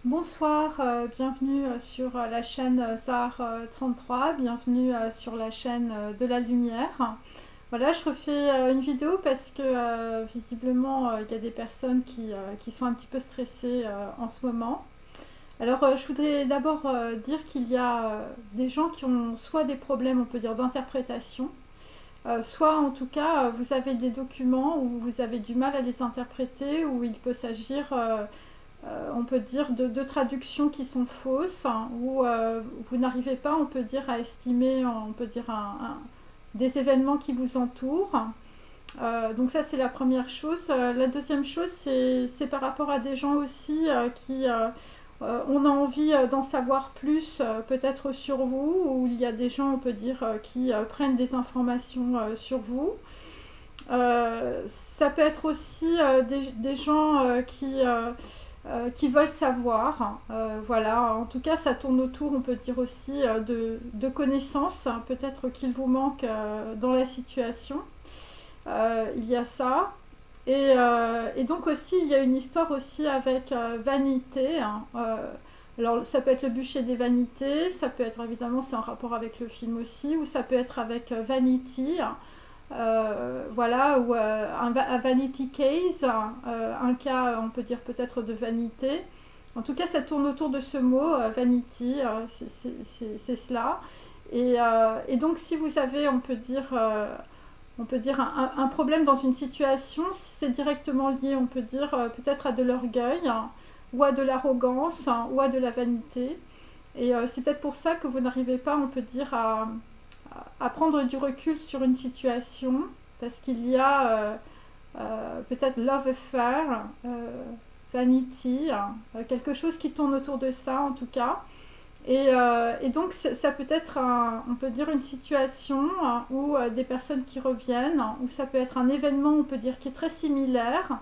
Bonsoir, bienvenue sur la chaîne ZAR 33, bienvenue sur la chaîne de la lumière. Voilà, je refais une vidéo parce que visiblement il y a des personnes qui sont un petit peu stressées en ce moment. Alors je voudrais d'abord dire qu'il y a des gens qui ont soit des problèmes, on peut dire, d'interprétation, soit en tout cas vous avez des documents où vous avez du mal à les interpréter, où il peut s'agir on peut dire, de traductions qui sont fausses, hein, où vous n'arrivez pas, on peut dire, à estimer, on peut dire, des événements qui vous entourent. Donc ça, c'est la première chose. La deuxième chose, c'est par rapport à des gens aussi qui on a envie d'en savoir plus, peut-être sur vous, ou il y a des gens, on peut dire, qui prennent des informations sur vous. Ça peut être aussi des gens qui veulent savoir. Voilà, en tout cas, ça tourne autour, on peut dire aussi, de connaissances, hein, peut-être qu'il vous manque dans la situation. Il y a ça. Et donc aussi, il y a une histoire aussi avec vanité, hein. Alors, ça peut être le bûcher des vanités, ça peut être évidemment, c'est en rapport avec le film aussi, ou ça peut être avec Vanity, voilà, ou un vanity case, un cas, on peut dire peut-être de vanité. En tout cas, ça tourne autour de ce mot, vanity, c'est cela. Et donc, si vous avez, on peut dire un problème dans une situation, si c'est directement lié, on peut dire peut-être à de l'orgueil, hein, ou à de l'arrogance, hein, ou à de la vanité. Et c'est peut-être pour ça que vous n'arrivez pas, on peut dire, à prendre du recul sur une situation, parce qu'il y a peut-être love affair, vanity, quelque chose qui tourne autour de ça en tout cas. Et donc ça peut être, on peut dire, une situation où des personnes qui reviennent, ou ça peut être un événement, on peut dire, qui est très similaire.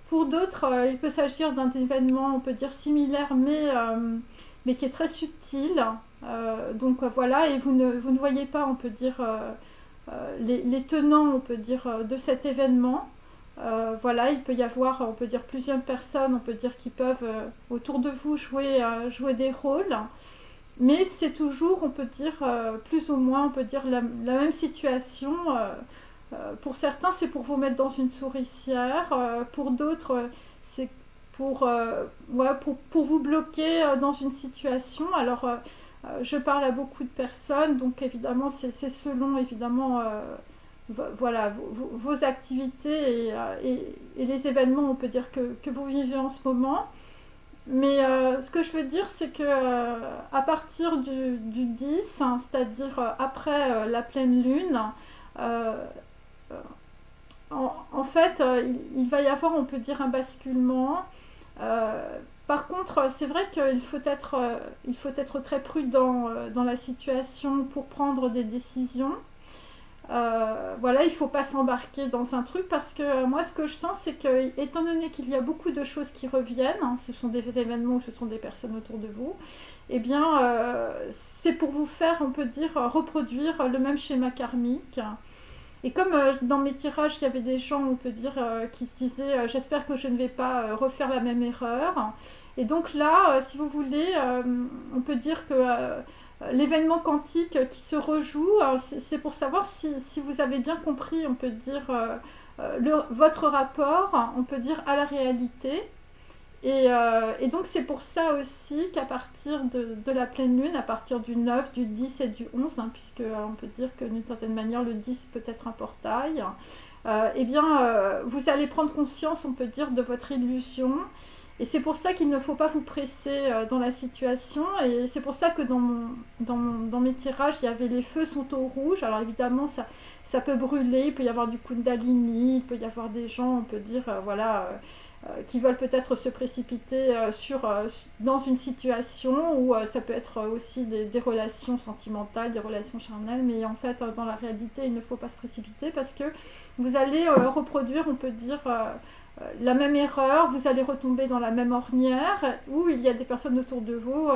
Pour d'autres, il peut s'agir d'un événement, on peut dire, similaire, mais qui est très subtil. Donc voilà, et vous ne voyez pas, on peut dire, les tenants, on peut dire, de cet événement. Voilà, il peut y avoir, on peut dire, plusieurs personnes, on peut dire, qui peuvent autour de vous jouer des rôles, mais c'est toujours, on peut dire, plus ou moins, on peut dire, la même situation. Pour certains, c'est pour vous mettre dans une souricière, pour d'autres, c'est ouais, pour vous bloquer dans une situation. Alors, je parle à beaucoup de personnes, donc évidemment, c'est selon, évidemment, voilà, vos activités et les événements, on peut dire, que vous vivez en ce moment. Mais ce que je veux dire, c'est que à partir du 10, hein, c'est-à-dire après la pleine lune, euh, en fait, il va y avoir, on peut dire, un basculement. Par contre, c'est vrai il faut être très prudent dans la situation pour prendre des décisions. Voilà, il ne faut pas s'embarquer dans un truc parce que moi, ce que je sens, c'est que, étant donné qu'il y a beaucoup de choses qui reviennent, hein, ce sont des événements ou ce sont des personnes autour de vous, eh bien, c'est pour vous faire, on peut dire, reproduire le même schéma karmique. Et comme dans mes tirages, il y avait des gens, on peut dire, qui se disaient j'espère que je ne vais pas refaire la même erreur. Et donc là, si vous voulez, on peut dire que l'événement quantique qui se rejoue, c'est pour savoir si vous avez bien compris, on peut dire, votre rapport, on peut dire, à la réalité. Et donc c'est pour ça aussi qu'à partir de la pleine lune, à partir du 9, du 10 et du 11, hein, puisque on peut dire que d'une certaine manière le 10 peut être un portail, eh bien vous allez prendre conscience, on peut dire, de votre illusion. Et c'est pour ça qu'il ne faut pas vous presser dans la situation. Et c'est pour ça que dans mes tirages, il y avait les feux sont au rouge. Alors évidemment, ça peut brûler, il peut y avoir du kundalini, il peut y avoir des gens, on peut dire, voilà, qui veulent peut-être se précipiter dans une situation où ça peut être aussi des relations sentimentales, des relations charnelles, mais en fait dans la réalité il ne faut pas se précipiter parce que vous allez reproduire, on peut dire, la même erreur, vous allez retomber dans la même ornière où il y a des personnes autour de vous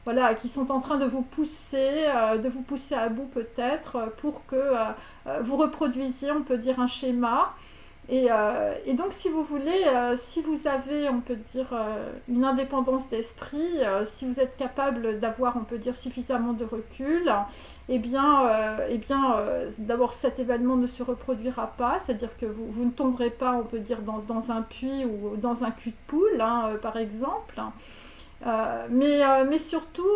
voilà, qui sont en train de vous pousser à bout peut-être pour que vous reproduisiez, on peut dire, un schéma. Et donc, si vous voulez, si vous avez, on peut dire, une indépendance d'esprit, si vous êtes capable d'avoir, on peut dire, suffisamment de recul, d'abord, cet événement ne se reproduira pas, c'est-à-dire que vous ne tomberez pas, on peut dire, dans un puits ou dans un cul de poule, hein, par exemple. Mais surtout,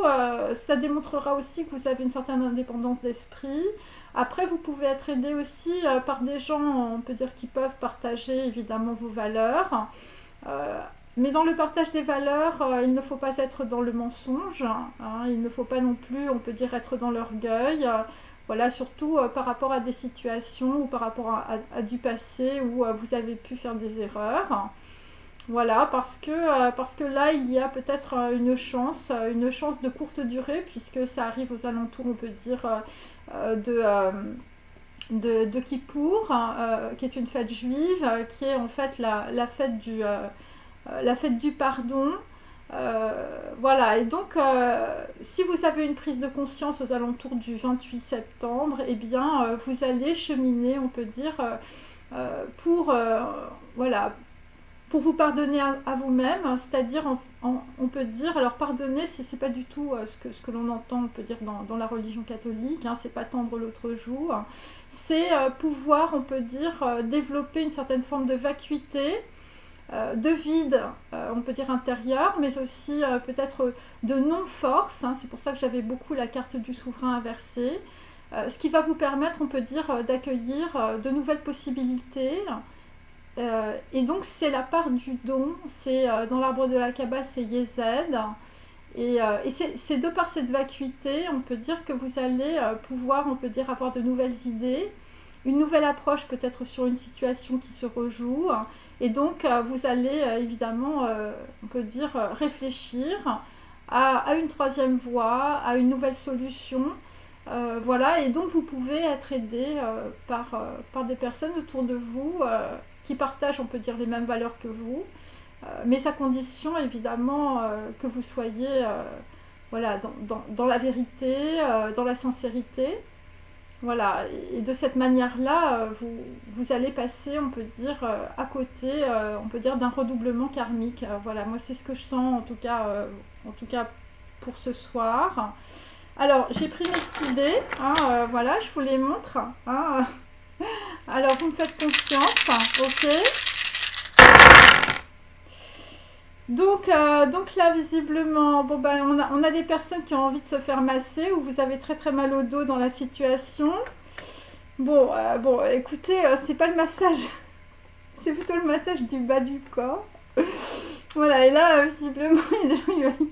ça démontrera aussi que vous avez une certaine indépendance d'esprit. Après, vous pouvez être aidé aussi par des gens, on peut dire, qui peuvent partager évidemment vos valeurs. Mais dans le partage des valeurs, il ne faut pas être dans le mensonge, hein, il ne faut pas non plus, on peut dire, être dans l'orgueil. Voilà, surtout par rapport à des situations ou par rapport à du passé où vous avez pu faire des erreurs. Voilà, parce que là, il y a peut-être une chance de courte durée, puisque ça arrive aux alentours, on peut dire, de Kippour, qui est une fête juive, qui est en fait la fête du pardon. Voilà, et donc, si vous avez une prise de conscience aux alentours du 28 septembre, eh bien, vous allez cheminer, on peut dire, pour... voilà, pour vous pardonner à vous-même, c'est-à-dire, on peut dire, alors pardonner, c'est pas du tout ce que l'on entend, on peut dire, dans la religion catholique, hein, c'est pas tendre l'autre joue, hein, c'est pouvoir, on peut dire, développer une certaine forme de vacuité, de vide, on peut dire intérieur, mais aussi peut-être de non-force, hein, c'est pour ça que j'avais beaucoup la carte du souverain inversée, ce qui va vous permettre, on peut dire, d'accueillir de nouvelles possibilités. Et donc c'est la part du don, c'est dans l'arbre de la Kabbale, c'est Yesed, et c'est de par cette vacuité, on peut dire que vous allez pouvoir, on peut dire, avoir de nouvelles idées, une nouvelle approche peut-être sur une situation qui se rejoue, et donc vous allez évidemment, on peut dire, réfléchir à une troisième voie, à une nouvelle solution. Voilà, et donc vous pouvez être aidé par des personnes autour de vous qui partagent, on peut dire, les mêmes valeurs que vous, mais à condition évidemment que vous soyez voilà, dans la vérité, dans la sincérité. Voilà, et de cette manière-là, vous allez passer, on peut dire, à côté, on peut dire, d'un redoublement karmique. Voilà, moi c'est ce que je sens en tout cas pour ce soir. Alors, j'ai pris mes petits dés, hein, voilà, je vous les montre. Hein. Alors, vous me faites confiance, ok. Donc là, visiblement, bon, ben, on a des personnes qui ont envie de se faire masser ou vous avez très très mal au dos dans la situation. Bon, écoutez, c'est pas le massage, c'est plutôt le massage du bas du corps. Voilà, et là, visiblement,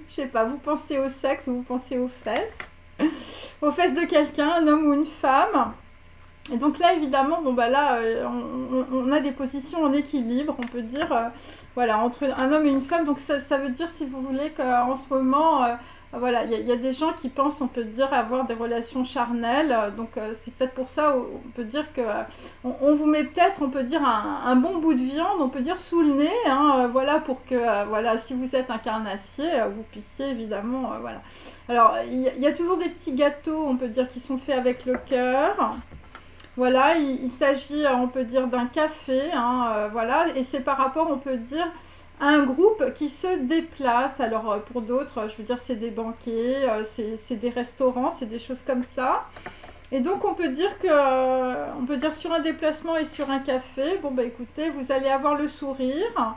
je sais pas, vous pensez au sexe ou vous pensez aux fesses de quelqu'un, un homme ou une femme. Et donc là, évidemment, bon, bah là, on a des positions en équilibre, on peut dire, voilà, entre un homme et une femme. Donc ça veut dire, si vous voulez, qu'en ce moment, voilà, il y a des gens qui pensent, on peut dire, avoir des relations charnelles. Donc c'est peut-être pour ça, on peut dire que on vous met peut-être, on peut dire, un bon bout de viande, on peut dire, sous le nez, hein, voilà, pour que, voilà, si vous êtes un carnassier, vous puissiez, évidemment, voilà. Alors, il y a toujours des petits gâteaux, on peut dire, qui sont faits avec le cœur. Voilà, il s'agit, on peut dire, d'un café, hein, voilà, et c'est par rapport, on peut dire, à un groupe qui se déplace. Alors, pour d'autres, je veux dire, c'est des banquets, c'est des restaurants, c'est des choses comme ça. Et donc, on peut dire sur un déplacement et sur un café, bon, bah écoutez, vous allez avoir le sourire.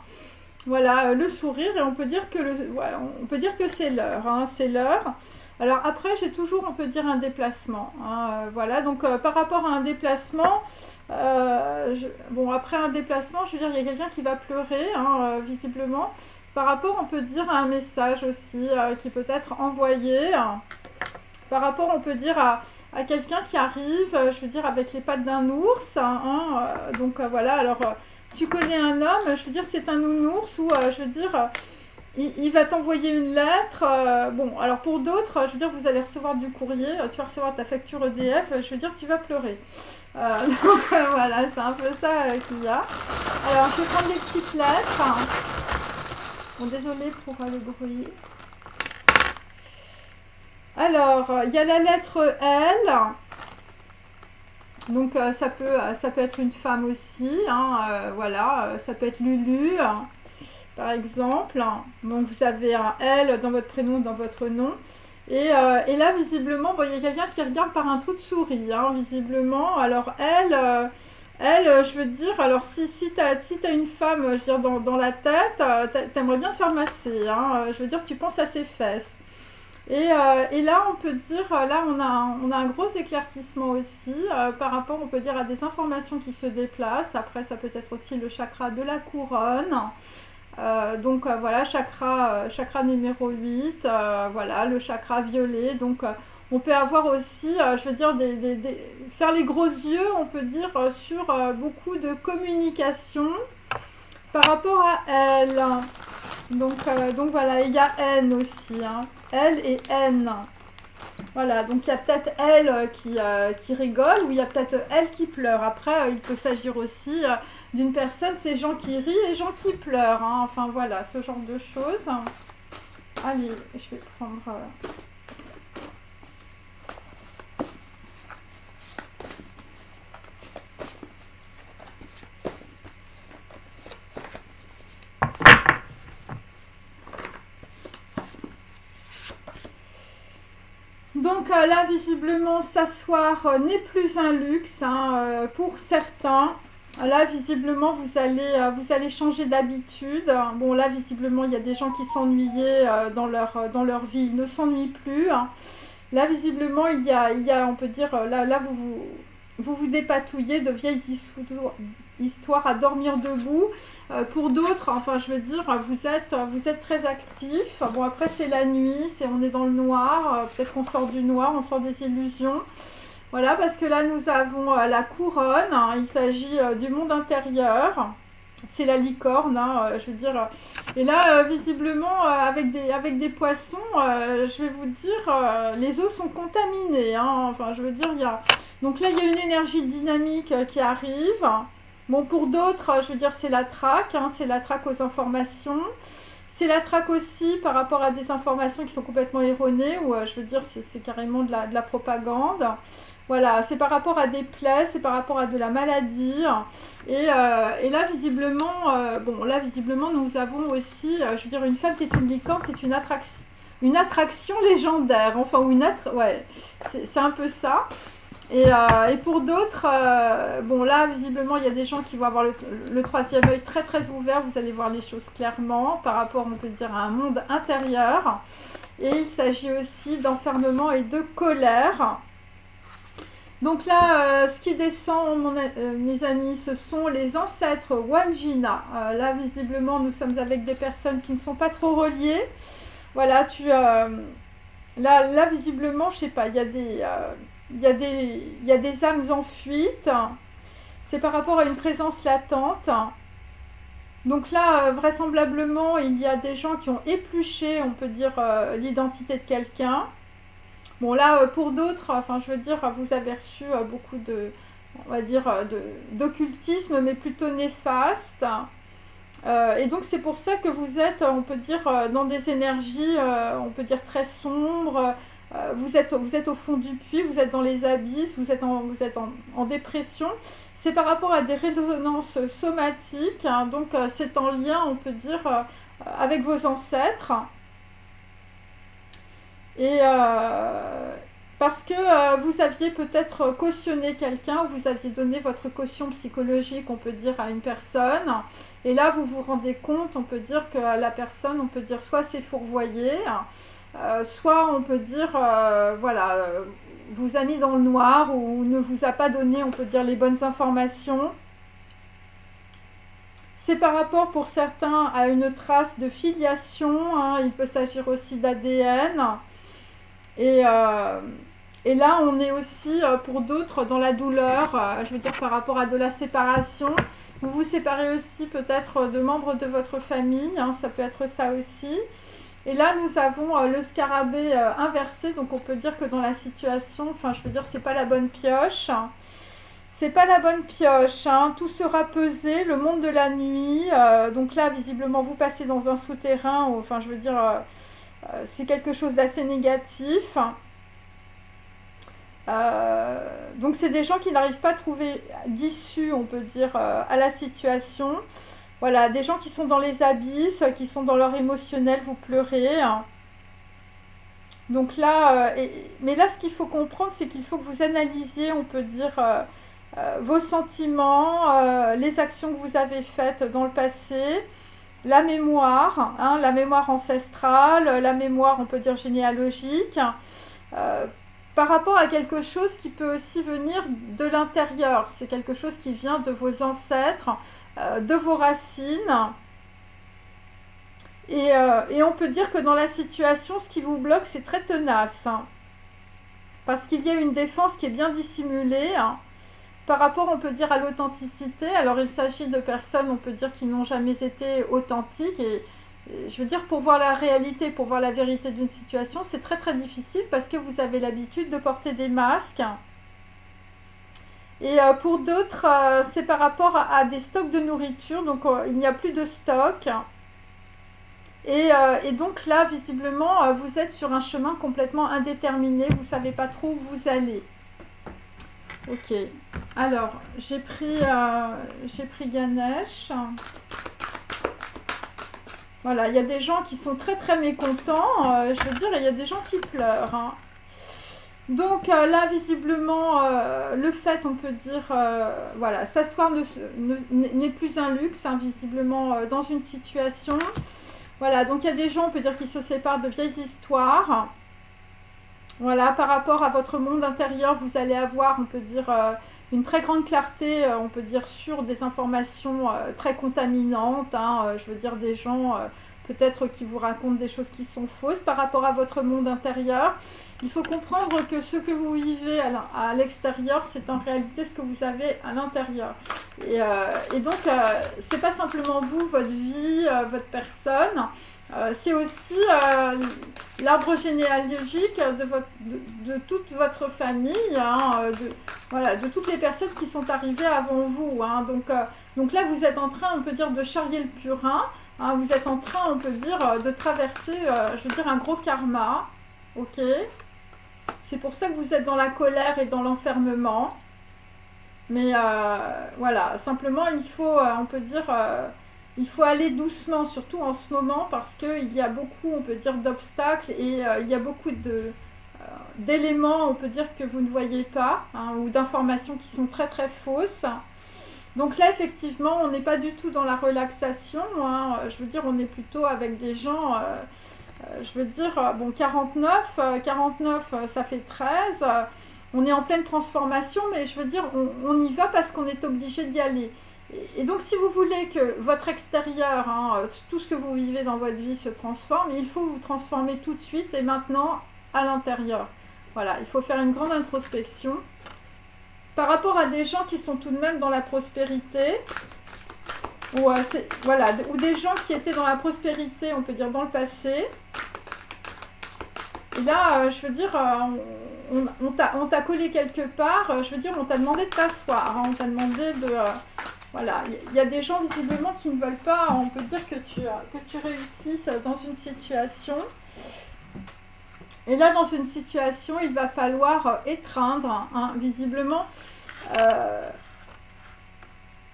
Voilà, le sourire, et on peut dire que, voilà, on peut dire que c'est l'heure, hein, c'est l'heure. Alors après, j'ai toujours, on peut dire, un déplacement. Hein, voilà, donc par rapport à un déplacement, bon, après un déplacement, je veux dire, il y a quelqu'un qui va pleurer, hein, visiblement. Par rapport, on peut dire, à un message aussi qui peut être envoyé. Par rapport, on peut dire, à quelqu'un qui arrive, je veux dire, avec les pattes d'un ours. Hein, donc voilà, alors tu connais un homme, je veux dire, c'est un nounours ou je veux dire... Il va t'envoyer une lettre. Bon, alors pour d'autres, je veux dire, vous allez recevoir du courrier, tu vas recevoir ta facture EDF, je veux dire, tu vas pleurer. Donc voilà, c'est un peu ça qu'il y a. Alors, je vais prendre des petites lettres. Bon, désolée pour le bruit. Alors, il y a la lettre L. Donc ça peut être une femme aussi, hein, voilà, ça peut être Lulu, par exemple. Donc vous avez un L dans votre prénom, dans votre nom. Et là, visiblement, bon, il y a quelqu'un qui regarde par un trou de souris, hein, visiblement. Alors elle, je veux dire, alors si t'as une femme, je veux dire, dans la tête, t'aimerais bien te faire masser, hein, je veux dire, tu penses à ses fesses. Et là, on peut dire, là, on a un gros éclaircissement aussi, par rapport, on peut dire, à des informations qui se déplacent. Après, ça peut être aussi le chakra de la couronne. Donc voilà, chakra numéro 8, voilà, le chakra violet. Donc on peut avoir aussi, je veux dire, faire les gros yeux, on peut dire, sur beaucoup de communication par rapport à elle. Donc voilà, il y a N aussi, hein. L et N. Voilà, donc il y a peut-être elle qui rigole ou il y a peut-être elle qui pleure. Après, il peut s'agir aussi d'une personne, c'est gens qui rient et gens qui pleurent, hein. Enfin voilà, ce genre de choses. Allez, je vais prendre... Donc là, visiblement, s'asseoir n'est plus un luxe, hein, pour certains. Là, visiblement, vous allez changer d'habitude. Bon, là, visiblement, il y a des gens qui s'ennuyaient dans leur vie. Ils ne s'ennuient plus, hein. Là, visiblement, il y a, on peut dire, là vous dépatouillez de vieilles histoires à dormir debout. Pour d'autres, enfin, je veux dire, vous êtes très actifs. Bon, après, c'est la nuit, on est dans le noir. Peut-être qu'on sort du noir, on sort des illusions. Voilà, parce que là, nous avons la couronne, hein. Il s'agit du monde intérieur. C'est la licorne, hein, je veux dire. Et là, visiblement, avec des poissons, je vais vous dire, les eaux sont contaminées, hein. Enfin, je veux dire, donc là, il y a une énergie dynamique qui arrive. Bon, pour d'autres, je veux dire, c'est la traque, hein, c'est la traque aux informations. C'est la traque aussi par rapport à des informations qui sont complètement erronées, ou je veux dire, c'est carrément de la propagande. Voilà, c'est par rapport à des plaies, c'est par rapport à de la maladie. Et là, visiblement, nous avons aussi, je veux dire, une femme qui est une licorne, c'est une attraction légendaire. Enfin, ouais, c'est un peu ça. Et pour d'autres, bon là, visiblement, il y a des gens qui vont avoir le troisième œil très très ouvert. Vous allez voir les choses clairement par rapport, on peut dire, à un monde intérieur. Et il s'agit aussi d'enfermement et de colère. Donc là, ce qui descend, mes amis, ce sont les ancêtres Wandjina. Là, visiblement, nous sommes avec des personnes qui ne sont pas trop reliées. Voilà, là, visiblement, je sais pas, il y a des âmes en fuite. C'est par rapport à une présence latente. Donc là, vraisemblablement, il y a des gens qui ont épluché, on peut dire, l'identité de quelqu'un. Bon là, pour d'autres, enfin je veux dire, vous avez reçu beaucoup on va dire, d'occultisme, mais plutôt néfaste. Et donc c'est pour ça que vous êtes, on peut dire, dans des énergies, on peut dire, très sombres. Vous êtes au fond du puits, vous êtes dans les abysses, vous êtes en dépression. C'est par rapport à des résonances somatiques, hein, donc c'est en lien, on peut dire, avec vos ancêtres. Et parce que vous aviez peut-être cautionné quelqu'un, ou vous aviez donné votre caution psychologique, on peut dire, à une personne. Et là, vous vous rendez compte, on peut dire que la personne, on peut dire, soit c'est fourvoyé, soit on peut dire, voilà, vous a mis dans le noir ou ne vous a pas donné, on peut dire, les bonnes informations. C'est par rapport pour certains à une trace de filiation, hein. Il peut s'agir aussi d'ADN. Et là, on est aussi, pour d'autres, dans la douleur, je veux dire, par rapport à de la séparation. Vous vous séparez aussi peut-être de membres de votre famille, hein, ça peut être ça aussi. Et là, nous avons le scarabée inversé, donc on peut dire que dans la situation, enfin, je veux dire, c'est pas la bonne pioche. C'est pas la bonne pioche, hein. Tout sera pesé, le monde de la nuit. Donc là, visiblement, vous passez dans un souterrain, enfin, je veux dire... c'est quelque chose d'assez négatif. Donc c'est des gens qui n'arrivent pas à trouver d'issue, on peut dire, à la situation. Voilà, des gens qui sont dans les abysses, qui sont dans leur émotionnel, vous pleurez. Donc là, mais là, ce qu'il faut comprendre, c'est qu'il faut que vous analysiez, on peut dire, vos sentiments, les actions que vous avez faites dans le passé, la mémoire ancestrale, la mémoire, on peut dire, généalogique, par rapport à quelque chose qui peut aussi venir de l'intérieur. C'est quelque chose qui vient de vos ancêtres, de vos racines. Et on peut dire que dans la situation, ce qui vous bloque, c'est très tenace. Parce qu'il y a une défense qui est bien dissimulée. Par rapport, on peut dire, à l'authenticité. Alors, il s'agit de personnes, on peut dire, qui n'ont jamais été authentiques. Et je veux dire, pour voir la réalité, pour voir la vérité d'une situation, c'est très très difficile parce que vous avez l'habitude de porter des masques. Et pour d'autres, c'est par rapport à des stocks de nourriture. Donc, il n'y a plus de stock. Et donc là, visiblement, vous êtes sur un chemin complètement indéterminé. Vous ne savez pas trop où vous allez. Ok. Alors, j'ai pris Ganesh. Voilà, il y a des gens qui sont très très mécontents. Je veux dire, il y a des gens qui pleurent. Hein. Donc là, visiblement, le fait, on peut dire, voilà, s'asseoir n'est plus un luxe, hein, visiblement, dans une situation. Voilà, donc il y a des gens, on peut dire, qui se séparent de vieilles histoires. Voilà, par rapport à votre monde intérieur, vous allez avoir, on peut dire, une très grande clarté, on peut dire, sur des informations très contaminantes. Hein, je veux dire, des gens peut-être qui vous racontent des choses qui sont fausses par rapport à votre monde intérieur. Il faut comprendre que ce que vous vivez à l'extérieur, c'est en réalité ce que vous avez à l'intérieur. Et donc, c'est pas simplement vous, votre vie, votre personne. C'est aussi l'arbre généalogique de toute votre famille, hein, voilà, de toutes les personnes qui sont arrivées avant vous. Hein. Donc là, vous êtes en train, on peut dire, de charrier le purin. Hein, vous êtes en train, on peut dire, de traverser, je veux dire, un gros karma. Ok. C'est pour ça que vous êtes dans la colère et dans l'enfermement. Mais voilà, simplement, il faut, on peut dire... il faut aller doucement, surtout en ce moment, parce qu'il y a beaucoup, on peut dire, d'obstacles et il y a beaucoup d'éléments, on peut dire, que vous ne voyez pas, hein, ou d'informations qui sont très très fausses. Donc là, effectivement, on n'est pas du tout dans la relaxation. Hein, je veux dire, on est plutôt avec des gens, je veux dire, bon, 49, ça fait 13. On est en pleine transformation, mais je veux dire, on y va parce qu'on est obligé d'y aller. Et donc, si vous voulez que votre extérieur, hein, tout ce que vous vivez dans votre vie se transforme, il faut vous transformer tout de suite et maintenant à l'intérieur. Voilà, il faut faire une grande introspection. Par rapport à des gens qui sont tout de même dans la prospérité, voilà, ou des gens qui étaient dans la prospérité, on peut dire, dans le passé. Et là, je veux dire, on t'a collé quelque part, je veux dire, on t'a demandé de t'asseoir, hein, on t'a demandé de... Voilà, il y a des gens visiblement qui ne veulent pas, on peut dire, que tu réussisses dans une situation. Et là, dans une situation, il va falloir étreindre, hein, visiblement.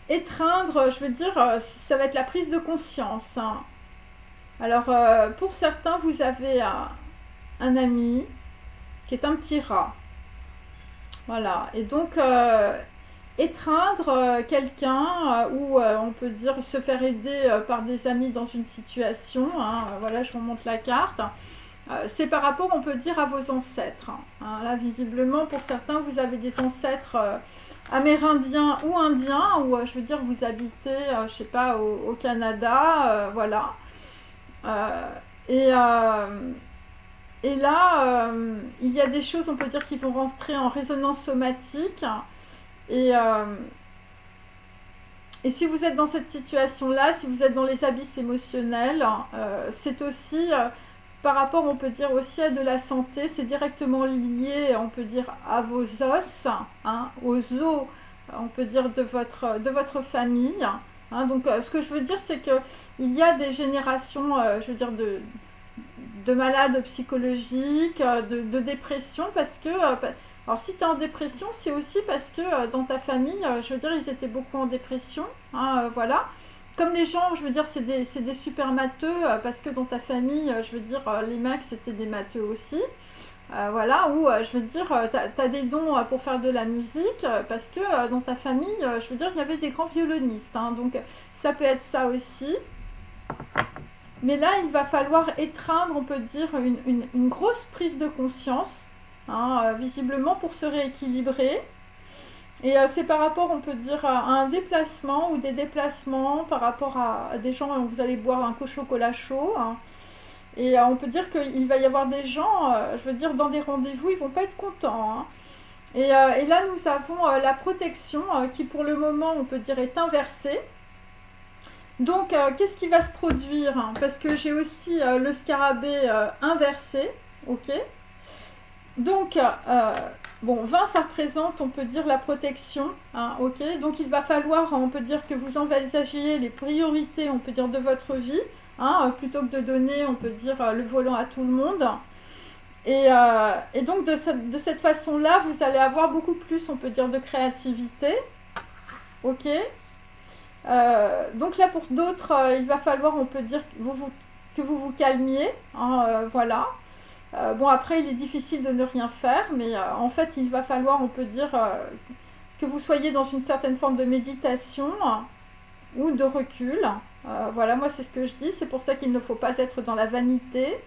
Étreindre, je veux dire, ça va être la prise de conscience. Hein. Alors, pour certains, vous avez un ami qui est un petit rat. Voilà, et donc... étreindre quelqu'un ou on peut dire se faire aider par des amis dans une situation, hein, voilà, je vous montre la carte, c'est par rapport, on peut dire, à vos ancêtres. Hein. Là, visiblement, pour certains, vous avez des ancêtres amérindiens ou indiens, ou je veux dire, vous habitez, je sais pas, au Canada, voilà. Et là, il y a des choses, on peut dire, qui vont rentrer en résonance somatique. Et si vous êtes dans cette situation-là, si vous êtes dans les abysses émotionnels, c'est aussi par rapport, on peut dire, aussi à de la santé, c'est directement lié, on peut dire, à vos os, hein, aux os, on peut dire, de votre famille. Hein. Donc, ce que je veux dire, c'est qu'il y a des générations, je veux dire, de malades psychologiques, de dépression, parce que... Alors si tu es en dépression, c'est aussi parce que dans ta famille, je veux dire, ils étaient beaucoup en dépression, hein, voilà. Comme les gens, je veux dire, c'est des super matheux, parce que dans ta famille, je veux dire, les mecs, c'était des matheux aussi. Voilà, ou je veux dire, tu as des dons pour faire de la musique, parce que dans ta famille, je veux dire, il y avait des grands violonistes, hein, donc ça peut être ça aussi. Mais là, il va falloir étreindre, on peut dire, une grosse prise de conscience, hein, visiblement pour se rééquilibrer. Et c'est par rapport, on peut dire, à un déplacement ou des déplacements par rapport à des gens, vous allez boire un chocolat chaud, hein. Et on peut dire qu'il va y avoir des gens, je veux dire, dans des rendez-vous, ils vont pas être contents, hein. Et là, nous avons la protection qui, pour le moment, on peut dire, est inversée. Donc, qu'est-ce qui va se produire, hein? Parce que j'ai aussi le scarabée inversé, ok? Donc, bon, 20, ça représente, on peut dire, la protection, hein, ok? Donc, il va falloir, on peut dire, que vous envisagiez les priorités, on peut dire, de votre vie, hein, plutôt que de donner, on peut dire, le volant à tout le monde. Et donc, de cette façon-là, vous allez avoir beaucoup plus, on peut dire, de créativité, ok? Donc là, pour d'autres, il va falloir, on peut dire, que vous vous calmiez, hein, voilà. Bon, après, il est difficile de ne rien faire, mais en fait, il va falloir, on peut dire, que vous soyez dans une certaine forme de méditation ou de recul. Voilà, moi, c'est ce que je dis. C'est pour ça qu'il ne faut pas être dans la vanité.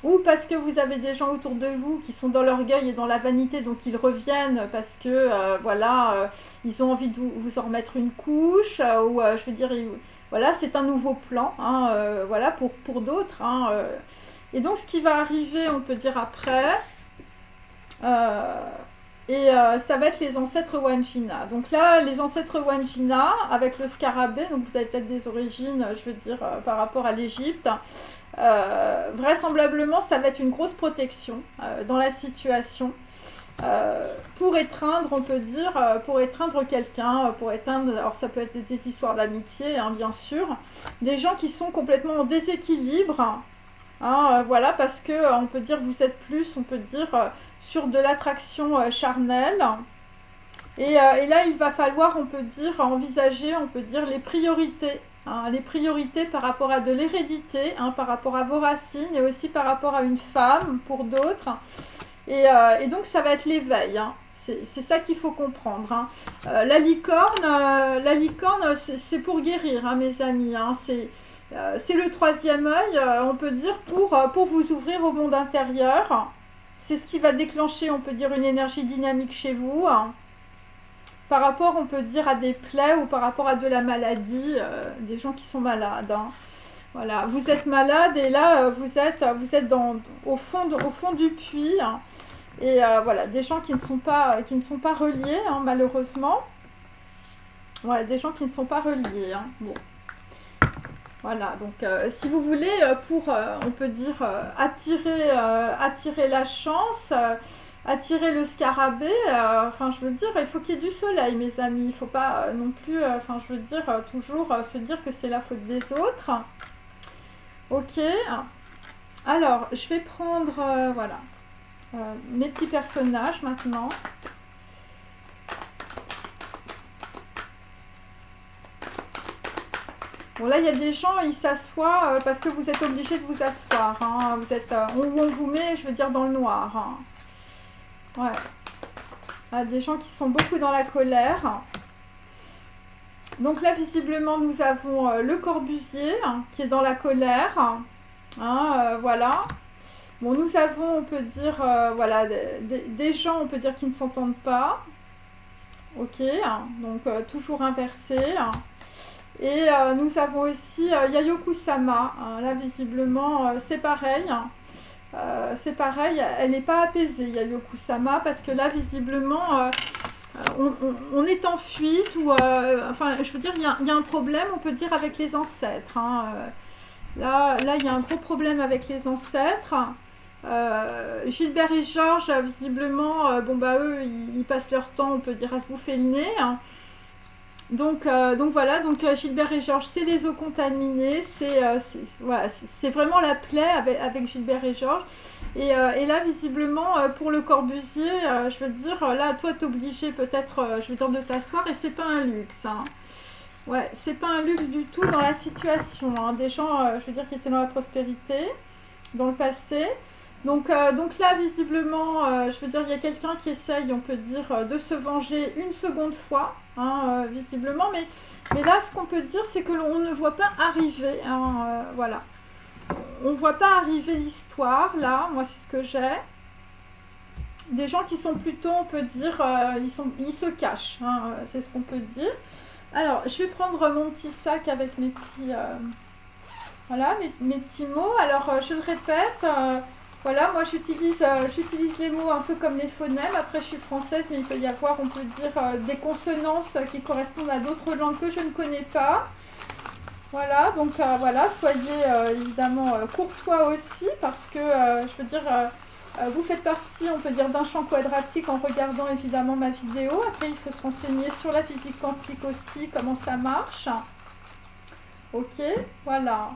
Ou parce que vous avez des gens autour de vous qui sont dans l'orgueil et dans la vanité, donc ils reviennent parce que, voilà, ils ont envie de vous en remettre une couche, ou je veux dire, voilà, c'est un nouveau plan, hein, voilà, pour d'autres, hein, et donc, ce qui va arriver, on peut dire après, ça va être les ancêtres Wandjina. Donc là, les ancêtres Wandjina, avec le scarabée, donc vous avez peut-être des origines, je veux dire, par rapport à l'Égypte. Vraisemblablement, ça va être une grosse protection dans la situation. Pour étreindre, on peut dire, pour étreindre quelqu'un, pour éteindre, alors ça peut être des histoires d'amitié, hein, bien sûr, des gens qui sont complètement en déséquilibre, hein, voilà, parce que on peut dire vous êtes plus, on peut dire, sur de l'attraction charnelle. Et là, il va falloir, on peut dire, envisager, on peut dire, les priorités. Hein, les priorités par rapport à de l'hérédité, hein, par rapport à vos racines et aussi par rapport à une femme pour d'autres. Et donc, ça va être l'éveil. Hein. C'est ça qu'il faut comprendre. Hein. La licorne, c'est pour guérir, hein, mes amis. Hein. C'est le troisième œil, on peut dire, pour vous ouvrir au monde intérieur. C'est ce qui va déclencher, on peut dire, une énergie dynamique chez vous. Hein. Par rapport, on peut dire, à des plaies ou par rapport à de la maladie, des gens qui sont malades. Hein. Voilà, vous êtes malade et là, vous êtes au fond du puits. Hein. Et voilà, des gens qui ne sont pas reliés, hein, malheureusement. Ouais, des gens qui ne sont pas reliés. Hein. Bon. Voilà, donc si vous voulez, on peut dire, attirer la chance, attirer le scarabée, enfin je veux dire, il faut qu'il y ait du soleil, mes amis, il ne faut pas non plus, enfin je veux dire, toujours se dire que c'est la faute des autres. Ok, alors je vais prendre, voilà, mes petits personnages maintenant. Bon, là, il y a des gens, ils s'assoient parce que vous êtes obligés de vous asseoir. Hein. Vous êtes, on vous met, je veux dire, dans le noir. Hein. Ouais. Ah, des gens qui sont beaucoup dans la colère. Donc là, visiblement, nous avons le Corbusier hein, qui est dans la colère. Hein, voilà. Bon, nous avons, on peut dire, voilà, des gens, on peut dire, qui ne s'entendent pas. Ok. Hein, donc, toujours inversé. Hein. Et nous avons aussi Yayoi-kusama. Hein, là, visiblement, c'est pareil. Hein. C'est pareil, elle n'est pas apaisée, Yayoi-kusama, parce que là, visiblement, on est en fuite, ou, enfin, je veux dire, il y a un problème, on peut dire, avec les ancêtres. Hein. Là, il y a un gros problème avec les ancêtres. Gilbert et Georges, visiblement, bon, bah, eux, ils passent leur temps, on peut dire, à se bouffer le nez. Hein. Donc voilà, Gilbert et Georges, c'est les eaux contaminées, voilà, c'est vraiment la plaie avec Gilbert et Georges. Et là, visiblement, pour Le Corbusier, je veux dire, là, toi, t'es obligé peut-être, je veux dire, de t'asseoir, et c'est pas un luxe, hein. Ouais, c'est pas un luxe du tout dans la situation, hein. Des gens, je veux dire, qui étaient dans la prospérité, dans le passé. Donc là, visiblement, je veux dire, il y a quelqu'un qui essaye, on peut dire, de se venger une seconde fois, hein, visiblement. Mais là, ce qu'on peut dire, c'est que l'on ne voit pas arriver, hein, voilà. On ne voit pas arriver l'histoire, là. Moi, c'est ce que j'ai. Des gens qui sont plutôt, on peut dire, ils se cachent, hein, c'est ce qu'on peut dire. Alors, je vais prendre mon petit sac avec mes petits... voilà, mes petits mots. Alors, je le répète... voilà, moi j'utilise les mots un peu comme les phonèmes. Après, je suis française, mais il peut y avoir, on peut dire, des consonances qui correspondent à d'autres langues que je ne connais pas. Voilà, donc voilà, soyez évidemment courtois aussi, parce que, je veux dire, vous faites partie, on peut dire, d'un champ quadratique en regardant évidemment ma vidéo. Après, il faut se renseigner sur la physique quantique aussi, comment ça marche. Ok, voilà.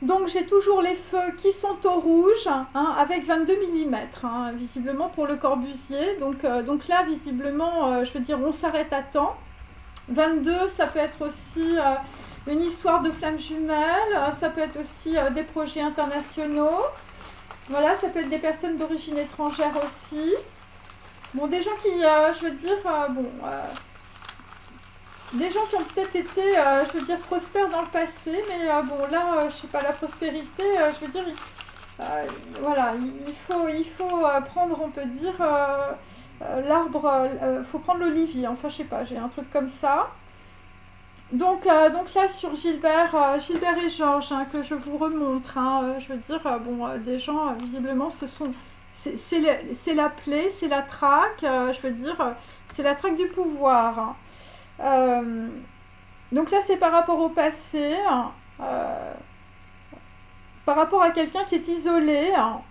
Donc j'ai toujours les feux qui sont au rouge, hein, avec 22 mm, hein, visiblement pour Le Corbusier. Donc là, visiblement, je veux dire, on s'arrête à temps. 22, ça peut être aussi une histoire de flammes jumelles, ça peut être aussi des projets internationaux. Voilà, ça peut être des personnes d'origine étrangère aussi. Bon, des gens qui, je veux dire, des gens qui ont peut-être été, je veux dire, prospères dans le passé, mais bon, là, je sais pas, la prospérité, je veux dire, voilà, il faut prendre, on peut dire, l'arbre, faut prendre l'olivier, enfin, je sais pas, j'ai un truc comme ça. Donc là, sur Gilbert et Georges, hein, que je vous remontre, hein, je veux dire, bon, des gens, visiblement, c'est la plaie, c'est la traque, je veux dire, c'est la traque du pouvoir, hein. Donc là, c'est par rapport au passé, hein, par rapport à quelqu'un qui est isolé, hein,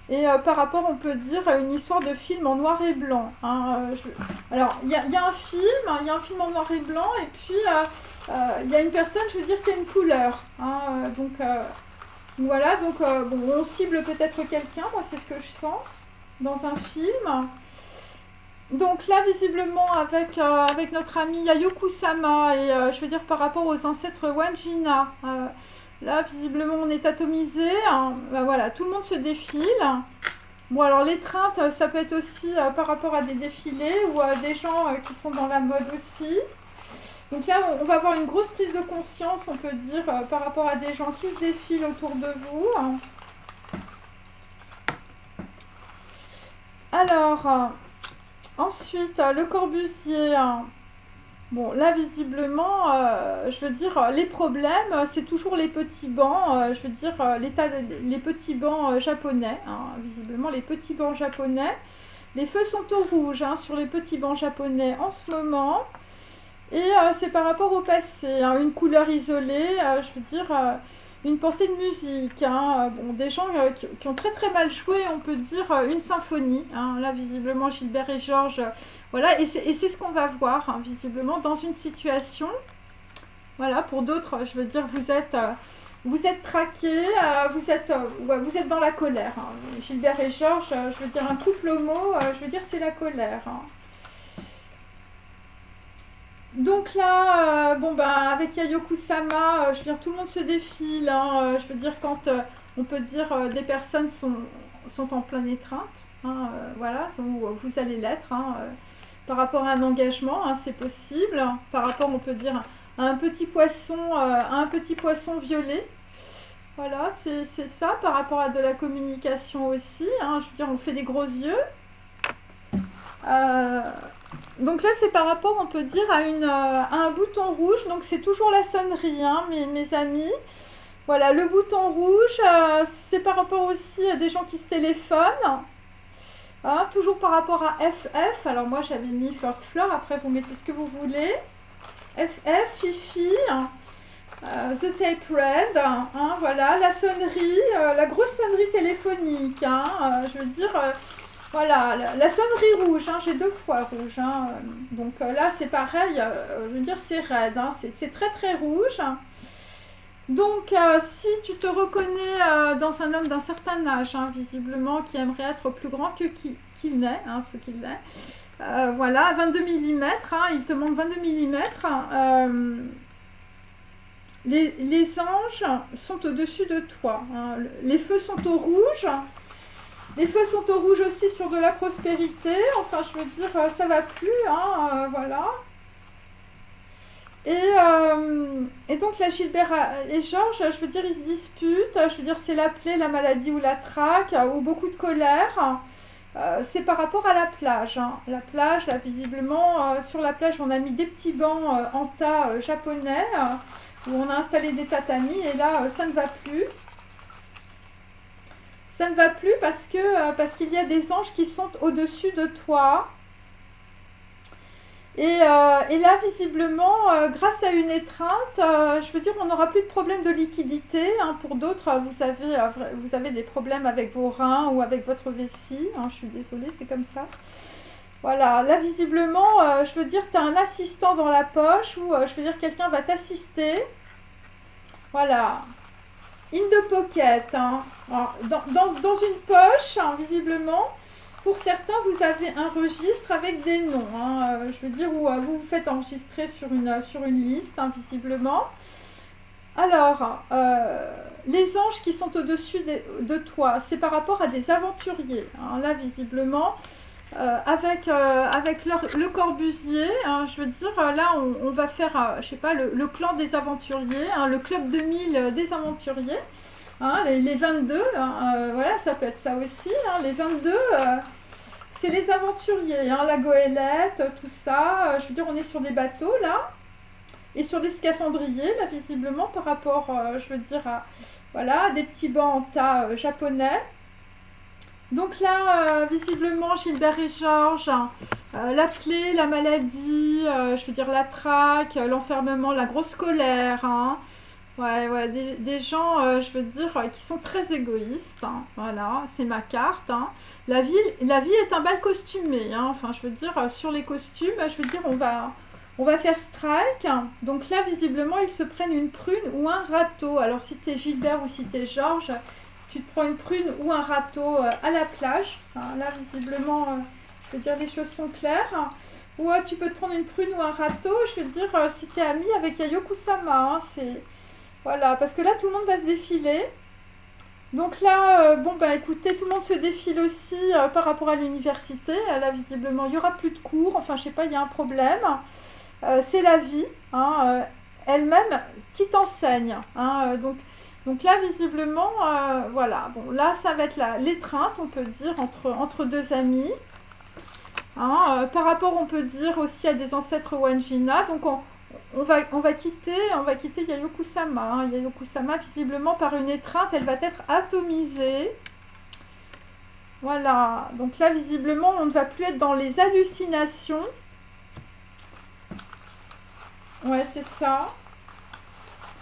et par rapport, on peut dire, à une histoire de film en noir et blanc, hein. Alors, il y a un film en noir et blanc, et puis il y a une personne, je veux dire, qui a une couleur, hein, donc voilà, donc bon, on cible peut-être quelqu'un, moi c'est ce que je sens dans un film. Donc là, visiblement, avec notre ami Yayoi Kusama, et je veux dire par rapport aux ancêtres Wandjina, là, visiblement, on est atomisé, hein. Ben voilà, tout le monde se défile. Bon, alors l'étreinte, ça peut être aussi par rapport à des défilés ou à des gens qui sont dans la mode aussi. Donc là, on va avoir une grosse prise de conscience, on peut dire, par rapport à des gens qui se défilent autour de vous. Alors... ensuite, Le Corbusier, bon là visiblement, je veux dire, les problèmes, c'est toujours les petits bancs, je veux dire, les petits bancs japonais, hein, visiblement les petits bancs japonais. Les feux sont au rouge, hein, sur les petits bancs japonais en ce moment. Et c'est par rapport au passé, hein, une couleur isolée, je veux dire... une portée de musique, hein. Bon, des gens qui ont très très mal joué, on peut dire, une symphonie, hein. Là, visiblement, Gilbert et Georges, voilà, et c'est ce qu'on va voir, hein, visiblement, dans une situation, voilà, pour d'autres, je veux dire, vous êtes traqués, vous êtes dans la colère, hein. Gilbert et Georges, je veux dire, un couple homo, je veux dire, c'est la colère, hein. Donc là, bon bah avec Yayoi Kusama, je veux dire tout le monde se défile, hein, je veux dire quand on peut dire des personnes sont en pleine étreinte, hein, voilà, vous allez l'être, hein, par rapport à un engagement, hein, c'est possible, par rapport on peut dire à un petit poisson violet, voilà, c'est ça, par rapport à de la communication aussi, hein, je veux dire on fait des gros yeux. Donc là, c'est par rapport, on peut dire, à un bouton rouge. Donc c'est toujours la sonnerie, hein, mes amis. Voilà, le bouton rouge, c'est par rapport aussi à des gens qui se téléphonent. Hein, toujours par rapport à FF. Alors moi, j'avais mis First Floor. Après, vous mettez ce que vous voulez. FF, Fifi, The Tape Red. Hein, voilà, la sonnerie, la grosse sonnerie téléphonique. Hein, je veux dire... Voilà, la sonnerie rouge, hein, j'ai 2 fois rouge. Hein, donc là, c'est pareil, je veux dire, c'est raide, hein, c'est très très rouge. Donc, si tu te reconnais dans un homme d'un certain âge, hein, visiblement, qui aimerait être plus grand que qu'il n'est, hein, ce qu'il est, voilà, 22 mm, hein, il te montre 22 mm. Les anges sont au-dessus de toi. Hein, les feux sont au rouge. Les feux sont au rouge aussi sur de la prospérité. Enfin, je veux dire, ça va plus, hein, voilà. Et donc, là, Gilbert et Georges, je veux dire, ils se disputent. Je veux dire, c'est la plaie, la maladie ou la traque, ou beaucoup de colère. C'est par rapport à la plage. Hein. La plage, là, visiblement, sur la plage, on a mis des petits bancs en tas japonais, où on a installé des tatamis, et là, ça ne va plus. Ça ne va plus parce qu'il y a des anges qui sont au-dessus de toi. Et là, visiblement, grâce à une étreinte, je veux dire, on n'aura plus de problème de liquidité. Hein. Pour d'autres, vous avez des problèmes avec vos reins ou avec votre vessie. Hein. Je suis désolée, c'est comme ça. Voilà, là, visiblement, je veux dire, tu as un assistant dans la poche ou je veux dire, quelqu'un va t'assister. Voilà. In the pocket. Hein. Alors, dans une poche, hein, visiblement, pour certains, vous avez un registre avec des noms. Hein, je veux dire, où vous vous faites enregistrer sur une liste, hein, visiblement. Alors, les anges qui sont au-dessus de toi, c'est par rapport à des aventuriers. Hein, là, visiblement, avec le Corbusier, hein, je veux dire, là, on va faire, je sais pas, le clan des aventuriers, hein, le club 2000 des aventuriers. Hein, les 22, hein, voilà, ça peut être ça aussi. Hein, les 22, c'est les aventuriers. Hein, la goélette, tout ça. Je veux dire, on est sur des bateaux, là. Et sur des scaphandriers, là, visiblement, par rapport, je veux dire, à voilà, des petits bancs en tas japonais. Donc là, visiblement, Gilbert et Georges, la plaie, la maladie, je veux dire, la traque, l'enfermement, la grosse colère, hein. Ouais, des gens, je veux dire, qui sont très égoïstes. Hein, voilà, c'est ma carte. Hein. La vie est un bal costumé. Hein, enfin, je veux dire, sur les costumes, je veux dire, on va faire strike. Donc là, visiblement, ils se prennent une prune ou un râteau. Alors, si tu es Gilbert ou si tu es Georges, tu te prends une prune ou un râteau à la plage. Hein, là, visiblement, je veux dire, les choses sont claires. Ou tu peux te prendre une prune ou un râteau. Je veux dire, si tu es ami avec Yayoko-sama, hein, c'est... Voilà, parce que là, tout le monde va se défiler. Donc là, bon, bah écoutez, tout le monde se défile aussi par rapport à l'université. Là, visiblement, il n'y aura plus de cours. Enfin, je sais pas, il y a un problème. C'est la vie, hein, elle-même qui t'enseigne. Hein, donc là, visiblement, voilà. Bon, là, ça va être l'étreinte, on peut dire, entre deux amis. Hein, par rapport, on peut dire aussi à des ancêtres Wanjina. Donc, on va quitter Yayoko-sama. Hein. Yayoko-sama, visiblement, par une étreinte, elle va être atomisée. Voilà. Donc là, visiblement, on ne va plus être dans les hallucinations. Ouais, c'est ça.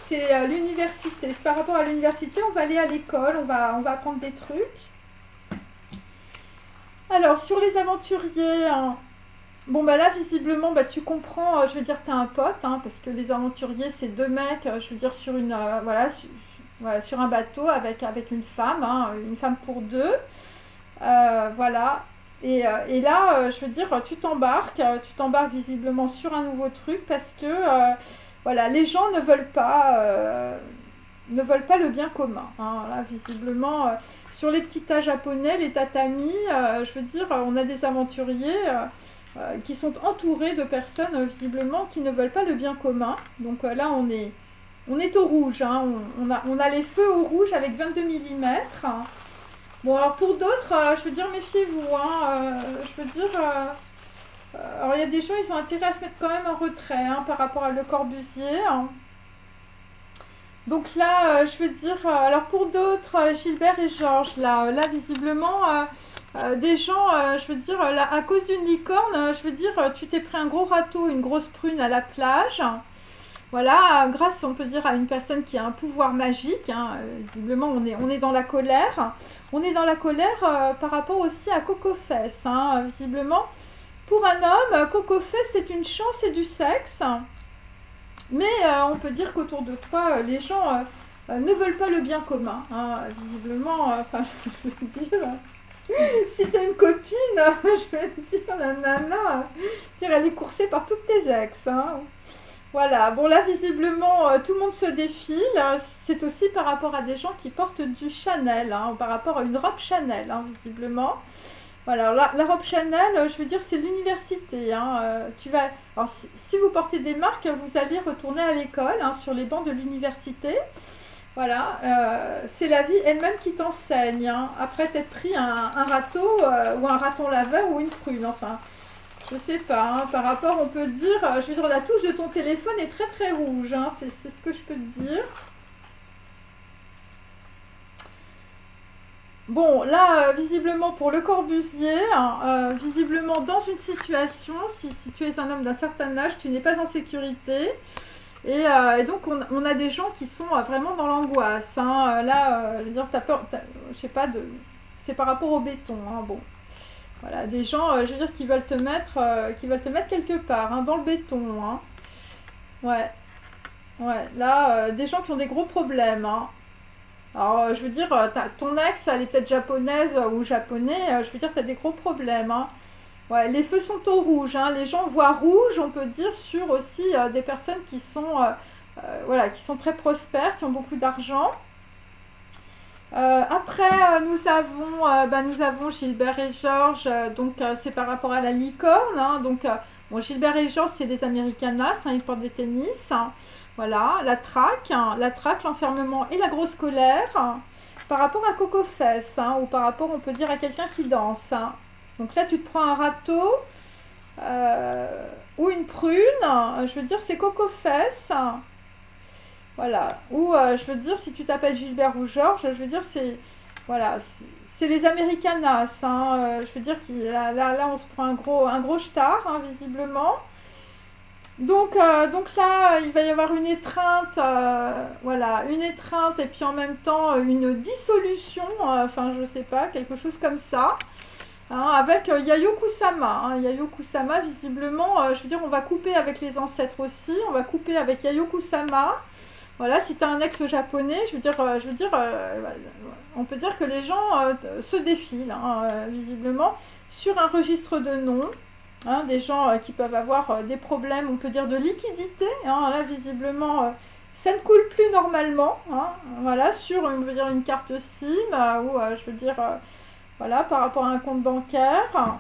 C'est l'université. C'est par rapport à l'université, on va aller à l'école, on va apprendre des trucs. Alors, sur les aventuriers... Hein, bon, bah là, visiblement, bah, tu comprends, je veux dire, tu as un pote, hein, parce que les aventuriers, c'est deux mecs, je veux dire, sur voilà, sur un bateau avec une femme, hein, une femme pour deux. Voilà. Et là, je veux dire, tu t'embarques visiblement sur un nouveau truc parce que, voilà, les gens ne veulent pas le bien commun. Hein. Là, visiblement, sur les petits tas japonais, les tatamis, je veux dire, on a des aventuriers... qui sont entourés de personnes visiblement qui ne veulent pas le bien commun. Donc là, on est au rouge. Hein. On a les feux au rouge avec 22 mm. Bon, alors pour d'autres, je veux dire, méfiez-vous. Hein. Je veux dire... alors, il y a des gens, ils ont intérêt à se mettre quand même en retrait hein, par rapport à Le Corbusier. Hein. Donc là, je veux dire... alors pour d'autres, Gilbert et Georges, là visiblement... des gens, je veux dire, là, à cause d'une licorne, je veux dire, tu t'es pris un gros râteau, une grosse prune à la plage. voilà, grâce, on peut dire, à une personne qui a un pouvoir magique, hein, visiblement, on est dans la colère. On est dans la colère par rapport aussi à Coco Fess, hein, visiblement. Pour un homme, Coco Fess, c'est une chance et du sexe. Mais on peut dire qu'autour de toi, les gens ne veulent pas le bien commun. Hein, visiblement, enfin, je veux dire, si tu as une copine, je veux dire, la nana, elle est coursée par toutes tes ex. Hein. Voilà, bon là visiblement tout le monde se défile, c'est aussi par rapport à des gens qui portent du Chanel, hein, par rapport à une robe Chanel, hein, visiblement. Voilà, alors la robe Chanel, je veux dire, c'est l'université, hein, tu vas... Alors si vous portez des marques, vous allez retourner à l'école, hein, sur les bancs de l'université. Voilà, c'est la vie elle-même qui t'enseigne, hein, après t'être pris un râteau ou un raton laveur ou une prune, enfin... Je sais pas, hein, par rapport, on peut dire, je veux dire, la touche de ton téléphone est très très rouge, hein, c'est ce que je peux te dire. Bon, là, visiblement pour le Corbusier, hein, visiblement dans une situation, si tu es un homme d'un certain âge, tu n'es pas en sécurité. Et donc, on a des gens qui sont vraiment dans l'angoisse. Hein. Là, je veux dire, t'as peur, je sais pas, c'est par rapport au béton, hein, bon. Voilà, des gens, je veux dire, qui veulent te mettre quelque part, hein, dans le béton. Hein. Ouais, ouais. Là, des gens qui ont des gros problèmes. Hein. Alors, je veux dire, ton ex, elle est peut-être japonaise ou japonais, je veux dire, tu as des gros problèmes. Hein. Ouais, les feux sont au rouge. Hein. Les gens voient rouge, on peut dire, sur aussi des personnes qui sont, voilà, qui sont très prospères, qui ont beaucoup d'argent. Après, nous avons Gilbert et Georges, donc c'est par rapport à la licorne. Hein, donc, bon, Gilbert et Georges, c'est des Americanas, hein, ils portent des tennis. Hein, voilà, hein, la traque, l'enfermement et la grosse colère. Hein, par rapport à Coco Fess, hein, ou par rapport, on peut dire, à quelqu'un qui danse. Hein. Donc là, tu te prends un râteau ou une prune, je veux dire, c'est Coco Fess. Hein. Voilà, ou je veux dire, si tu t'appelles Gilbert ou Georges, je veux dire, c'est voilà, c'est les Americanas, hein, je veux dire, là, on se prend un gros star, hein, visiblement. Donc là, il va y avoir une étreinte, voilà, une étreinte et puis en même temps une dissolution, enfin, je sais pas, quelque chose comme ça. Hein, avec Yayoi Kusama. Hein, Yayoi Kusama, visiblement, je veux dire, on va couper avec les ancêtres aussi, on va couper avec Yayoi Kusama. Voilà, si tu as un ex japonais, je veux dire, on peut dire que les gens se défilent, hein, visiblement, sur un registre de noms. Hein, des gens qui peuvent avoir des problèmes, on peut dire, de liquidité. Hein, là, visiblement, ça ne coule plus normalement. Hein, voilà, sur, on peut dire, une carte SIM ou, je veux dire, voilà, par rapport à un compte bancaire.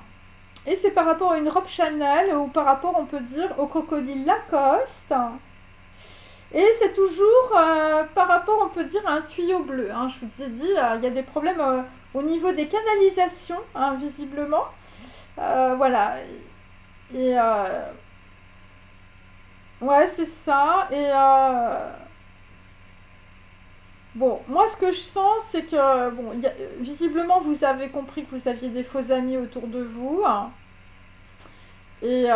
Et c'est par rapport à une robe Chanel ou par rapport, on peut dire, au crocodile Lacoste. Et c'est toujours par rapport, on peut dire, à un tuyau bleu. Hein. Je vous ai dit, il y a des problèmes au niveau des canalisations, hein, visiblement. Voilà. Et ouais, c'est ça. Et bon, moi, ce que je sens, c'est que, bon, visiblement, vous avez compris que vous aviez des faux amis autour de vous. Hein, et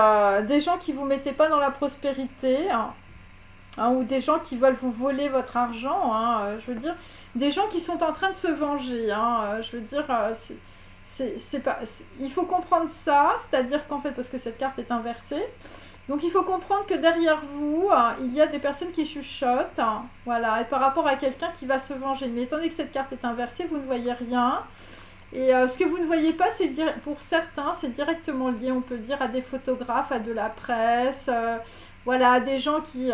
des gens qui ne vous mettaient pas dans la prospérité. Hein, hein, ou des gens qui veulent vous voler votre argent, hein, je veux dire, des gens qui sont en train de se venger, hein, je veux dire, il faut comprendre ça, c'est-à-dire qu'en fait, parce que cette carte est inversée, donc il faut comprendre que derrière vous, hein, il y a des personnes qui chuchotent, hein, voilà, et par rapport à quelqu'un qui va se venger, mais étant donné que cette carte est inversée, vous ne voyez rien, et ce que vous ne voyez pas, c'est pour certains, c'est directement lié, on peut dire, à des photographes, à de la presse, voilà, des gens qui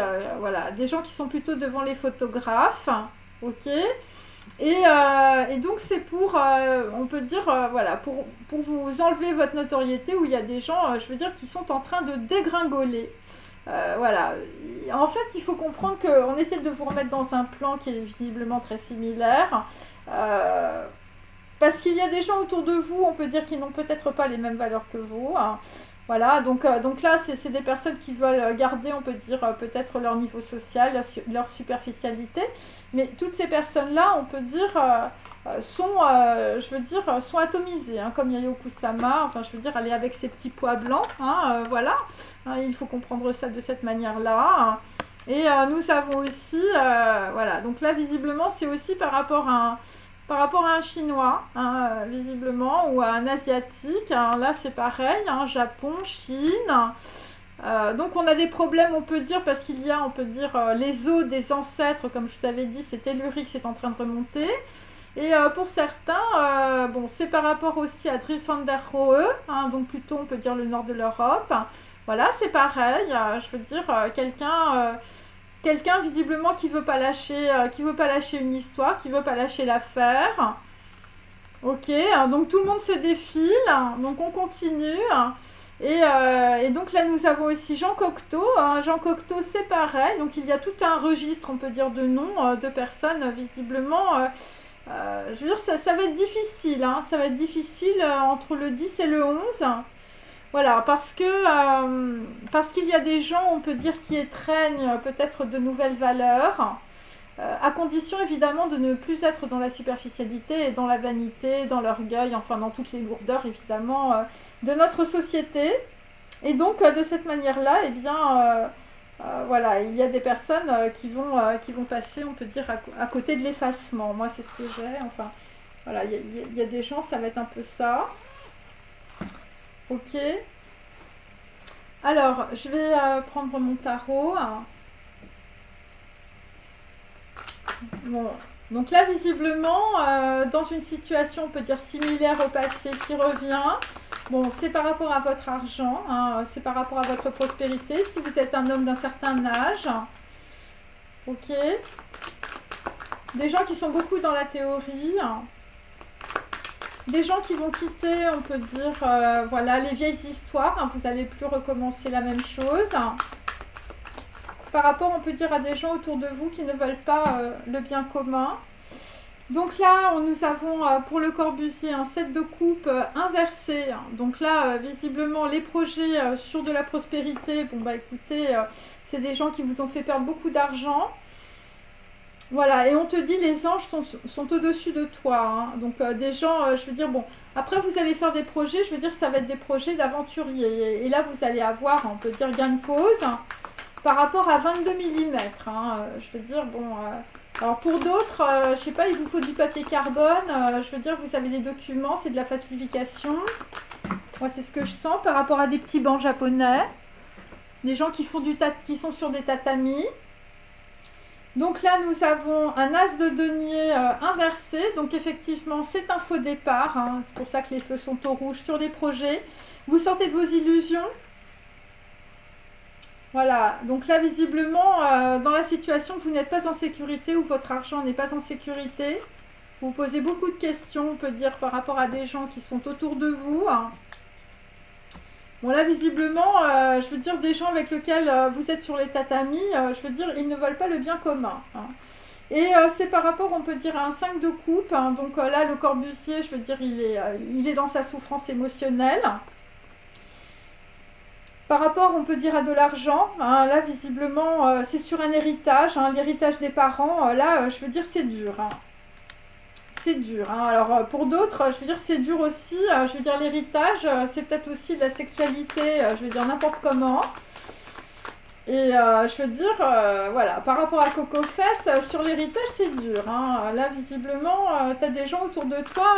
sont plutôt devant les photographes, ok. Et donc c'est pour, on peut dire, voilà, pour vous enlever votre notoriété, où il y a des gens, je veux dire, qui sont en train de dégringoler. Voilà. En fait, il faut comprendre qu'on essaie de vous remettre dans un plan qui est visiblement très similaire. Parce qu'il y a des gens autour de vous, on peut dire, qui n'ont peut-être pas les mêmes valeurs que vous. Hein. Voilà, donc là, c'est des personnes qui veulent garder, on peut dire, peut-être leur niveau social, leur superficialité. Mais toutes ces personnes-là, on peut dire, sont atomisées, hein, comme Yayoi Kusama. Enfin, je veux dire, elle est avec ses petits pois blancs, hein, voilà. Hein, il faut comprendre ça de cette manière-là. Hein. Et nous avons aussi, voilà, donc là visiblement c'est aussi par rapport à un Chinois, hein, visiblement, ou à un Asiatique. Hein, là c'est pareil, hein, Japon, Chine. Donc on a des problèmes, on peut dire, parce qu'il y a, on peut dire, les os des ancêtres, comme je vous avais dit, c'est tellurique, c'est en train de remonter. Et pour certains, bon, c'est par rapport aussi à Dries van der Rohe, hein, donc plutôt on peut dire le nord de l'Europe. Voilà, c'est pareil, je veux dire, quelqu'un visiblement qui veut pas lâcher une histoire, qui veut pas lâcher l'affaire. Ok, hein, donc tout le monde se défile, hein, donc on continue. Et donc là nous avons aussi Jean Cocteau. Hein. Jean Cocteau c'est pareil, donc il y a tout un registre, on peut dire, de noms de personnes visiblement. Je veux dire, ça va être difficile, hein, ça va être difficile entre le 10 et le 11. Voilà, parce qu'il y a des gens, on peut dire, qui étreignent peut-être de nouvelles valeurs, à condition évidemment de ne plus être dans la superficialité et dans la vanité, dans l'orgueil, enfin dans toutes les lourdeurs évidemment de notre société. Et donc de cette manière-là, eh bien, voilà, il y a des personnes qui vont passer, on peut dire, à côté de l'effacement. Moi, c'est ce que j'ai. Enfin, voilà, il y a des gens, ça va être un peu ça. Ok. Alors, je vais prendre mon tarot. Bon. Donc là, visiblement, dans une situation, on peut dire, similaire au passé qui revient. Bon, c'est par rapport à votre argent, hein, c'est par rapport à votre prospérité, si vous êtes un homme d'un certain âge. Ok. Des gens qui sont beaucoup dans la théorie. Des gens qui vont quitter, on peut dire, voilà, les vieilles histoires. Hein, vous n'allez plus recommencer la même chose. Par rapport, on peut dire, à des gens autour de vous qui ne veulent pas le bien commun. Donc là, nous avons pour le Corbusier un 7 de coupe inversé. Donc là, visiblement, les projets sur de la prospérité, bon bah écoutez, c'est des gens qui vous ont fait perdre beaucoup d'argent. Voilà, et on te dit, les anges sont au-dessus de toi. Hein. Donc des gens, je veux dire, bon, après vous allez faire des projets, je veux dire, ça va être des projets d'aventuriers. Et là, vous allez avoir, on peut dire, gain de cause par rapport à 22 mm. Hein. Je veux dire, bon... alors pour d'autres, je sais pas, il vous faut du papier carbone, je veux dire, vous avez des documents, c'est de la falsification. Moi, c'est ce que je sens par rapport à des petits bancs japonais. Des gens qui sont sur des tatamis. Donc là, nous avons un as de denier inversé. Donc effectivement, c'est un faux départ. Hein. C'est pour ça que les feux sont au rouge sur les projets. Vous sortez de vos illusions. Voilà, donc là visiblement, dans la situation, vous n'êtes pas en sécurité ou votre argent n'est pas en sécurité. Vous posez beaucoup de questions, on peut dire, par rapport à des gens qui sont autour de vous. Bon là visiblement, je veux dire, des gens avec lesquels vous êtes sur les tatamis, je veux dire, ils ne veulent pas le bien commun. Hein. Et c'est par rapport, on peut dire, à un 5 de coupe. Hein. Donc là, le Corbusier, je veux dire, il est dans sa souffrance émotionnelle. Par rapport, on peut dire, à de l'argent, hein, là, visiblement, c'est sur un héritage, hein, l'héritage des parents, là, je veux dire, c'est dur. Hein. C'est dur. Hein. Alors, pour d'autres, je veux dire, c'est dur aussi. Je veux dire, l'héritage, c'est peut-être aussi de la sexualité, je veux dire, n'importe comment. Et je veux dire, voilà, par rapport à Coco Fess, sur l'héritage, c'est dur. Hein. Là, visiblement, tu as des gens autour de toi,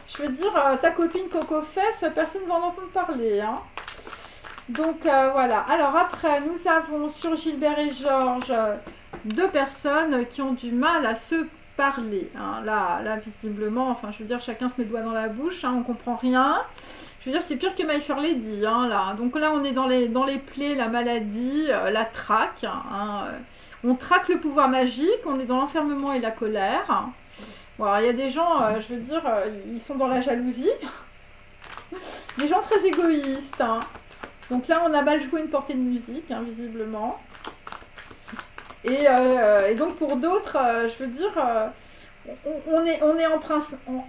je veux dire, ta copine Coco Fess, personne ne va en entendre parler. Hein. Donc voilà, alors après nous avons sur Gilbert et Georges deux personnes qui ont du mal à se parler. Hein. Là visiblement, enfin je veux dire chacun se met le doigt dans la bouche, hein, on comprend rien. Je veux dire c'est pire que My Fair Lady. Hein, là. Donc là on est dans les plaies, la maladie, la traque. Hein, on traque le pouvoir magique, on est dans l'enfermement et la colère. Bon, alors il y a des gens, je veux dire, ils sont dans la jalousie. Des gens très égoïstes. Hein. Donc là, on a mal joué une portée de musique, hein, visiblement. Et donc pour d'autres, je veux dire, on est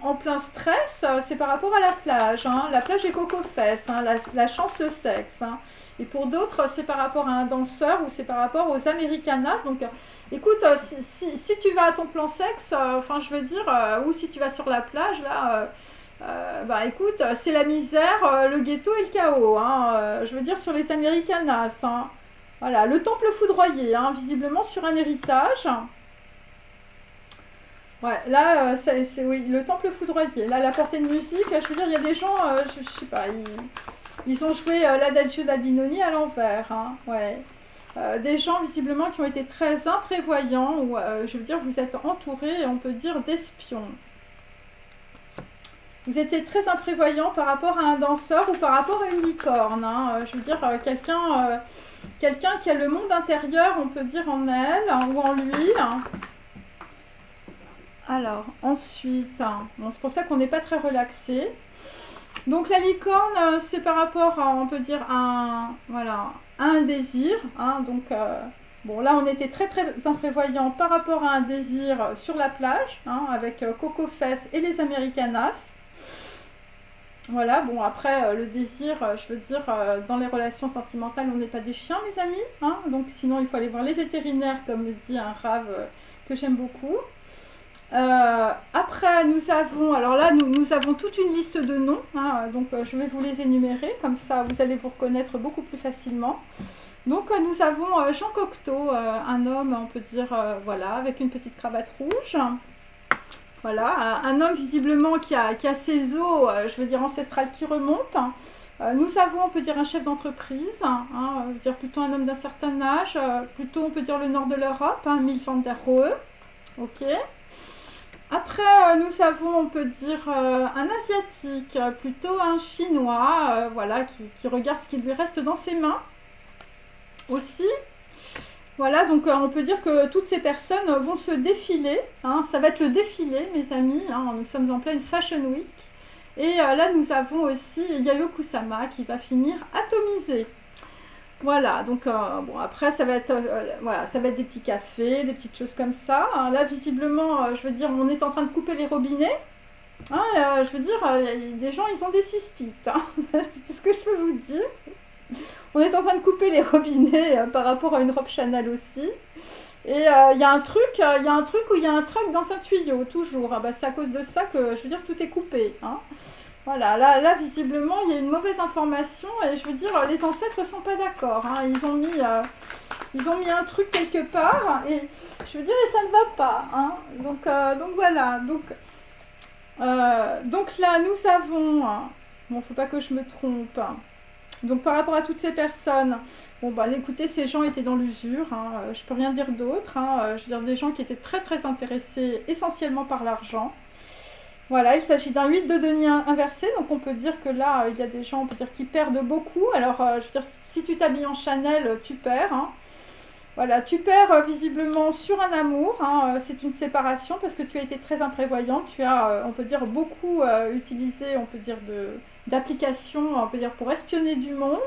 en plein stress, c'est par rapport à la plage. Hein. La plage est Coco Fess, hein, la chance, le sexe. Hein. Et pour d'autres, c'est par rapport à un danseur ou c'est par rapport aux Americanas. Donc écoute, si tu vas à ton plan sexe, enfin je veux dire, ou si tu vas sur la plage, là... bah écoute, c'est la misère, le ghetto et le chaos, hein, je veux dire sur les Americanas. Hein. Voilà, le temple foudroyé, hein, visiblement sur un héritage. Ouais, là, oui, le temple foudroyé. Là, la portée de musique, je veux dire, il y a des gens, je sais pas, ils ont joué l'Adagio d'Albinoni à l'envers, hein, ouais. Des gens, visiblement, qui ont été très imprévoyants, ou, je veux dire, vous êtes entourés, on peut dire, d'espions. Vous étiez très imprévoyant par rapport à un danseur ou par rapport à une licorne, hein. Je veux dire, quelqu'un qui a le monde intérieur, on peut dire, en elle, hein, ou en lui, hein. Alors, ensuite, bon, c'est pour ça qu'on n'est pas très relaxé. Donc la licorne, c'est par rapport à, on peut dire, voilà, à un désir. Hein, donc, bon, là, on était très très imprévoyant par rapport à un désir sur la plage, hein, avec Coco Fess et les Americanas. Voilà, bon, après, le désir, je veux dire, dans les relations sentimentales, on n'est pas des chiens, mes amis. Hein, donc, sinon, il faut aller voir les vétérinaires, comme me dit un rave que j'aime beaucoup. Après, nous avons, alors là, nous avons toute une liste de noms, hein, donc je vais vous les énumérer, comme ça vous allez vous reconnaître beaucoup plus facilement. Donc nous avons Jean Cocteau, un homme, on peut dire, voilà, avec une petite cravate rouge. Voilà, un homme visiblement qui a ses os, je veux dire, ancestrales qui remontent. Nous avons, on peut dire, un chef d'entreprise, hein, je veux dire, plutôt un homme d'un certain âge, plutôt, on peut dire, le nord de l'Europe, hein, Mies van der Rohe. Ok. Après, nous avons, on peut dire, un asiatique, plutôt un chinois, voilà, qui regarde ce qui lui reste dans ses mains aussi. Voilà, donc on peut dire que toutes ces personnes vont se défiler, hein, ça va être le défilé, mes amis, hein, nous sommes en pleine Fashion Week. Et là, nous avons aussi Yayoi Kusama qui va finir atomisé. Voilà, donc bon, après ça va être voilà, ça va être des petits cafés, des petites choses comme ça. Hein, là, visiblement, je veux dire, on est en train de couper les robinets. Hein, je veux dire, des gens, ils ont des cystites. Hein. C'est ce que je peux vous dire. On est en train de couper les robinets par rapport à une robe Chanel aussi. Et il y a un truc où il y a un truc dans un tuyau, toujours. Ah, bah, c'est à cause de ça que, je veux dire, tout est coupé. Hein. Voilà, là, visiblement, il y a une mauvaise information et je veux dire, les ancêtres ne sont pas d'accord. Hein. Ils ont mis un truc quelque part et je veux dire, et ça ne va pas. Hein. Donc voilà. Donc là, nous avons... Bon, faut pas que je me trompe. Donc par rapport à toutes ces personnes, bon bah écoutez, ces gens étaient dans l'usure, hein, je peux rien dire d'autre. Hein, je veux dire, des gens qui étaient très très intéressés essentiellement par l'argent. Voilà, il s'agit d'un 8 de denier inversé, donc on peut dire que là, il y a des gens, on peut dire, qui perdent beaucoup. Alors, je veux dire, si tu t'habilles en Chanel, tu perds. Hein. Voilà, tu perds visiblement sur un amour, hein, c'est une séparation parce que tu as été très imprévoyant. Tu as, on peut dire, beaucoup utilisé, on peut dire, d'applications, on peut dire, pour espionner du monde.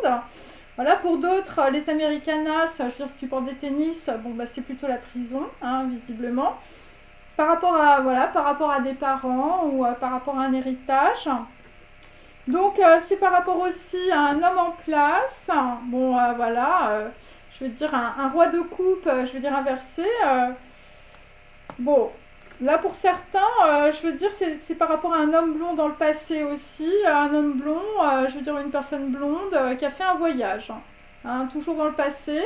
Voilà, pour d'autres, les Americanas, je veux dire, si tu portes des tennis, bon, bah, c'est plutôt la prison, hein, visiblement. Par rapport à, voilà, par rapport à des parents ou par rapport à un héritage. Donc, c'est par rapport aussi à un homme en place. Bon, voilà, je veux dire un roi de coupe, je veux dire inversé. Bon, là pour certains, je veux dire, c'est par rapport à un homme blond dans le passé aussi. Un homme blond, je veux dire une personne blonde qui a fait un voyage. Hein, toujours dans le passé.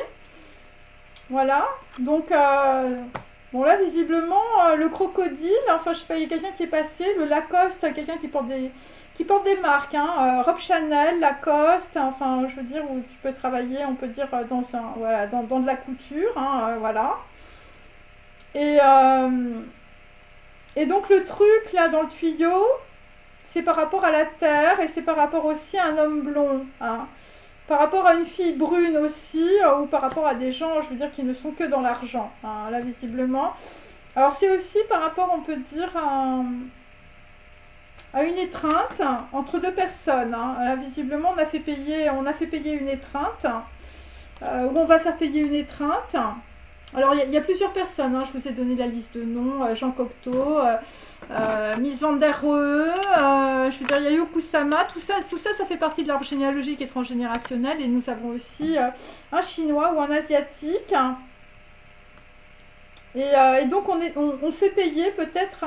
Voilà, donc... bon là visiblement le crocodile, enfin je sais pas, il y a quelqu'un qui est passé, le Lacoste, quelqu'un qui porte des marques, hein, robe Chanel, Lacoste, enfin je veux dire où tu peux travailler, on peut dire voilà, dans de la couture, hein, voilà. Et donc le truc là dans le tuyau, c'est par rapport à la terre et c'est par rapport aussi à un homme blond, hein. Par rapport à une fille brune aussi, ou par rapport à des gens, je veux dire, qui ne sont que dans l'argent, hein, là, visiblement. Alors, c'est aussi par rapport, on peut dire, à une étreinte entre deux personnes. Hein. Là, visiblement, on a fait payer une étreinte, ou on va faire payer une étreinte. Alors, il y a plusieurs personnes, hein. Je vous ai donné la liste de noms, Jean Cocteau, Mies van der Rohe, je veux dire Yayoi Kusama, tout ça, ça fait partie de l'arbre généalogique et transgénérationnel. Et nous avons aussi un chinois ou un asiatique. Et donc, on fait payer peut-être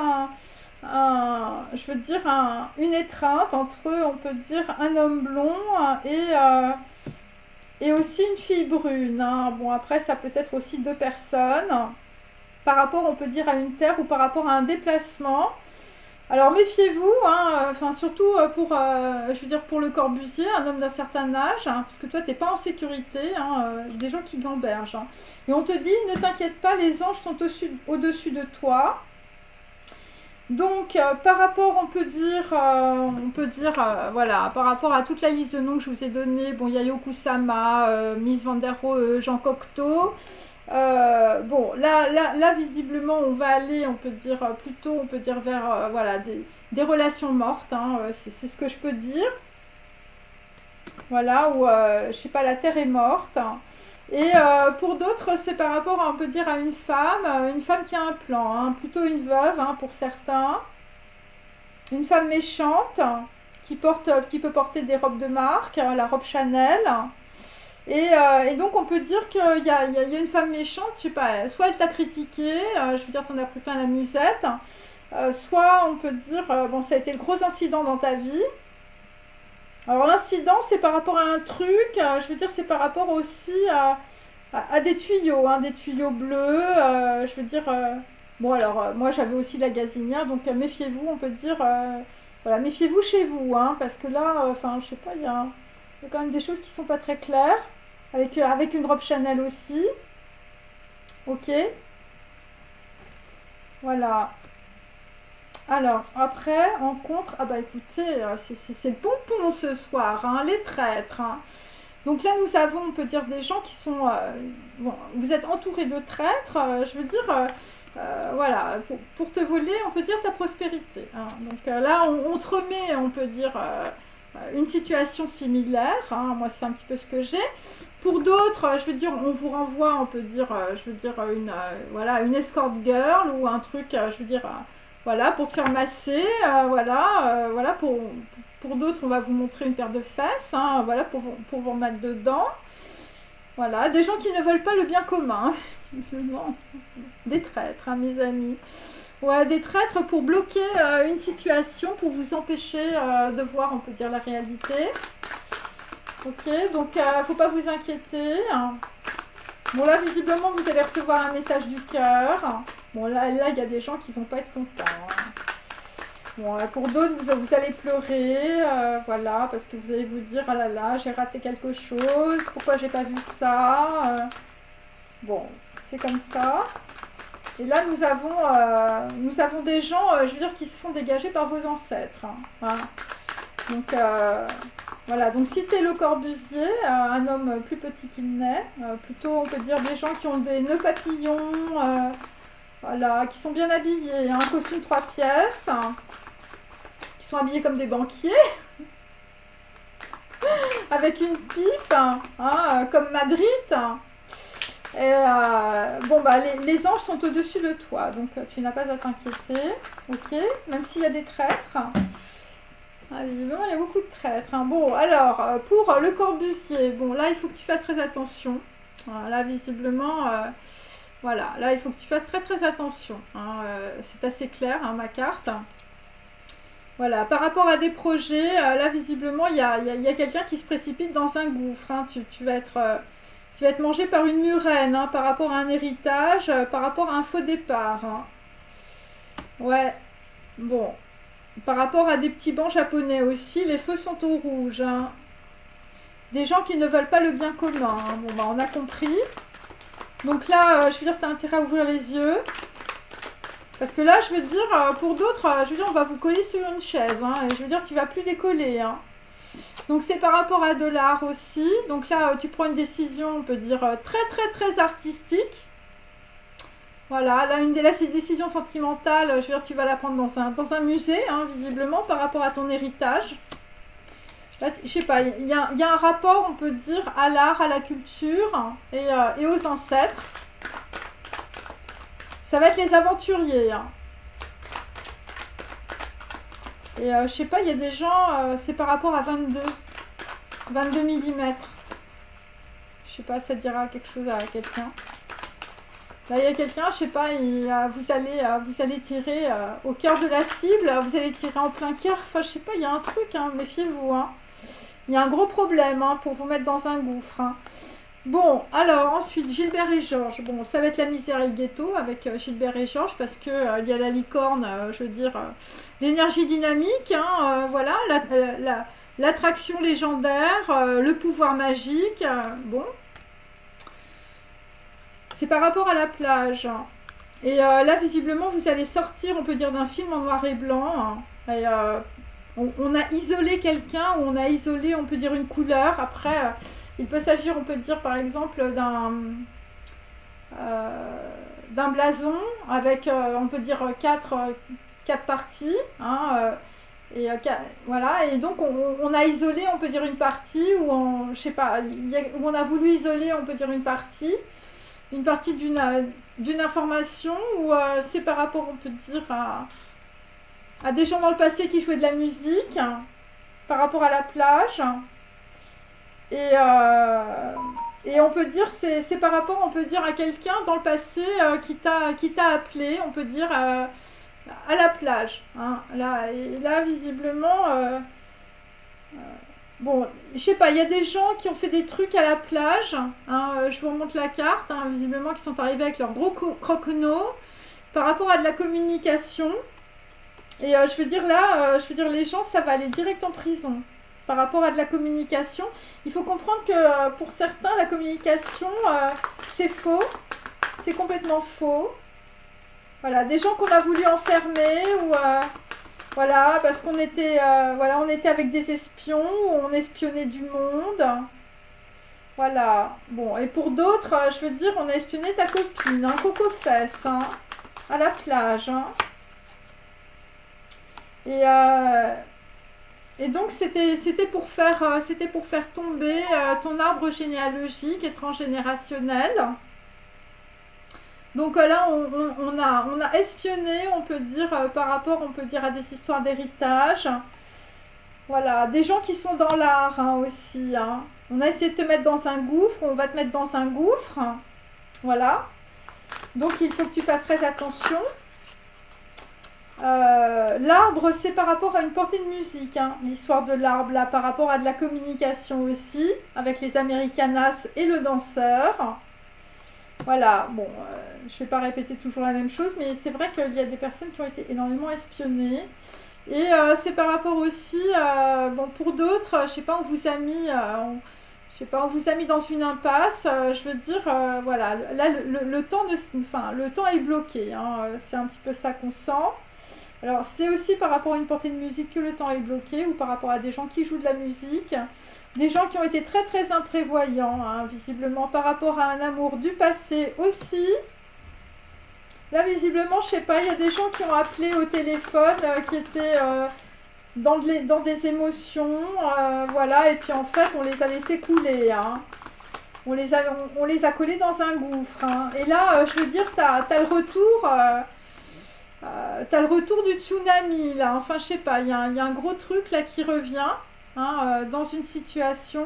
je veux dire, une étreinte entre, on peut dire, un homme blond et aussi une fille brune, hein. Bon, après, ça peut être aussi deux personnes, par rapport, on peut dire, à une terre ou par rapport à un déplacement. Alors méfiez-vous, hein, enfin surtout pour, je veux dire pour le Corbusier, un homme d'un certain âge, hein, parce que toi t'es pas en sécurité, hein, des gens qui gambergent. Hein. Et on te dit, ne t'inquiète pas, les anges sont au-dessus de toi. Donc par rapport, on peut dire, voilà, par rapport à toute la liste de noms que je vous ai donnée, bon, il y a Yokusama, Miss Van der Rohe, Jean Cocteau. Bon, là, visiblement, on va aller, on peut dire, plutôt, on peut dire vers, voilà, des relations mortes, hein, c'est ce que je peux dire. Voilà, où, je sais pas, la terre est morte. Et pour d'autres, c'est par rapport, on peut dire, à une femme qui a un plan, hein, plutôt une veuve, hein, pour certains. Une femme méchante, qui peut porter des robes de marque, la robe Chanel. Et donc on peut dire qu'il y a une femme méchante, je sais pas, soit elle t'a critiqué, je veux dire t'en as pris plein la musette, soit on peut dire, bon ça a été le gros incident dans ta vie. Alors l'incident c'est par rapport à un truc, je veux dire c'est par rapport aussi à des tuyaux, hein, des tuyaux bleus, je veux dire, bon alors moi j'avais aussi la gazinière, donc méfiez-vous, on peut dire, voilà, méfiez-vous chez vous, hein, parce que là, enfin je sais pas, il y a quand même des choses qui sont pas très claires. Avec une robe Chanel aussi. Ok. Voilà. Alors, après, en contre... Ah bah écoutez, c'est le pompon ce soir, hein, les traîtres. Hein. Donc là, nous avons, on peut dire, des gens qui sont... bon, vous êtes entourés de traîtres, je veux dire... voilà, pour te voler, on peut dire, ta prospérité. Hein. Donc là, on te remet, on peut dire... une situation similaire, hein, moi c'est un petit peu ce que j'ai. Pour d'autres, je veux dire, on vous renvoie, on peut dire, je veux dire, voilà, une escort girl ou un truc, je veux dire, voilà, pour te faire masser, voilà, pour d'autres, on va vous montrer une paire de fesses, hein, voilà, pour vous remettre dedans. Voilà, des gens qui ne veulent pas le bien commun, des traîtres, hein, mes amis. Ouais, des traîtres pour bloquer une situation, pour vous empêcher de voir, on peut dire, la réalité. Ok, donc faut pas vous inquiéter. Bon là, visiblement, vous allez recevoir un message du cœur. Bon là, il y a des gens qui vont pas être contents. Hein. Bon, pour d'autres, vous allez pleurer, voilà, parce que vous allez vous dire, ah là là, j'ai raté quelque chose, pourquoi j'ai pas vu ça bon, c'est comme ça. Et là, nous avons des gens, je veux dire, qui se font dégager par vos ancêtres. Hein. Voilà. Donc, voilà. Donc, si tu es le Corbusier, un homme plus petit qu'il n'est, plutôt, on peut dire, des gens qui ont des nœuds papillons, voilà, qui sont bien habillés, hein, un costume 3 pièces, qui sont habillés comme des banquiers, avec une pipe, hein, comme Magritte. Et bon bah les anges sont au-dessus de toi, donc tu n'as pas à t'inquiéter, ok, même s'il y a des traîtres. Allez, non, il y a beaucoup de traîtres. Hein. Bon, alors, pour le Corbusier, bon, là, il faut que tu fasses très attention. Là, visiblement, voilà, là, il faut que tu fasses très très attention. Hein. C'est assez clair, hein, ma carte. Voilà, par rapport à des projets, là, visiblement, il y a quelqu'un qui se précipite dans un gouffre. Hein. Tu vas être mangé par une murène, hein, par rapport à un héritage, par rapport à un faux départ. Hein. Ouais, bon. Par rapport à des petits bancs japonais aussi, les feux sont au rouge. Hein. Des gens qui ne veulent pas le bien commun. Hein. Bon, bah, on a compris. Donc là, je veux dire, tu as intérêt à ouvrir les yeux. Parce que là, je veux dire, pour d'autres, je veux dire, on va vous coller sur une chaise. Hein, et je veux dire, tu vas plus décoller. Hein. Donc c'est par rapport à de l'art aussi. Donc là, tu prends une décision, on peut dire, très très très artistique. Voilà, là, cette décision sentimentale, je veux dire, tu vas la prendre dans un musée, hein, visiblement, par rapport à ton héritage. Là, je sais pas, il y a un rapport, on peut dire, à l'art, à la culture et aux ancêtres. Ça va être les aventuriers. Hein. Et je sais pas, il y a des gens, c'est par rapport à 22 mm. Je sais pas, ça dira quelque chose à quelqu'un. Là, il y a quelqu'un, je sais pas, vous allez tirer au cœur de la cible, vous allez tirer en plein cœur. Enfin, je sais pas, il y a un truc, hein, méfiez-vous. Hein. Il y a un gros problème hein, pour vous mettre dans un gouffre. Hein. Bon, alors ensuite, Gilbert et Georges. Bon, ça va être la misère et le ghetto avec Gilbert et Georges parce que il y a la licorne, je veux dire, l'énergie dynamique, hein, voilà, l'attraction légendaire, le pouvoir magique. Bon, c'est par rapport à la plage. Et là, visiblement, vous allez sortir, on peut dire, d'un film en noir et blanc. Hein, et, on a isolé quelqu'un, ou on a isolé, on peut dire, une couleur. Après... il peut s'agir, on peut dire par exemple, d'un blason avec, on peut dire, quatre parties. Hein, voilà, et donc on a isolé, on peut dire, une partie, ou je sais pas, où on a voulu isoler, on peut dire, une partie d'une information, ou c'est par rapport, on peut dire, à des gens dans le passé qui jouaient de la musique, hein, par rapport à la plage. Et on peut dire, c'est par rapport, on peut dire, à quelqu'un dans le passé qui t'a appelé, on peut dire, à la plage. Hein, là, visiblement, bon, je sais pas, il y a des gens qui ont fait des trucs à la plage. Hein, je vous remonte la carte, hein, visiblement, qui sont arrivés avec leurs gros croquenots par rapport à de la communication. Et je veux dire, là, les gens, ça va aller direct en prison. Par rapport à de la communication, il faut comprendre que pour certains, la communication, c'est faux. C'est complètement faux. Voilà, des gens qu'on a voulu enfermer, ou voilà, parce qu'on était, voilà, on était avec des espions, ou on espionnait du monde. Voilà. Bon, et pour d'autres, je veux dire, on a espionné ta copine, hein, Coco Fesse, hein, à la plage. Hein. Et donc, c'était pour faire tomber ton arbre généalogique et transgénérationnel. Donc là, on a espionné, on peut dire, par rapport, on peut dire, à des histoires d'héritage. Voilà, des gens qui sont dans l'art hein, aussi. Hein. On a essayé de te mettre dans un gouffre, on va te mettre dans un gouffre. Voilà. Donc, il faut que tu fasses très attention. L'arbre, c'est par rapport à une portée de musique, hein, l'histoire de l'arbre, là, par rapport à de la communication aussi, avec les Americanas et le danseur. Voilà, bon, je ne vais pas répéter toujours la même chose, mais c'est vrai qu'il y a des personnes qui ont été énormément espionnées. Et c'est par rapport aussi, bon, pour d'autres, je sais pas, on vous a mis... je sais pas, on vous a mis dans une impasse, je veux dire, voilà, là, le temps est bloqué, hein, c'est un petit peu ça qu'on sent. Alors, c'est aussi par rapport à une portée de musique que le temps est bloqué, ou par rapport à des gens qui jouent de la musique, des gens qui ont été très très imprévoyants, hein, visiblement, par rapport à un amour du passé aussi. Là, visiblement, je sais pas, il y a des gens qui ont appelé au téléphone, qui étaient dans des émotions, voilà, et puis en fait, on les a laissés couler, hein. On les a collés dans un gouffre, hein. Et là, je veux dire, t'as le retour... t'as le retour du tsunami, là. Enfin, je sais pas, il y a un gros truc, là, qui revient, hein, dans une situation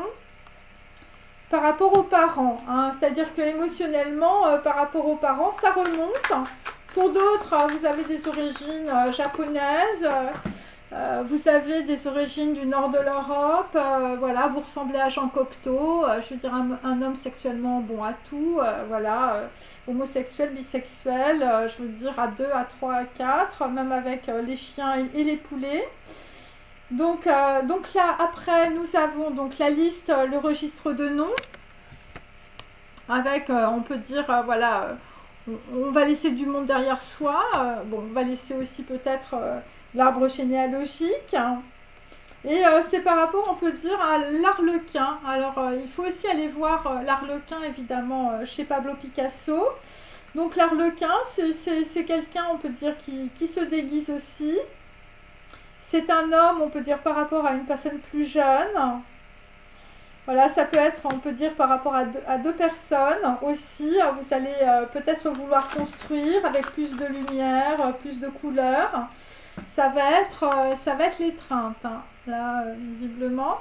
par rapport aux parents. Hein. C'est-à-dire que émotionnellement, par rapport aux parents, ça remonte. Pour d'autres, vous avez des origines japonaises, vous avez des origines du nord de l'Europe, voilà, vous ressemblez à Jean Cocteau, je veux dire un homme sexuellement bon à tout, voilà, homosexuel, bisexuel, je veux dire à 2, à 3, à 4, même avec les chiens et les poulets. Donc là, après, nous avons donc la liste, le registre de noms, avec, on peut dire, voilà, on va laisser du monde derrière soi, bon, on va laisser aussi peut-être... l'arbre généalogique. Et c'est par rapport, on peut dire, à l'Arlequin. Alors, il faut aussi aller voir l'Arlequin, évidemment, chez Pablo Picasso. Donc, l'Arlequin, c'est quelqu'un, on peut dire, qui se déguise aussi. C'est un homme, on peut dire, par rapport à une personne plus jeune. Voilà, ça peut être, on peut dire, par rapport à deux personnes aussi. Vous allez peut-être vouloir construire avec plus de lumière, plus de couleurs. Ça va être l'étreinte, hein, là, visiblement.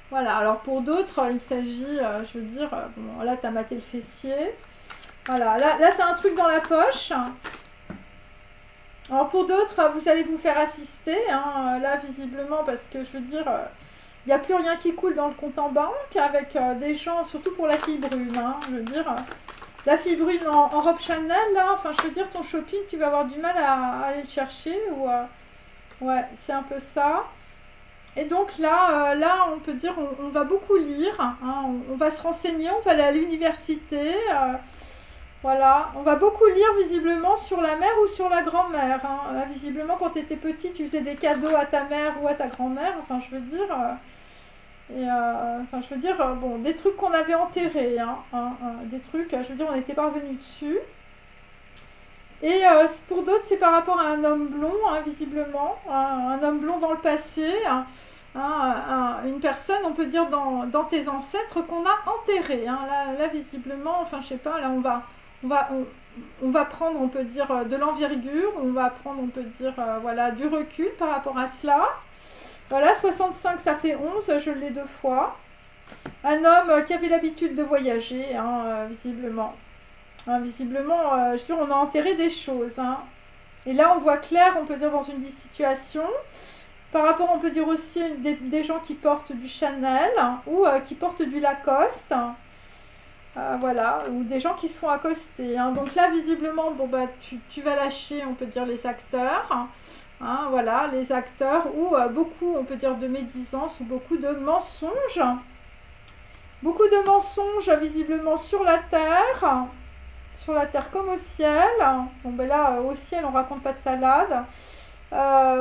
Voilà, alors pour d'autres, il s'agit, je veux dire, bon, là, tu as maté le fessier. Voilà, là tu as un truc dans la poche. Alors pour d'autres, vous allez vous faire assister, hein, là, visiblement, parce que, je veux dire, il n'y a plus rien qui coule dans le compte en banque avec des gens, surtout pour la fille brune, hein, je veux dire, la fille brune en robe Chanel, là, enfin, je veux dire, ton shopping, tu vas avoir du mal à aller le chercher, ou, ouais, c'est un peu ça. Et donc là, on peut dire, on va beaucoup lire, hein, on va se renseigner, on va aller à l'université, voilà, on va beaucoup lire visiblement sur la mère ou sur la grand-mère. Hein. Là, visiblement, quand tu étais petit, tu faisais des cadeaux à ta mère ou à ta grand-mère, enfin, je veux dire, enfin, je veux dire, bon, des trucs qu'on avait enterrés, hein, des trucs, je veux dire, on n'était pas revenu dessus. Et pour d'autres, c'est par rapport à un homme blond, hein, visiblement, un homme blond dans le passé, une personne, on peut dire, dans tes ancêtres qu'on a enterré. Hein. Là, visiblement, enfin, je sais pas, là, on va prendre, on peut dire, de l'envergure, on va prendre, on peut dire, voilà, du recul par rapport à cela. Voilà, 65, ça fait 11, je l'ai 2 fois. Un homme qui avait l'habitude de voyager, hein, visiblement. Hein, visiblement, je veux dire, on a enterré des choses. Hein. Et là, on voit clair, on peut dire, dans une situation. Par rapport, on peut dire aussi des gens qui portent du Chanel ou qui portent du Lacoste. Voilà, ou des gens qui se font accoster. Hein. Donc là, visiblement, bon, bah, tu vas lâcher, on peut dire, les acteurs. Hein, voilà, les acteurs, ou beaucoup, on peut dire, de médisance, ou beaucoup de mensonges. Beaucoup de mensonges, visiblement, sur la terre comme au ciel. Bon, ben là, au ciel, on raconte pas de salade.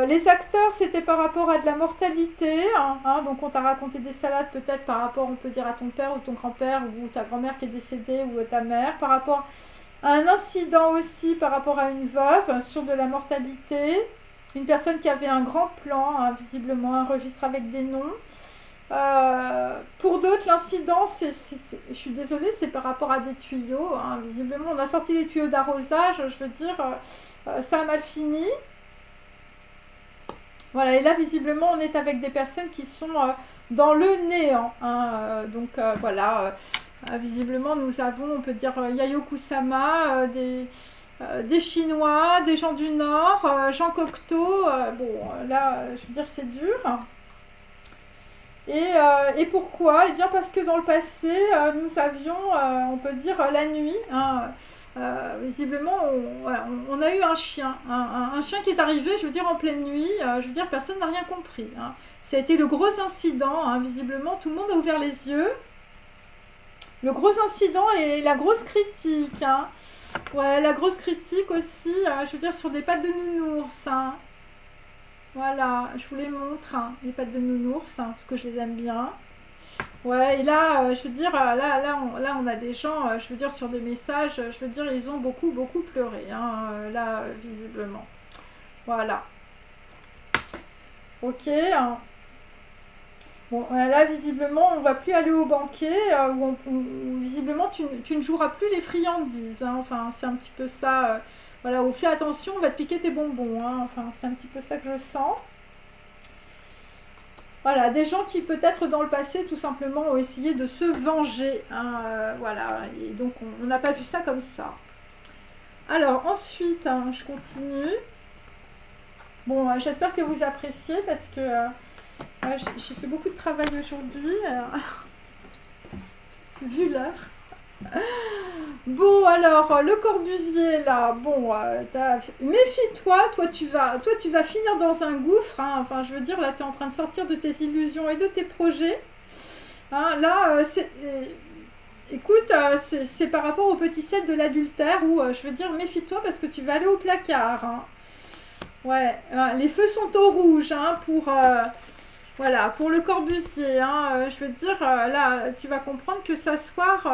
Les acteurs, c'était par rapport à de la mortalité. Hein, donc, on t'a raconté des salades, peut-être par rapport, on peut dire, à ton père ou ton grand-père, ou ta grand-mère qui est décédée, ou ta mère. Par rapport à un incident aussi, par rapport à une veuve, sur de la mortalité. Une personne qui avait un grand plan, hein, visiblement, un registre avec des noms. Pour d'autres, l'incident, je suis désolée, c'est par rapport à des tuyaux. Hein. Visiblement, on a sorti les tuyaux d'arrosage, je veux dire, ça a mal fini. Voilà, et là, visiblement, on est avec des personnes qui sont dans le néant. Hein. Donc, voilà, visiblement, nous avons, on peut dire, Yayoi Kusama, des Chinois, des gens du Nord, Jean Cocteau. Bon, là, je veux dire, c'est dur. Et pourquoi? Eh bien parce que dans le passé, nous avions, on peut dire, la nuit, hein, visiblement, on a eu un chien, un chien qui est arrivé, je veux dire, en pleine nuit, je veux dire, personne n'a rien compris. Hein. Ça a été le gros incident, hein, visiblement, tout le monde a ouvert les yeux. Le gros incident et la grosse critique. Hein. Ouais, la grosse critique aussi, je veux dire, sur des pattes de nounours. Hein. Voilà, je vous les montre, hein, les pattes de nounours, hein, parce que je les aime bien. Ouais, et là, je veux dire, là, on a des gens, je veux dire, sur des messages, je veux dire, ils ont beaucoup, beaucoup pleuré, hein, là, visiblement. Voilà. Ok. Hein. Bon, là, visiblement, on ne va plus aller au banquet, où visiblement, tu ne joueras plus les friandises. Hein, enfin, c'est un petit peu ça. Voilà, où fais attention, on va te piquer tes bonbons. Hein, enfin, c'est un petit peu ça que je sens. Voilà, des gens qui peut-être dans le passé, tout simplement, ont essayé de se venger. Hein, voilà, et donc on n'a pas vu ça comme ça. Alors, ensuite, hein, je continue. Bon, j'espère que vous appréciez parce que j'ai fait beaucoup de travail aujourd'hui. Vu l'heure. Bon, alors, le Corbusier, là, bon, méfie-toi, toi, tu vas finir dans un gouffre, hein, enfin, je veux dire, là, tu es en train de sortir de tes illusions et de tes projets, hein, là, écoute, c'est par rapport au petit ciel de l'adultère, où, je veux dire, méfie-toi, parce que tu vas aller au placard, hein. Ouais, les feux sont au rouge, hein, voilà, pour le Corbusier, hein, je veux dire, là, tu vas comprendre que s'asseoir...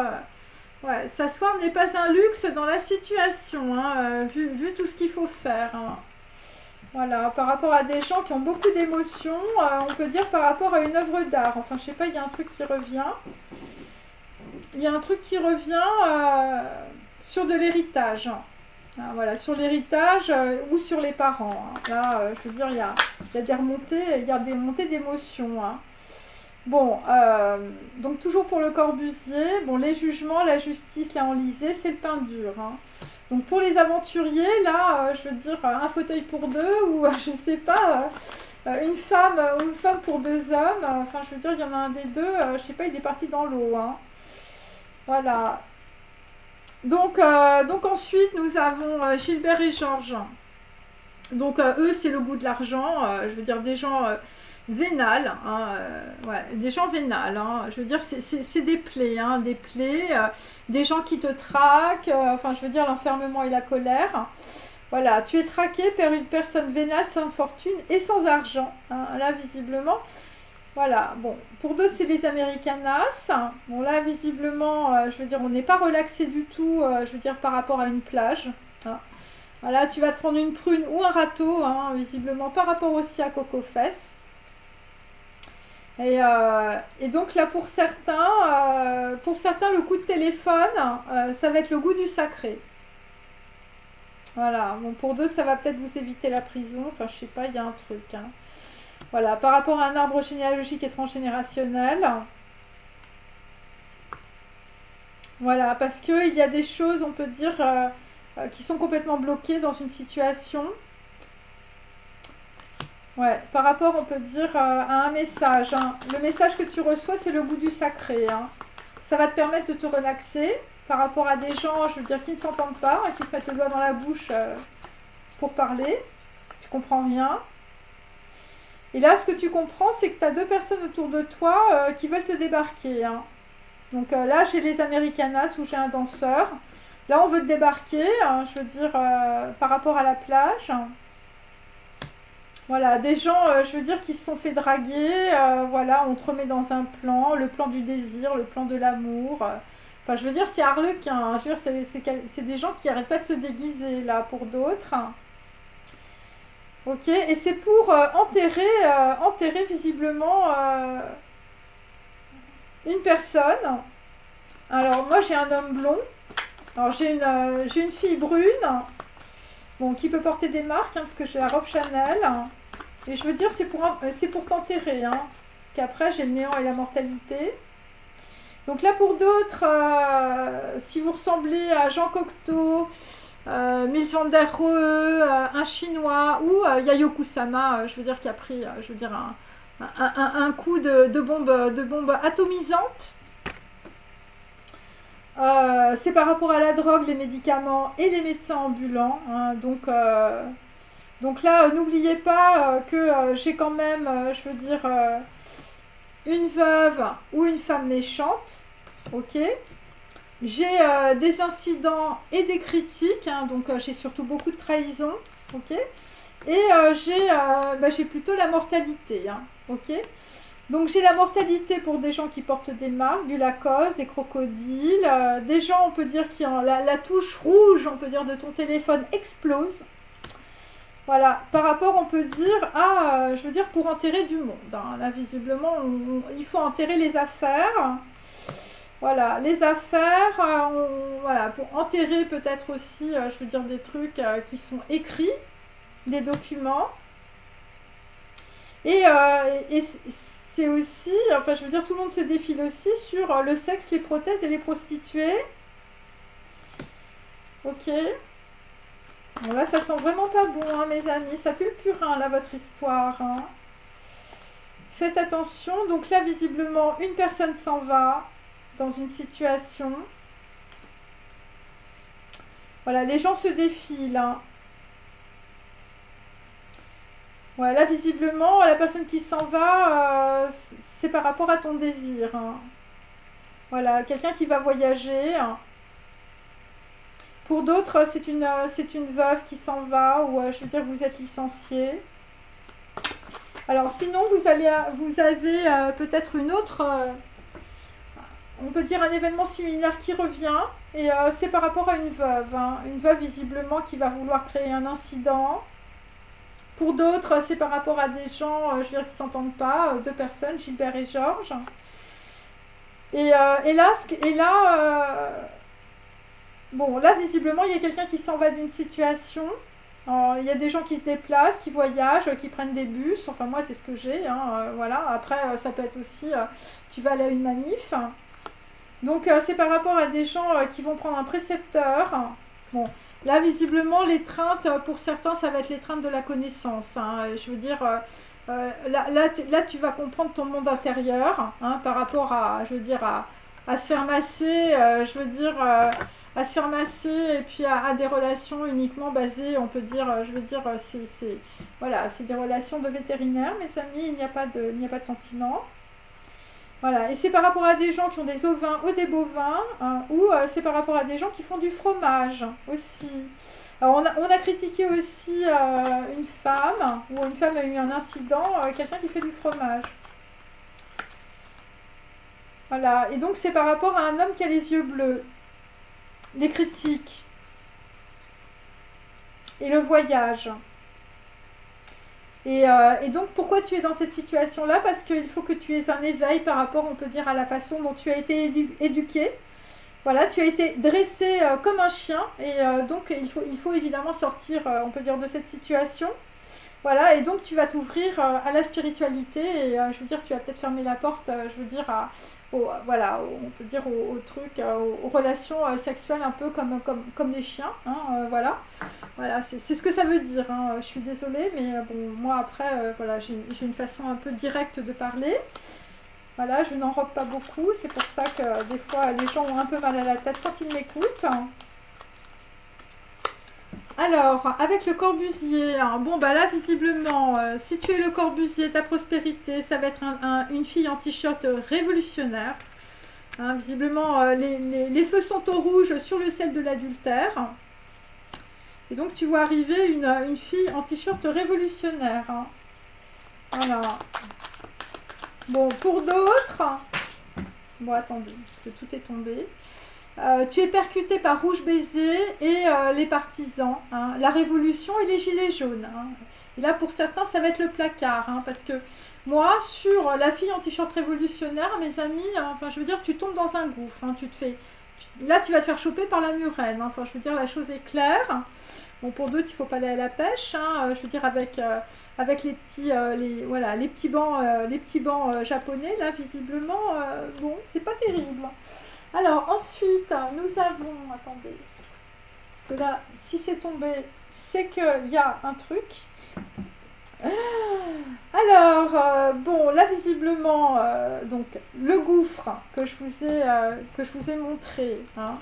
ouais, s'asseoir n'est pas un luxe dans la situation, hein, vu tout ce qu'il faut faire. Hein. Voilà, par rapport à des gens qui ont beaucoup d'émotions, on peut dire par rapport à une œuvre d'art. Enfin, je sais pas, il y a un truc qui revient. Il y a un truc qui revient sur de l'héritage. Hein, voilà, sur l'héritage ou sur les parents. Hein. Là, je veux dire, il y a des montées d'émotions. Hein. Bon, donc toujours pour le Corbusier, bon, les jugements, la justice, là, enlisée, c'est le pain dur. Hein. Donc pour les aventuriers, là, je veux dire, un fauteuil pour deux, ou je sais pas, une femme ou une femme pour deux hommes. Enfin, je veux dire, il y en a un des deux, je sais pas, il est parti dans l'eau. Hein. Voilà. Donc ensuite, nous avons Gilbert et Georges. Donc eux, c'est le goût de l'argent. Je veux dire, des gens vénales. Hein, ouais, des gens vénales. Hein, je veux dire, c'est des plaies. Hein, des plaies. Des gens qui te traquent. Enfin, je veux dire, l'enfermement et la colère. Voilà, tu es traqué par une personne vénale sans fortune et sans argent. Hein, là, visiblement. Voilà, bon, pour d'autres, c'est les Americanas. Bon, là, visiblement, je veux dire, on n'est pas relaxé du tout, je veux dire, par rapport à une plage. Hein. Voilà, tu vas te prendre une prune ou un râteau, hein, visiblement, par rapport aussi à Coco Fess. Et donc là, pour certains, le coup de téléphone, ça va être le goût du sacré. Voilà, bon, pour d'autres, ça va peut-être vous éviter la prison. Enfin, je sais pas, il y a un truc, hein. Voilà, par rapport à un arbre généalogique et transgénérationnel. Voilà, parce qu'il y a des choses, on peut dire, qui sont complètement bloquées dans une situation. Ouais, par rapport, on peut dire, à un message. Hein. Le message que tu reçois, c'est le goût du sacré. Hein. Ça va te permettre de te relaxer par rapport à des gens, je veux dire, qui ne s'entendent pas, qui se mettent le doigt dans la bouche pour parler. Tu comprends rien. Et là, ce que tu comprends, c'est que tu as deux personnes autour de toi qui veulent te débarquer. Hein. Donc là, j'ai les Americanas où j'ai un danseur. Là, on veut te débarquer, hein, je veux dire, par rapport à la plage. Voilà, des gens, je veux dire, qui se sont fait draguer. Voilà, on te remet dans un plan, le plan du désir, le plan de l'amour. Enfin, je veux dire, c'est Harlequin. Hein, je veux dire, c'est des gens qui n'arrêtent pas de se déguiser, là, pour d'autres. Ok, et c'est pour enterrer visiblement une personne. Alors moi j'ai un homme blond. Alors j'ai une fille brune. Bon, qui peut porter des marques, hein, parce que j'ai la robe Chanel. Et je veux dire, c'est pour t'enterrer. Hein, parce qu'après j'ai le néant et la mortalité. Donc là pour d'autres, si vous ressemblez à Jean Cocteau, Mies van der Rohe, un chinois ou Yayoi Kusama, je veux dire qui a pris je veux dire un coup de bombe atomisante. C'est par rapport à la drogue, les médicaments et les médecins ambulants. Hein, donc là, n'oubliez pas que j'ai quand même, je veux dire, une veuve ou une femme méchante. Ok. J'ai des incidents et des critiques, hein, donc j'ai surtout beaucoup de trahison, ok. Et j'ai plutôt la mortalité, hein, ok. Donc j'ai la mortalité pour des gens qui portent des marques, du Lacoste, des crocodiles, des gens, on peut dire, qui ont la touche rouge, on peut dire, de ton téléphone explose. Voilà, par rapport, on peut dire, à, je veux dire, pour enterrer du monde. Hein. Là, visiblement, il faut enterrer les affaires. Voilà, les affaires, voilà, pour enterrer peut-être aussi, je veux dire, des trucs qui sont écrits, des documents. Et c'est aussi, enfin, je veux dire, tout le monde se défile aussi sur le sexe, les prothèses et les prostituées. Ok. Bon, là, ça sent vraiment pas bon, hein, mes amis. Ça pue le purin, là, votre histoire. Hein. Faites attention. Donc là, visiblement, une personne s'en va dans une situation. Voilà, les gens se défilent. Hein. Ouais, là, visiblement, la personne qui s'en va, c'est par rapport à ton désir. Hein. Voilà, quelqu'un qui va voyager. Hein. Pour d'autres, c'est une veuve qui s'en va, ou je veux dire, vous êtes licencié. Alors, sinon, vous avez peut-être une autre... on peut dire un événement similaire qui revient, et c'est par rapport à une veuve. Hein. Une veuve, visiblement, qui va vouloir créer un incident. Pour d'autres, c'est par rapport à des gens, je veux dire, qui ne s'entendent pas, deux personnes, Gilbert et Georges. Et là, bon, là, visiblement, il y a quelqu'un qui s'en va d'une situation. Il y a des gens qui se déplacent, qui voyagent, qui prennent des bus. Enfin, moi, c'est ce que j'ai. Hein, voilà. Après, ça peut être aussi, tu vas aller à une manif. Donc, c'est par rapport à des gens qui vont prendre un précepteur. Bon, Là, visiblement, l'étreinte, pour certains, ça va être l'étreinte de la connaissance, hein. Je veux dire, là, tu vas comprendre ton monde intérieur, hein, par rapport à, je veux dire, à se faire masser, je veux dire, à se faire masser et puis à des relations uniquement basées, on peut dire, je veux dire, voilà, c'est des relations de vétérinaire, mes amis, il n'y a pas de sentiments. Voilà, et c'est par rapport à des gens qui ont des ovins ou des bovins, hein, ou c'est par rapport à des gens qui font du fromage aussi. Alors on a critiqué aussi une femme, ou une femme a eu un incident, quelqu'un qui fait du fromage. Voilà, et donc c'est par rapport à un homme qui a les yeux bleus. Les critiques. Et le voyage. Et donc, pourquoi tu es dans cette situation-là? Parce qu'il faut que tu aies un éveil par rapport, on peut dire, à la façon dont tu as été éduqué. Voilà, tu as été dressé comme un chien. Et donc, il faut évidemment sortir, on peut dire, de cette situation. Voilà, et donc tu vas t'ouvrir à la spiritualité. Et je veux dire, tu vas peut-être fermer la porte, je veux dire, voilà, on peut dire aux trucs, aux relations sexuelles un peu comme les chiens, hein, voilà. Voilà, c'est ce que ça veut dire, hein. Je suis désolée, mais bon, moi après, voilà, j'ai une façon un peu directe de parler. Voilà, je n'enrobe pas beaucoup, c'est pour ça que des fois les gens ont un peu mal à la tête quand ils m'écoutent. Alors, avec le Corbusier, hein, bon bah là visiblement, si tu es le Corbusier, ta prospérité, ça va être une fille en t-shirt révolutionnaire. Hein, visiblement, les feux sont au rouge sur le ciel de l'adultère. Et donc tu vois arriver une fille en t-shirt révolutionnaire. Hein. Voilà. Bon, pour d'autres, bon attendez, parce que tout est tombé. Tu es percuté par Rouge Baiser et les partisans, hein, la Révolution et les Gilets jaunes. Hein. Et là, pour certains, ça va être le placard. Hein, parce que moi, sur la fille en t-shirt révolutionnaire, mes amis, enfin, je veux dire, tu tombes dans un gouffre. Hein, là, tu vas te faire choper par la murène. Hein, enfin, je veux dire, la chose est claire. Bon, pour d'autres, il ne faut pas aller à la pêche. Hein, je veux dire, avec les petits bancs japonais, là, visiblement, bon, c'est pas terrible. Alors, ensuite, nous avons... Attendez. Parce que là, si c'est tombé, c'est qu'il y a un truc. Alors, bon, là, visiblement, donc, le gouffre que je vous ai montré. Hein,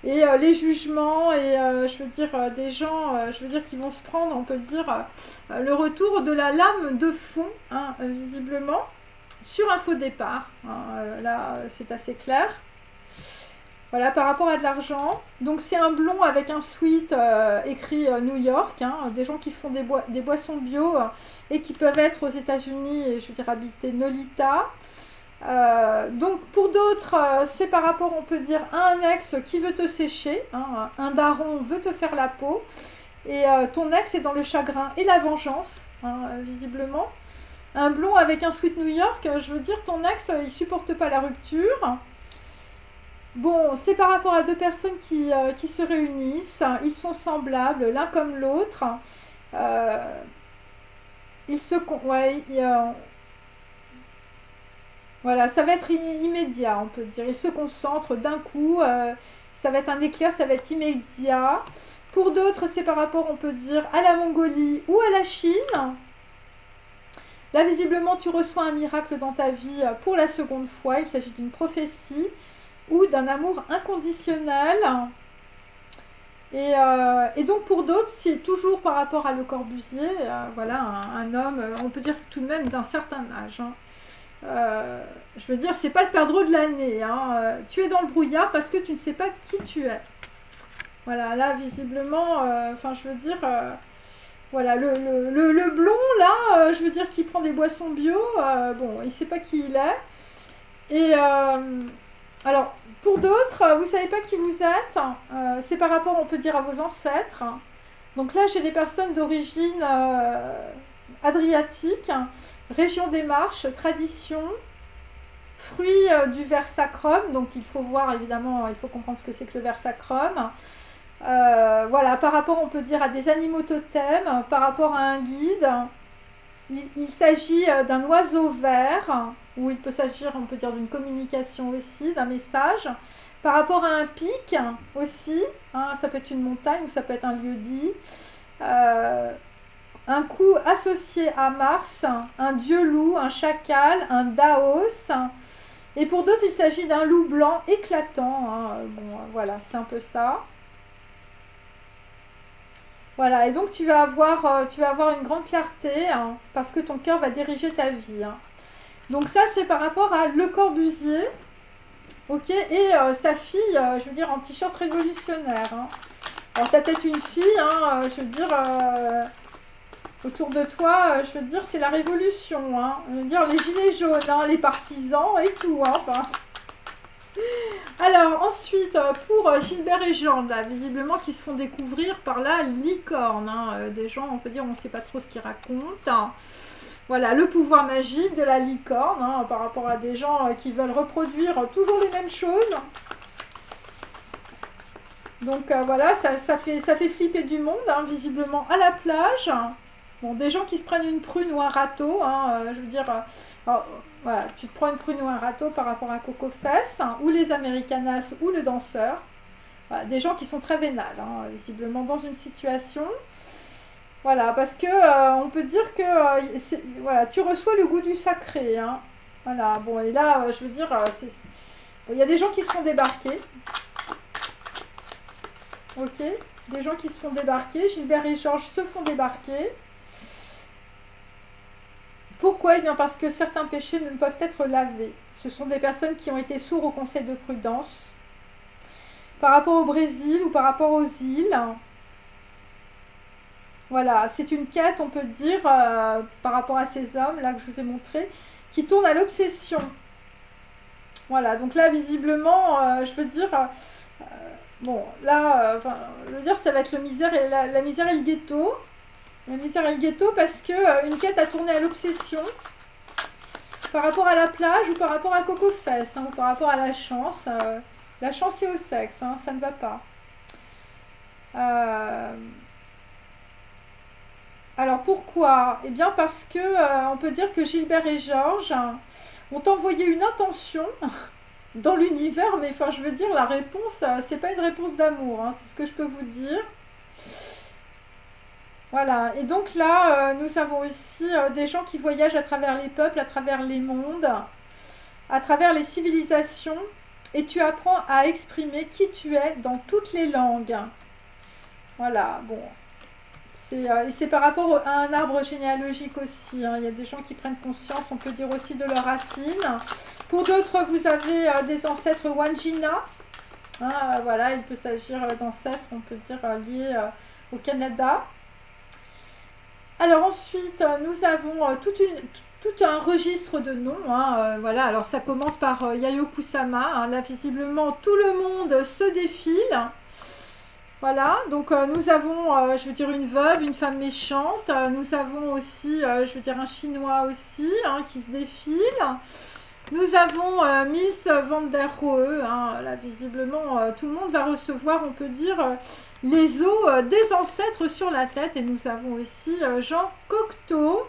et les jugements, et je veux dire, des gens, je veux dire, qui vont se prendre, on peut dire, le retour de la lame de fond, hein, visiblement, sur un faux départ. Hein, là, c'est assez clair. Voilà, par rapport à de l'argent. Donc c'est un blond avec un sweat écrit New York. Hein, des gens qui font des boissons bio et qui peuvent être aux États-Unis et je veux dire habiter Nolita. Donc pour d'autres, c'est par rapport, on peut dire, à un ex qui veut te sécher. Hein, un daron veut te faire la peau. Et ton ex est dans le chagrin et la vengeance, hein, visiblement. Un blond avec un sweat New York, je veux dire, ton ex, il supporte pas la rupture. Bon, c'est par rapport à deux personnes qui se réunissent. Ils sont semblables l'un comme l'autre. Voilà, ça va être immédiat, on peut dire. Ils se concentrent d'un coup. Ça va être un éclair, ça va être immédiat. Pour d'autres, c'est par rapport, on peut dire, à la Mongolie ou à la Chine. Là, visiblement, tu reçois un miracle dans ta vie pour la seconde fois. Il s'agit d'une prophétie ou d'un amour inconditionnel. Et donc pour d'autres, c'est toujours par rapport à Le Corbusier, voilà, un homme, on peut dire tout de même d'un certain âge. Hein. Je veux dire, c'est pas le perdreau de l'année. Hein. Tu es dans le brouillard parce que tu ne sais pas qui tu es. Voilà, là, visiblement, enfin, je veux dire, voilà, le blond, là, je veux dire, qui prend des boissons bio, bon, il sait pas qui il est. Et... alors, pour d'autres, vous ne savez pas qui vous êtes, c'est par rapport, on peut dire, à vos ancêtres. Donc là, j'ai des personnes d'origine adriatique, région des Marches, tradition, fruits du ver sacrum. Donc il faut voir, évidemment, il faut comprendre ce que c'est que le ver sacrum. Voilà, par rapport, on peut dire, à des animaux totems, par rapport à un guide. Il s'agit d'un oiseau vert, ou il peut s'agir, on peut dire, d'une communication aussi, d'un message. Par rapport à un pic aussi, hein, ça peut être une montagne ou ça peut être un lieu-dit. Un coup associé à Mars, un dieu loup, un chacal, un daos. Et pour d'autres, il s'agit d'un loup blanc éclatant. Hein. Bon, voilà, c'est un peu ça. Voilà, et donc tu vas avoir une grande clarté hein, parce que ton cœur va diriger ta vie. Hein. Donc ça, c'est par rapport à Le Corbusier. Ok, et sa fille, je veux dire, en t-shirt révolutionnaire. Hein. Alors, tu as peut-être une fille, hein, je veux dire, autour de toi, je veux dire, c'est la révolution. Hein. Je veux dire, les gilets jaunes, hein, les partisans et tout. Hein, enfin. Alors, ensuite, pour Gilbert et Jean, là, visiblement, qui se font découvrir par la licorne. Hein, des gens, on peut dire, on ne sait pas trop ce qu'ils racontent. Hein. Voilà, le pouvoir magique de la licorne, hein, par rapport à des gens qui veulent reproduire toujours les mêmes choses. Donc voilà, ça fait flipper du monde, hein, visiblement, à la plage. Bon, des gens qui se prennent une prune ou un râteau, hein, je veux dire, alors, voilà, tu te prends une prune ou un râteau par rapport à Coco Fess, hein, ou les Americanas, ou le danseur. Voilà, des gens qui sont très vénales, hein, visiblement, dans une situation... Voilà, parce que on peut dire que voilà, tu reçois le goût du sacré. Hein. Voilà, bon, et là, je veux dire, bon, y a des gens qui se font débarquer. Ok, des gens qui se font débarquer. Gilbert et Georges se font débarquer. Pourquoi? Eh bien, parce que certains péchés ne peuvent être lavés. Ce sont des personnes qui ont été sourds au conseil de prudence. Par rapport au Brésil ou par rapport aux îles. Voilà, c'est une quête, on peut dire, par rapport à ces hommes, là, que je vous ai montré, qui tournent à l'obsession. Voilà, donc là, visiblement, je veux dire, bon, là, enfin, je veux dire, ça va être le misère et la misère et le ghetto. La misère et le ghetto parce que une quête a tourné à l'obsession par rapport à la plage ou par rapport à Coco Fess, hein, ou par rapport à la chance. La chance et au sexe, hein, ça ne va pas. Alors pourquoi? Eh bien parce que on peut dire que Gilbert et Georges ont envoyé une intention dans l'univers, mais enfin je veux dire la réponse, c'est pas une réponse d'amour, hein, c'est ce que je peux vous dire. Voilà, et donc là nous avons aussi des gens qui voyagent à travers les peuples, à travers les mondes, à travers les civilisations, et tu apprends à exprimer qui tu es dans toutes les langues. Voilà, bon. C'est par rapport à un arbre généalogique aussi. Hein. Il y a des gens qui prennent conscience, on peut dire aussi de leurs racines. Pour d'autres, vous avez des ancêtres Wangina. Hein, voilà, il peut s'agir d'ancêtres, on peut dire, liés au Canada. Alors ensuite, nous avons tout un registre de noms. Hein, voilà, alors ça commence par Yayoi Kusama. Hein, là, visiblement, tout le monde se défile. Voilà, donc nous avons, je veux dire, une veuve, une femme méchante. Nous avons aussi, je veux dire, un chinois aussi, hein, qui se défile. Nous avons Miss van der Rohe. Hein, là, visiblement, tout le monde va recevoir, on peut dire, les os des ancêtres sur la tête. Et nous avons aussi Jean Cocteau.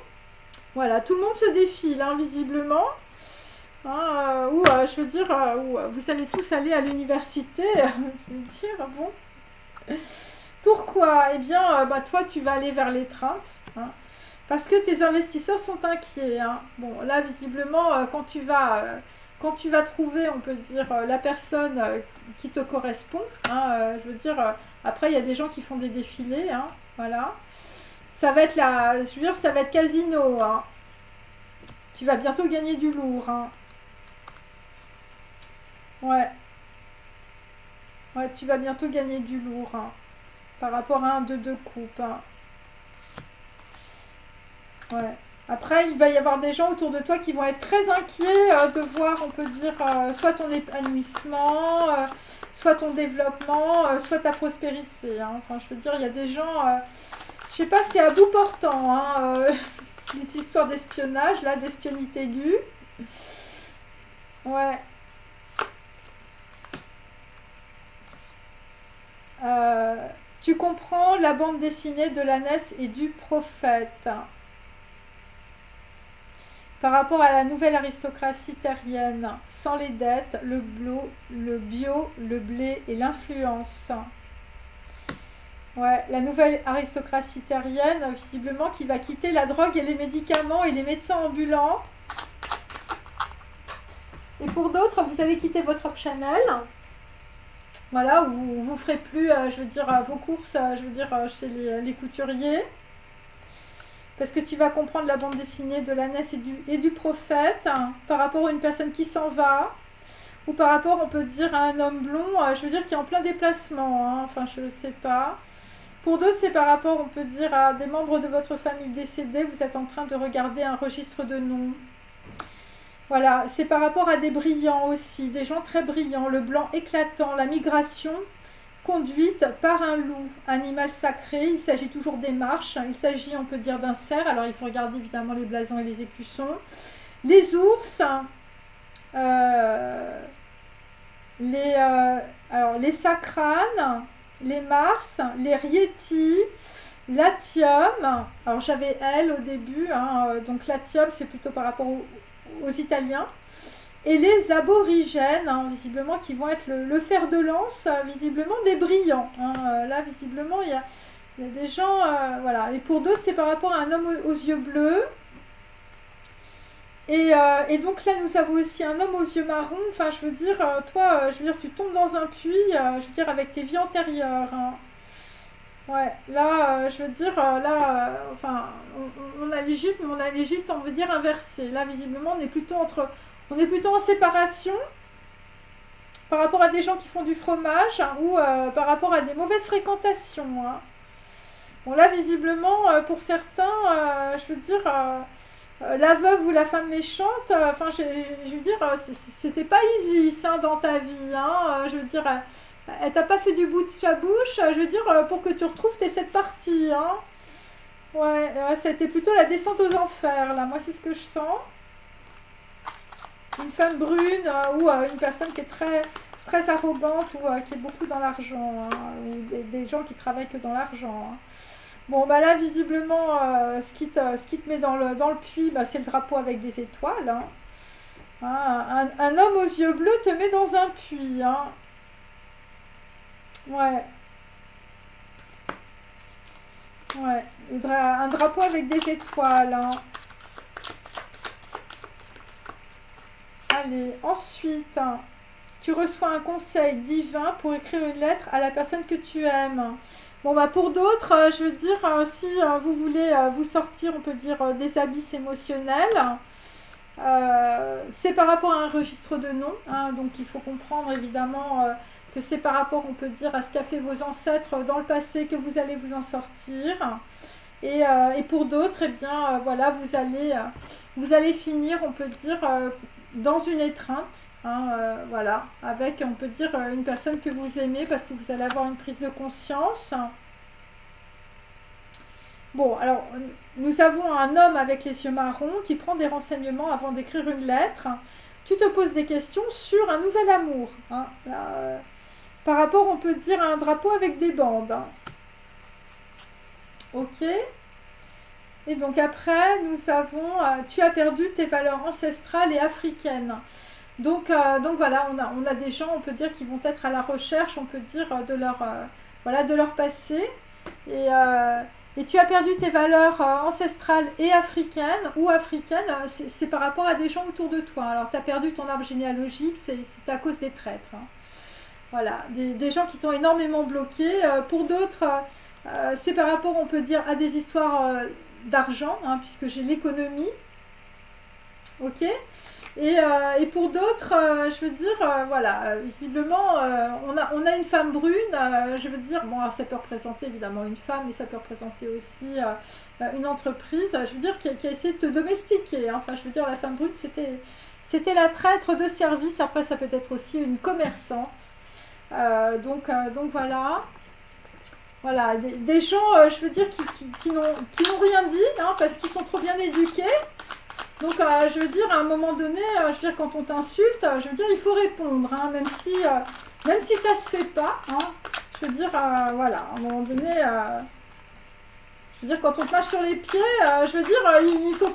Voilà, tout le monde se défile, hein, visiblement. Hein, ou, je veux dire, où vous allez tous aller à l'université. Je veux dire, bon... Pourquoi? Eh bien, toi, tu vas aller vers l'étreinte, hein, parce que tes investisseurs sont inquiets. Hein. Bon, là, visiblement, quand tu vas trouver, on peut dire, la personne qui te correspond, hein, je veux dire, après, il y a des gens qui font des défilés, hein, voilà. Ça va être je veux dire, ça va être casino, hein. Tu vas bientôt gagner du lourd, hein. Ouais. Ouais, tu vas bientôt gagner du lourd, hein, par rapport à un 2 coupes. Hein. Ouais. Après, il va y avoir des gens autour de toi qui vont être très inquiets de voir, on peut dire, soit ton épanouissement, soit ton développement, soit ta prospérité. Hein. Enfin, je veux dire, il y a des gens, je sais pas, c'est à bout portant, hein, les histoires d'espionnage, là, d'espionnite aiguë. Ouais. Tu comprends la bande dessinée de l'ânesse et du prophète. par rapport à la nouvelle aristocratie terrienne, sans les dettes, le bio, le blé et l'influence. Ouais, la nouvelle aristocratie terrienne, visiblement, qui va quitter la drogue et les médicaments et les médecins ambulants. Et pour d'autres, vous allez quitter votre optionnel. Voilà, où vous ne ferez plus, je veux dire, vos courses, je veux dire, chez les couturiers. Parce que tu vas comprendre la bande dessinée de l'ânesse et du prophète, hein, par rapport à une personne qui s'en va. Ou par rapport, on peut dire, à un homme blond, je veux dire, qui est en plein déplacement. Hein, enfin, je ne sais pas. Pour d'autres, c'est par rapport, on peut dire, à des membres de votre famille décédés. Vous êtes en train de regarder un registre de noms. Voilà, c'est par rapport à des brillants aussi, des gens très brillants, le blanc éclatant, la migration conduite par un loup, animal sacré. Il s'agit toujours des marches, il s'agit, on peut dire, d'un cerf. Alors, il faut regarder évidemment les blasons et les écussons. Les ours, les sacranes, les mars, les riétis, l'atium. Alors, j'avais elle au début, hein, donc l'atium, c'est plutôt par rapport aux Italiens. Et les aborigènes, hein, visiblement, qui vont être le fer de lance, visiblement, des brillants. Hein. Là, visiblement, il y a des gens... voilà. Et pour d'autres, c'est par rapport à un homme aux yeux bleus. Et donc là, nous avons aussi un homme aux yeux marrons. Enfin, je veux dire, toi, je veux dire, tu tombes dans un puits, je veux dire, avec tes vies antérieures. Hein. Ouais, là, je veux dire, là, enfin, on a l'Égypte, mais on a l'Égypte, on veut dire, inversée. Là, visiblement, on est plutôt en séparation par rapport à des gens qui font du fromage, hein, ou par rapport à des mauvaises fréquentations. Hein. Bon, là, visiblement, pour certains, je veux dire, la veuve ou la femme méchante, enfin, je veux dire, c'était pas easy, ça, dans ta vie. Hein, je veux dire, elle t'a pas fait du bout de sa bouche, je veux dire, pour que tu retrouves tes 7 parties. Hein. Ouais, c'était plutôt la descente aux enfers, là. Moi, c'est ce que je sens. Une femme brune ou une personne qui est très, très arrogante ou qui est beaucoup dans l'argent. Hein, ou des gens qui travaillent que dans l'argent. Hein. Bon, bah là, visiblement, ce qui te met dans le puits, bah, c'est le drapeau avec des étoiles. Hein. Hein, un homme aux yeux bleus te met dans un puits. Hein. Ouais. Ouais. Un drapeau avec des étoiles. Hein. Allez, ensuite, tu reçois un conseil divin pour écrire une lettre à la personne que tu aimes. Bon, bah pour d'autres, je veux dire, si vous voulez vous sortir, on peut dire, des abysses émotionnels, c'est par rapport à un registre de noms. Hein, donc, il faut comprendre, évidemment, que c'est par rapport, on peut dire, à ce qu'a fait vos ancêtres dans le passé que vous allez vous en sortir. Et pour d'autres, eh bien, voilà, vous allez finir, on peut dire... dans une étreinte, hein, voilà, avec, on peut dire, une personne que vous aimez parce que vous allez avoir une prise de conscience. Bon, alors, nous avons un homme avec les yeux marrons qui prend des renseignements avant d'écrire une lettre. Tu te poses des questions sur un nouvel amour. Hein, là, par rapport, on peut dire, à un drapeau avec des bandes. Hein. Ok. Et donc après, nous avons, tu as perdu tes valeurs ancestrales et africaines. Donc voilà, on a des gens, on peut dire, qui vont être à la recherche, on peut dire, de leur passé. Et tu as perdu tes valeurs ancestrales et africaines, ou africaines, c'est par rapport à des gens autour de toi. Alors tu as perdu ton arbre généalogique, c'est à cause des traîtres. Hein. Voilà, des gens qui t'ont énormément bloqué. Pour d'autres, c'est par rapport, on peut dire, à des histoires... d'argent, hein, puisque j'ai l'économie, ok, et pour d'autres, je veux dire, voilà, visiblement, on a une femme brune, je veux dire, bon, alors ça peut représenter évidemment une femme, mais ça peut représenter aussi une entreprise, je veux dire, qui a essayé de te domestiquer, hein. Enfin, je veux dire, la femme brune, c'était la traître de service, après ça peut être aussi une commerçante, donc voilà. Voilà, des gens, je veux dire, qui n'ont rien dit, hein, parce qu'ils sont trop bien éduqués. Donc, je veux dire, à un moment donné, je veux dire, quand on t'insulte, je veux dire, il faut répondre, hein, même si ça se fait pas, hein, je veux dire, voilà, à un moment donné, je Je veux dire, quand on te marche sur les pieds, je veux dire, il faut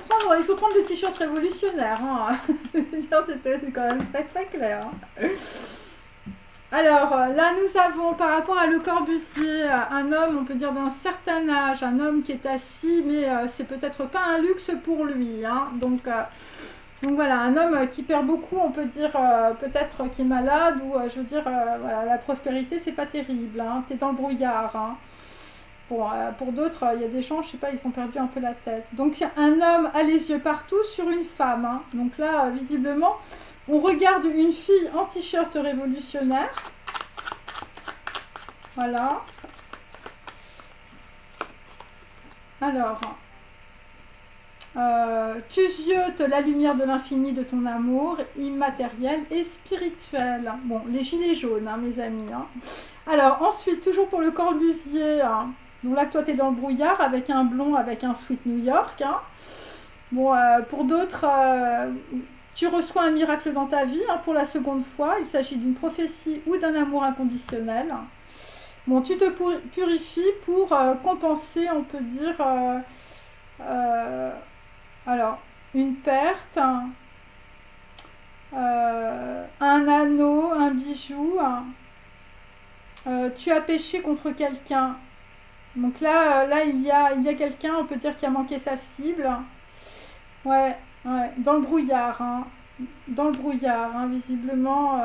prendre le t-shirt révolutionnaire. Hein. Je veux dire, c'est quand même très très clair. Hein. Alors, là, nous avons, par rapport à Le Corbusier, un homme, on peut dire d'un certain âge, un homme qui est assis, mais c'est peut-être pas un luxe pour lui. Hein. Donc voilà, un homme qui perd beaucoup, on peut dire peut-être qui est malade, ou je veux dire, voilà, la prospérité, c'est pas terrible. Hein. T'es dans le brouillard. Hein. Bon, pour d'autres, il y a des gens, je sais pas, ils sont perdus un peu la tête. Donc, un homme a les yeux partout sur une femme. Hein. Donc là, visiblement, on regarde une fille en t-shirt révolutionnaire. Voilà. Alors, tu ziotes la lumière de l'infini de ton amour, immatériel et spirituel. Bon, les gilets jaunes, hein, mes amis. Hein. Alors, ensuite, toujours pour Le Corbusier, hein, donc là, toi, tu es dans le brouillard avec un blond, avec un sweat New York. Hein. Bon, pour d'autres, tu reçois un miracle dans ta vie, hein, pour la seconde fois. Il s'agit d'une prophétie ou d'un amour inconditionnel. Bon, tu te purifies pour compenser, on peut dire, alors, une perte, un anneau, un bijou. Tu as péché contre quelqu'un. Donc là, il y a quelqu'un, on peut dire, qui a manqué sa cible. Ouais, dans le brouillard. Hein. Dans le brouillard, hein, visiblement,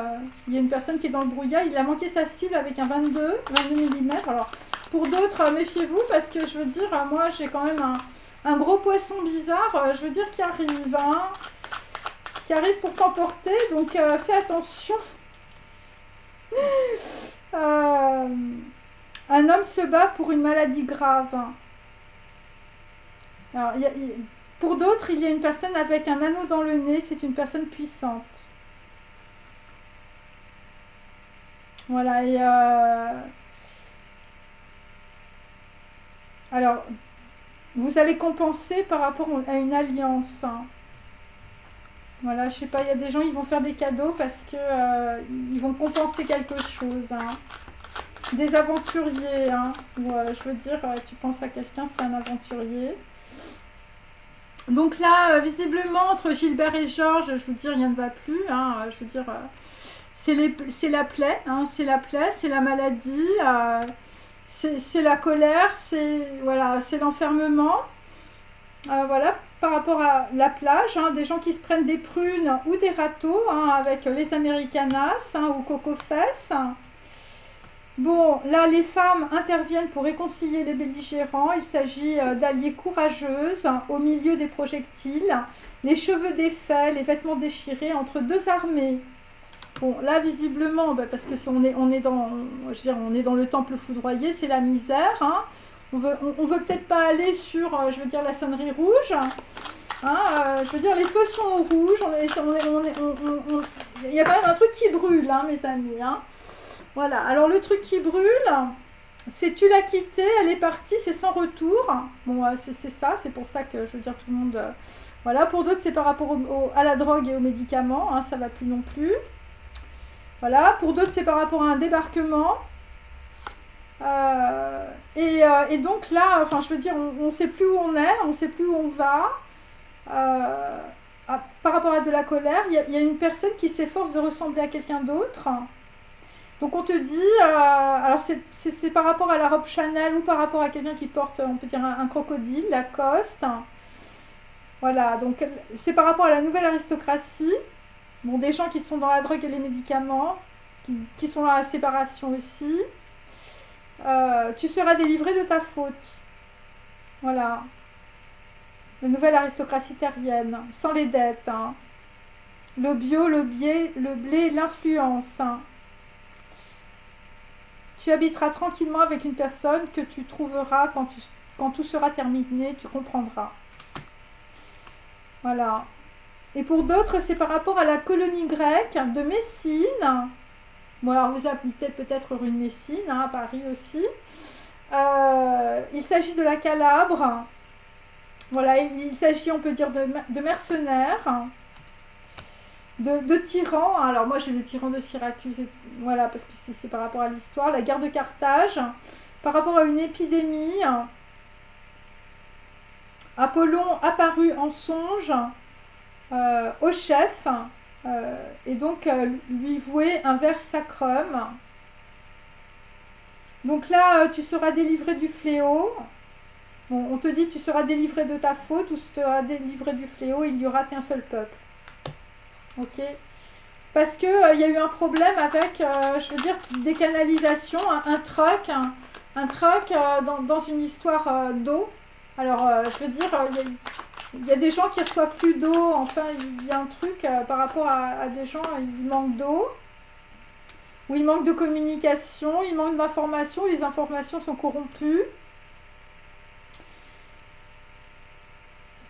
il y a une personne qui est dans le brouillard. Il a manqué sa cible avec un 22 mm. Alors, pour d'autres, méfiez-vous, parce que je veux dire, moi, j'ai quand même un gros poisson bizarre, je veux dire, qui arrive. Hein, qui arrive pour t'emporter. Donc, fais attention. Un homme se bat pour une maladie grave. Alors, pour d'autres, il y a une personne avec un anneau dans le nez. C'est une personne puissante. Voilà. Et alors, vous allez compenser par rapport à une alliance. Hein. Voilà, je sais pas, il y a des gens, ils vont faire des cadeaux parce que ils vont compenser quelque chose. Hein. Des aventuriers, hein. Ou, je veux dire, tu penses à quelqu'un, c'est un aventurier. Donc là, visiblement, entre Gilbert et Georges, je vous dis, rien ne va plus. Hein. Je veux dire, c'est la plaie, hein. C'est la plaie, c'est la maladie, c'est la colère, c'est voilà, c'est l'enfermement. Voilà, par rapport à la plage, hein, des gens qui se prennent des prunes ou des râteaux, hein, avec les Americanas, hein, ou Coco Fesses. Bon, là, les femmes interviennent pour réconcilier les belligérants. Il s'agit d'alliées courageuses au milieu des projectiles, les cheveux défaits, les vêtements déchirés entre deux armées. Bon, là, visiblement, bah, parce que on est dans le temple foudroyé, c'est la misère. Hein. On veut peut-être pas aller sur, je veux dire, la sonnerie rouge. Hein, je veux dire, les feux sont au rouge. Il y a quand même un truc qui brûle, hein, mes amis. Hein. Voilà, alors le truc qui brûle, c'est tu l'as quittée, elle est partie, c'est sans retour. Bon, c'est ça, c'est pour ça que je veux dire tout le monde... voilà, pour d'autres c'est par rapport à la drogue et aux médicaments, hein, ça va plus non plus. Voilà, pour d'autres c'est par rapport à un débarquement. Et donc là, enfin je veux dire, on ne sait plus où on est, on ne sait plus où on va. Par rapport à de la colère, il y a une personne qui s'efforce de ressembler à quelqu'un d'autre. Donc on te dit, alors c'est par rapport à la robe Chanel ou par rapport à quelqu'un qui porte, on peut dire un crocodile, Lacoste. Voilà, donc c'est par rapport à la nouvelle aristocratie. Bon, des gens qui sont dans la drogue et les médicaments, qui sont dans la séparation aussi. Tu seras délivré de ta faute. Voilà. La nouvelle aristocratie terrienne, sans les dettes. Hein. Le bio, le blé, l'influence. Hein. Tu habiteras tranquillement avec une personne que tu trouveras quand tout sera terminé, tu comprendras. Voilà. Et pour d'autres, c'est par rapport à la colonie grecque de Messine. Bon, alors vous habitez peut-être rue de Messine, hein, à Paris aussi. Il s'agit de la Calabre. Voilà, il s'agit, on peut dire, de mercenaires. De tyrans, alors moi j'ai le tyran de Syracuse, voilà, parce que c'est par rapport à l'histoire, la guerre de Carthage, par rapport à une épidémie, Apollon apparut en songe au chef et donc lui vouait un vers sacrum. Donc là, tu seras délivré du fléau. Bon, on te dit tu seras délivré de ta faute ou tu seras délivré du fléau, il n'y aura qu'un seul peuple. Ok. Parce que il y a eu un problème avec, je veux dire, des canalisations, un truck dans une histoire d'eau. Alors, je veux dire, il y a des gens qui reçoivent plus d'eau. Enfin, il y a un truc par rapport à des gens, il manque d'eau. Ou il manque de communication, il manque d'informations, les informations sont corrompues.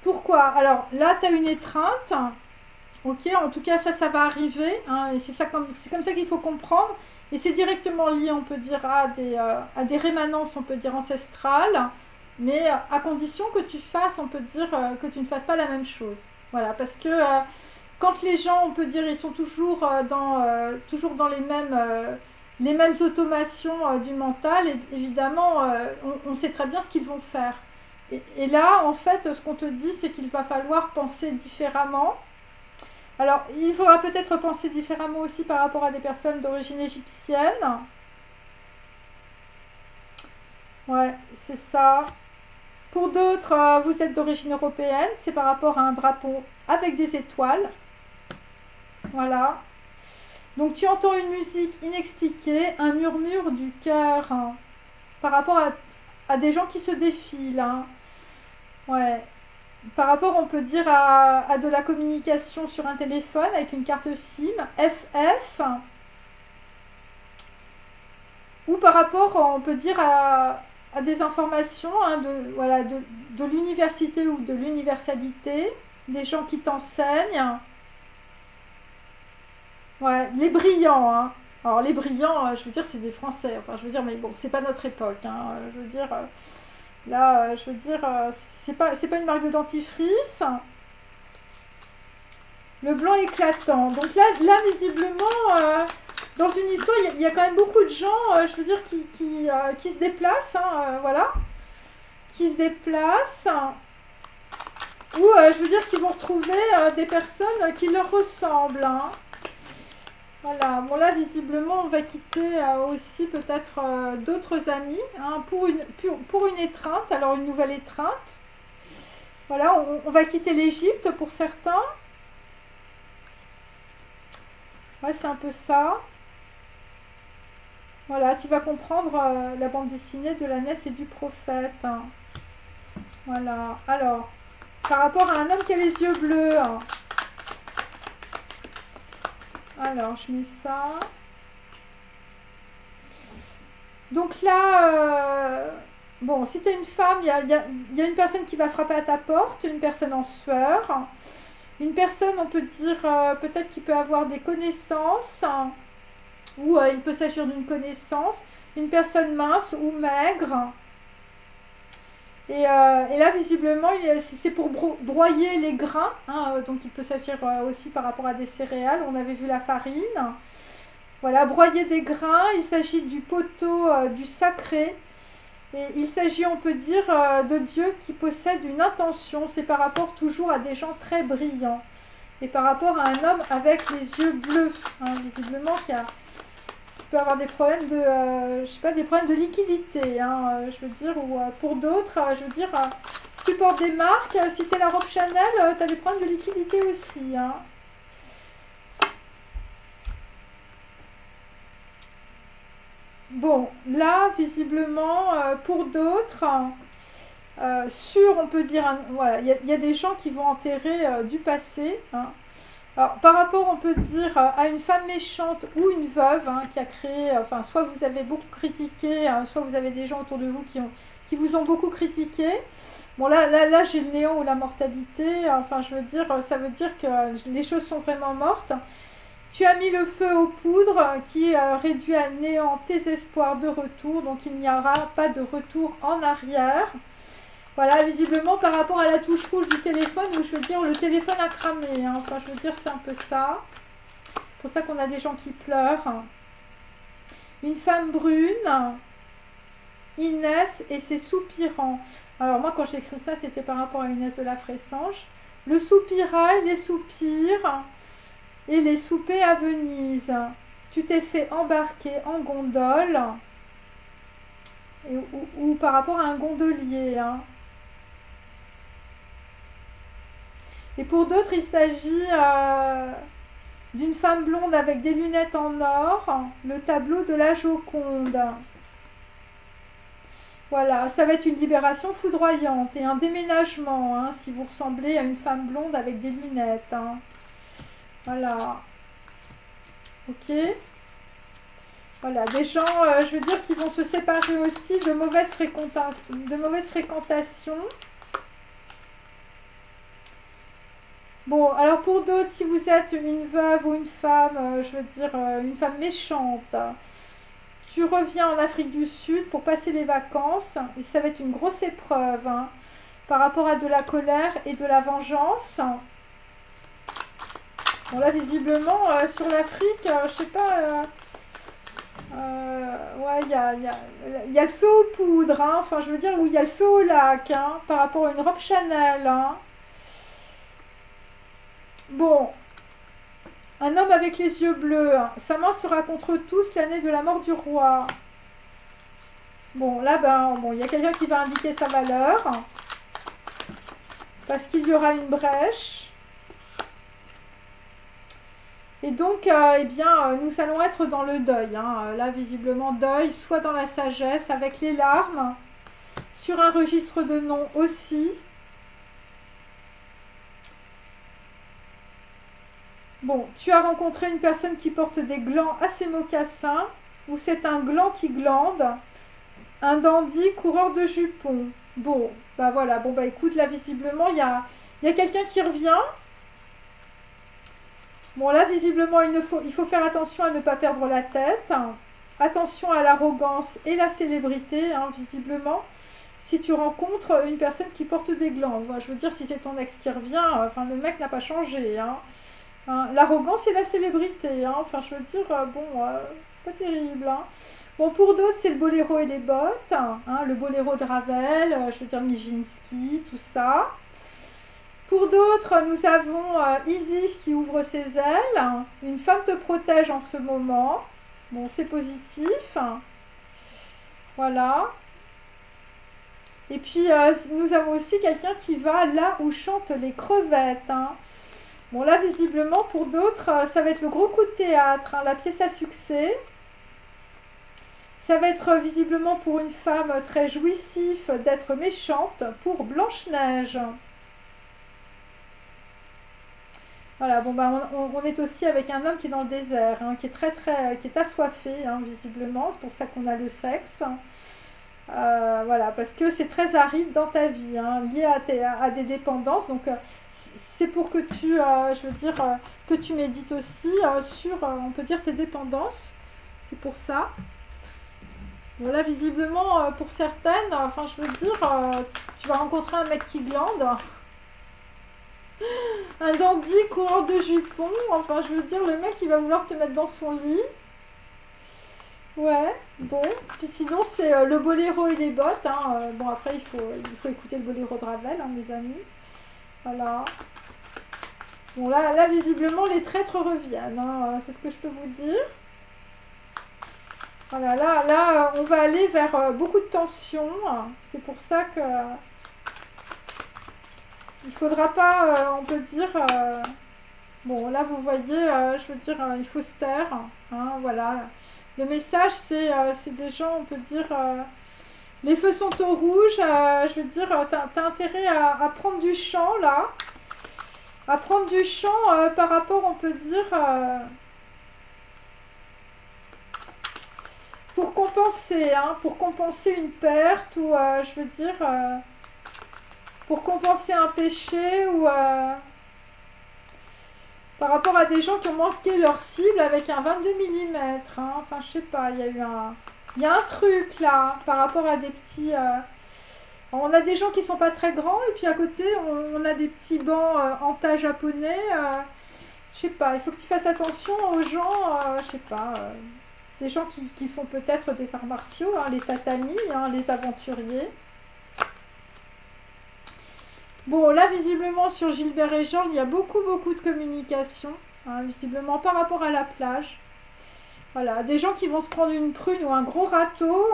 Pourquoi? Alors là, tu as une étreinte. Ok, en tout cas, ça va arriver. Hein, et c'est comme ça qu'il faut comprendre. Et c'est directement lié, on peut dire, à des rémanences, on peut dire, ancestrales. Mais à condition que tu fasses, on peut dire, que tu ne fasses pas la même chose. Voilà, parce que quand les gens, on peut dire, ils sont toujours dans les mêmes automations du mental, évidemment, on sait très bien ce qu'ils vont faire. Et là, en fait, ce qu'on te dit, c'est qu'il va falloir penser différemment. Alors, il faudra peut-être penser différemment aussi par rapport à des personnes d'origine égyptienne. Ouais, c'est ça. Pour d'autres, vous êtes d'origine européenne, c'est par rapport à un drapeau avec des étoiles. Voilà. Donc tu entends une musique inexpliquée, un murmure du cœur hein, par rapport à des gens qui se défilent. Hein. Ouais. Par rapport, on peut dire, à de la communication sur un téléphone avec une carte SIM, FF. Ou par rapport, on peut dire, à des informations hein, de l'université ou de l'universalité, des gens qui t'enseignent. Ouais, les brillants, hein. Alors les brillants, je veux dire, c'est des Français. Enfin, je veux dire, mais bon, c'est pas notre époque. Hein. Je veux dire, là, je veux dire, c'est pas une marque de dentifrice. Le blanc éclatant. Donc là visiblement, dans une histoire, il y a quand même beaucoup de gens, je veux dire, qui se déplacent, hein, voilà, qui se déplacent. Ou, je veux dire, qui vont retrouver des personnes qui leur ressemblent. Hein. Voilà, bon là visiblement on va quitter aussi peut-être d'autres amis hein, pour une étreinte, alors une nouvelle étreinte. Voilà, on va quitter l'Égypte pour certains. Ouais, c'est un peu ça. Voilà, tu vas comprendre la bande dessinée de l'ânesse et du prophète. Hein. Voilà, alors, par rapport à un homme qui a les yeux bleus... Hein. Alors, je mets ça. Donc là, bon, si tu es une femme, il y a une personne qui va frapper à ta porte, une personne en sueur. Une personne, on peut dire, peut-être qu'il peut avoir des connaissances, hein, ou il peut s'agir d'une connaissance. Une personne mince ou maigre. Et là, visiblement, c'est pour broyer les grains. Hein, donc, il peut s'agir aussi par rapport à des céréales. On avait vu la farine. Voilà, broyer des grains. Il s'agit du poteau du sacré. Et il s'agit, on peut dire, de Dieu qui possède une intention. C'est par rapport toujours à des gens très brillants. Et par rapport à un homme avec les yeux bleus. Hein, visiblement, qui peut avoir des problèmes de, je sais pas, des problèmes de liquidité, hein, je veux dire, ou pour d'autres, je veux dire, si tu portes des marques, si tu es la robe Chanel, tu as des problèmes de liquidité aussi, hein. Bon, là, visiblement, pour d'autres, on peut dire, voilà, il y a des gens qui vont enterrer du passé, hein. Alors, par rapport, on peut dire, à une femme méchante ou une veuve hein, qui a créé, enfin, soit vous avez beaucoup critiqué, hein, soit vous avez des gens autour de vous qui vous ont beaucoup critiqué. Bon, là j'ai le néant ou la mortalité, enfin, je veux dire, ça veut dire que les choses sont vraiment mortes. Tu as mis le feu aux poudres qui réduit à néant tes espoirs de retour, donc il n'y aura pas de retour en arrière. Voilà, visiblement par rapport à la touche rouge du téléphone, où je veux dire le téléphone a cramé. Hein. Enfin, je veux dire, c'est un peu ça. C'est pour ça qu'on a des gens qui pleurent. Une femme brune, Inès et ses soupirants. Alors moi quand j'ai écrit ça, c'était par rapport à Inès de la Fressange. Le soupirail, les soupirs et les soupers à Venise. Tu t'es fait embarquer en gondole ou par rapport à un gondolier. Hein. Et pour d'autres, il s'agit d'une femme blonde avec des lunettes en or, le tableau de la Joconde. Voilà, ça va être une libération foudroyante et un déménagement, hein, si vous ressemblez à une femme blonde avec des lunettes. Hein. Voilà. Ok. Voilà, des gens, je veux dire, qui vont se séparer aussi de mauvaises fréquentations. Bon, alors pour d'autres, si vous êtes une veuve ou une femme, je veux dire, une femme méchante, tu reviens en Afrique du Sud pour passer les vacances, et ça va être une grosse épreuve, hein, par rapport à de la colère et de la vengeance. Bon, là, visiblement, sur l'Afrique, je sais pas, ouais, il y a le feu aux poudres, hein, enfin, je veux dire, où il y a le feu au lac, hein, par rapport à une robe Chanel, hein. Bon, un homme avec les yeux bleus, hein. Sa main sera contre tous l'année de la mort du roi. Bon, là, ben, bon, il y a quelqu'un qui va indiquer sa valeur. Parce qu'il y aura une brèche. Et donc, eh bien, nous allons être dans le deuil. Hein. Là, visiblement, deuil, soit dans la sagesse, avec les larmes. Sur un registre de nom aussi. Bon, tu as rencontré une personne qui porte des glands à ses mocassins, ou c'est un gland qui glande, un dandy coureur de jupons. Bon, bah voilà, bon bah écoute, là visiblement, il y a quelqu'un qui revient. Bon là, visiblement, il faut faire attention à ne pas perdre la tête. Attention à l'arrogance et la célébrité, hein, visiblement. Si tu rencontres une personne qui porte des glands, moi, je veux dire, si c'est ton ex qui revient, enfin, le mec n'a pas changé, hein. Hein, l'arrogance et la célébrité, hein, enfin je veux dire, bon, pas terrible. Hein. Bon, pour d'autres, c'est le boléro et les bottes, hein, le boléro de Ravel, je veux dire Nijinsky, tout ça. Pour d'autres, nous avons Isis qui ouvre ses ailes, hein. Une femme te protège en ce moment, bon, c'est positif. Voilà. Et puis, nous avons aussi quelqu'un qui va là où chantent les crevettes, hein. Bon, là, visiblement, pour d'autres, ça va être le gros coup de théâtre, hein, la pièce à succès. Ça va être visiblement pour une femme très jouissif d'être méchante pour Blanche-Neige. Voilà, bon, bah, on est aussi avec un homme qui est dans le désert, hein, qui est assoiffé, hein, visiblement. C'est pour ça qu'on a le sexe. Voilà, parce que c'est très aride dans ta vie, hein, lié à des dépendances. Donc, c'est pour que tu, je veux dire, que tu médites aussi sur, on peut dire, tes dépendances. C'est pour ça. Bon, là, visiblement, pour certaines, enfin, je veux dire, tu vas rencontrer un mec qui glande. Un dandy coureur de jupons. Enfin, je veux dire, le mec, il va vouloir te mettre dans son lit. Ouais, bon. Puis sinon, c'est le boléro et les bottes. Hein. Bon, après, il faut écouter le boléro de Ravel, hein, mes amis. Voilà. Bon, là visiblement, les traîtres reviennent. Hein. C'est ce que je peux vous dire. Voilà, là on va aller vers beaucoup de tensions. C'est pour ça que il faudra pas, on peut dire... bon, là, vous voyez, je veux dire, il faut se taire. Hein, voilà. Le message, c'est des gens, on peut dire... les feux sont au rouge. Je veux dire, t'as intérêt à prendre du champ, là. À prendre du champ par rapport, on peut dire... pour compenser, hein, pour compenser une perte ou, je veux dire, pour compenser un péché ou par rapport à des gens qui ont manqué leur cible avec un 22 mm. Hein, enfin, je sais pas, il y a un truc là par rapport à des petits... on a des gens qui sont pas très grands et puis à côté, on a des petits bancs en tas japonais. Je sais pas, il faut que tu fasses attention aux gens, je sais pas... des gens qui font peut-être des arts martiaux, hein, les tatamis, hein, les aventuriers. Bon, là, visiblement, sur Gilbert et Jean, il y a beaucoup de communication, hein, visiblement, par rapport à la plage. Voilà, des gens qui vont se prendre une prune ou un gros râteau.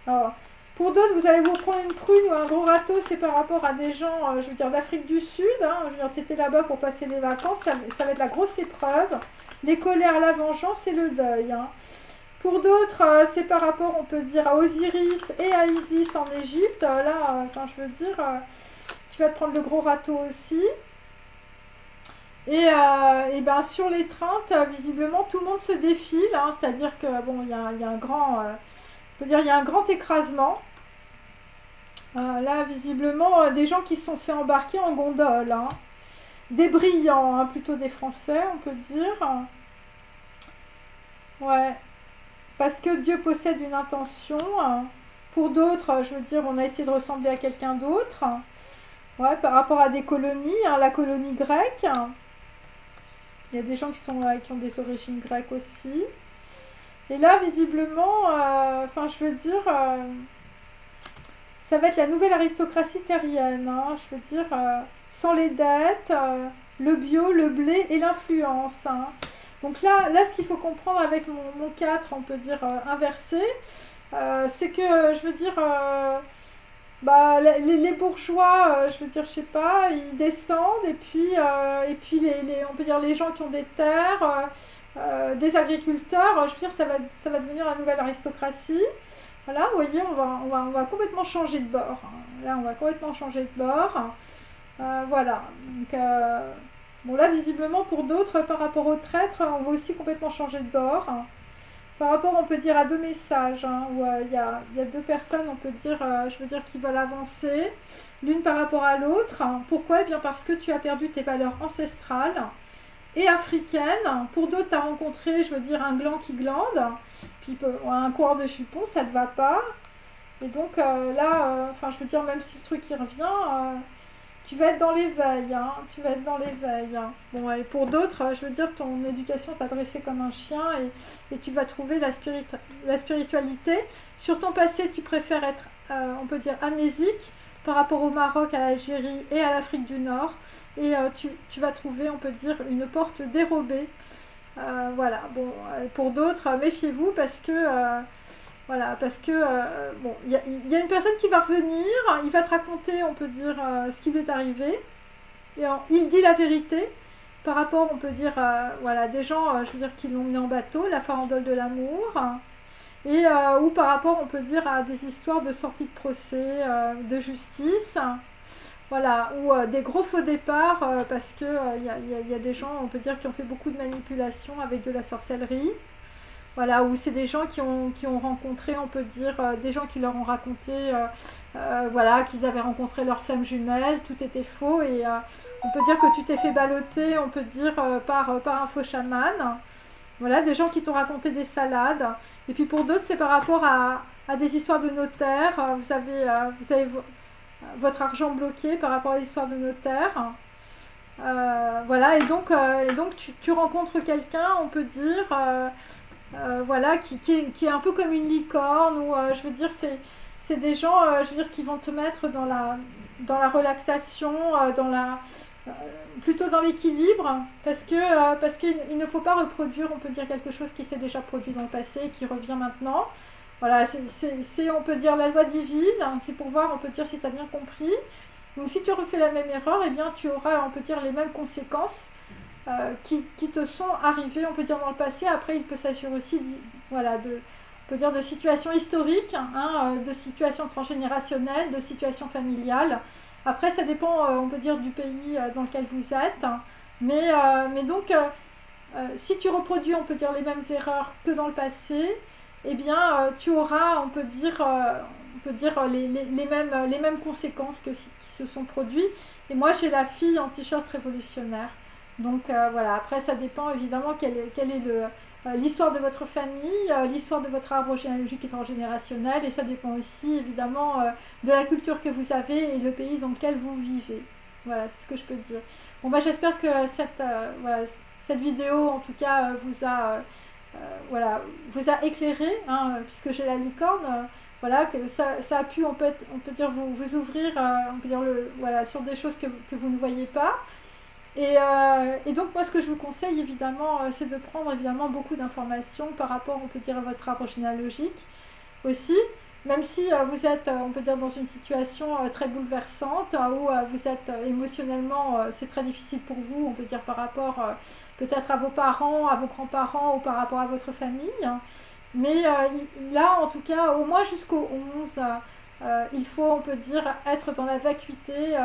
Alors, pour d'autres, vous allez vous prendre une prune ou un gros râteau, c'est par rapport à des gens, je veux dire, d'Afrique du Sud. Hein, je veux dire, tu étais là-bas pour passer les vacances, ça va être la grosse épreuve. Les colères, la vengeance et le deuil. Hein. Pour d'autres, c'est par rapport, on peut dire, à Osiris et à Isis en Égypte. Là, enfin, je veux dire, tu vas te prendre le gros râteau aussi. Et ben sur les 30, visiblement, tout le monde se défile. Hein, c'est-à-dire que, bon, il y a un grand... on peut dire, il y a un grand écrasement. Là, visiblement, des gens qui se sont fait embarquer en gondole. Hein. Des brillants, hein, plutôt des Français, on peut dire. Ouais. Parce que Dieu possède une intention. Pour d'autres, je veux dire, on a essayé de ressembler à quelqu'un d'autre. Ouais, par rapport à des colonies, hein, la colonie grecque. Il y a des gens qui ont des origines grecques aussi. Et là, visiblement, enfin, je veux dire, ça va être la nouvelle aristocratie terrienne. Hein, je veux dire, sans les dettes, le bio, le blé et l'influence. Hein. Donc là, ce qu'il faut comprendre avec mon 4, on peut dire inversé, c'est que, je veux dire, bah, les bourgeois, je veux dire, je sais pas, ils descendent et puis on peut dire les gens qui ont des terres, des agriculteurs, je veux dire, ça va devenir la nouvelle aristocratie. Voilà, vous voyez, on va complètement changer de bord. Hein. Là, on va complètement changer de bord. Voilà. Donc, bon, là, visiblement, pour d'autres, par rapport aux traîtres, on va aussi complètement changer de bord. Hein. Par rapport, on peut dire, à deux messages, hein, où il y a deux personnes, on peut dire, je veux dire, qui veulent avancer, l'une par rapport à l'autre. Pourquoi? Eh bien, parce que tu as perdu tes valeurs ancestrales et africaines. Pour d'autres, tu as rencontré, je veux dire, un gland qui glande, puis un coureur de jupon, ça ne te va pas. Et donc, là, enfin, je veux dire, même si le truc y revient... tu vas être dans l'éveil, hein, tu vas être dans l'éveil. Hein. Bon, et pour d'autres, je veux dire, ton éducation t'a dressé comme un chien et tu vas trouver la spiritualité. Sur ton passé, tu préfères être, on peut dire, amnésique par rapport au Maroc, à l'Algérie et à l'Afrique du Nord. Et tu vas trouver, on peut dire, une porte dérobée. Voilà, bon, pour d'autres, méfiez-vous parce que... voilà, parce que, bon, il y a une personne qui va revenir, il va te raconter, on peut dire, ce qui lui est arrivé, et il dit la vérité, par rapport, on peut dire, voilà, des gens, je veux dire, qui l'ont mis en bateau, la farandole de l'amour, et ou par rapport, on peut dire, à des histoires de sortie de procès, de justice, voilà, ou des gros faux départs, parce que y a des gens, on peut dire, qui ont fait beaucoup de manipulations avec de la sorcellerie. Voilà, où c'est des gens qui ont rencontré, on peut dire, des gens qui leur ont raconté, voilà, qu'ils avaient rencontré leur flamme jumelle, tout était faux et on peut dire que tu t'es fait balloter, on peut dire, par un faux chaman. Voilà, des gens qui t'ont raconté des salades. Et puis pour d'autres, c'est par rapport à des histoires de notaires. Vous avez votre argent bloqué par rapport à l'histoire de notaire. Voilà, et donc tu rencontres quelqu'un, on peut dire... voilà, qui est un peu comme une licorne, ou je veux dire, c'est des gens, je veux dire, qui vont te mettre dans la relaxation, plutôt dans l'équilibre, parce qu'il ne faut pas reproduire, on peut dire, quelque chose qui s'est déjà produit dans le passé et qui revient maintenant. Voilà, c'est on peut dire, la loi divine, hein, c'est pour voir, on peut dire, si tu as bien compris. Donc si tu refais la même erreur, eh bien, tu auras, on peut dire, les mêmes conséquences. Qui te sont arrivés, on peut dire, dans le passé. Après, il peut s'agir aussi, voilà, on peut dire, de situations historiques, hein, de situations transgénérationnelles, de situations familiales. Après, ça dépend, on peut dire, du pays dans lequel vous êtes. Mais donc, si tu reproduis, on peut dire, les mêmes erreurs que dans le passé, eh bien, tu auras, on peut dire, les mêmes conséquences qui se sont produites. Et moi, j'ai la fille en t-shirt révolutionnaire. Donc voilà, après ça dépend évidemment quelle est l'histoire de votre famille, l'histoire de votre arbre généalogique et transgénérationnel, et ça dépend aussi évidemment de la culture que vous avez et le pays dans lequel vous vivez. Voilà, c'est ce que je peux dire. Bon, bah j'espère que cette vidéo en tout cas vous a éclairé, hein, puisque j'ai la licorne. voilà, que ça a pu, on peut dire, vous ouvrir, on peut dire, voilà, sur des choses que vous ne voyez pas. Et donc, moi, ce que je vous conseille, évidemment, c'est de prendre, évidemment, beaucoup d'informations par rapport, on peut dire, à votre arbre généalogique aussi. Même si vous êtes, on peut dire, dans une situation très bouleversante, où vous êtes émotionnellement, c'est très difficile pour vous, on peut dire, par rapport peut-être à vos parents, à vos grands-parents ou par rapport à votre famille. Mais là, en tout cas, au moins jusqu'au 11, il faut, on peut dire, être dans la vacuité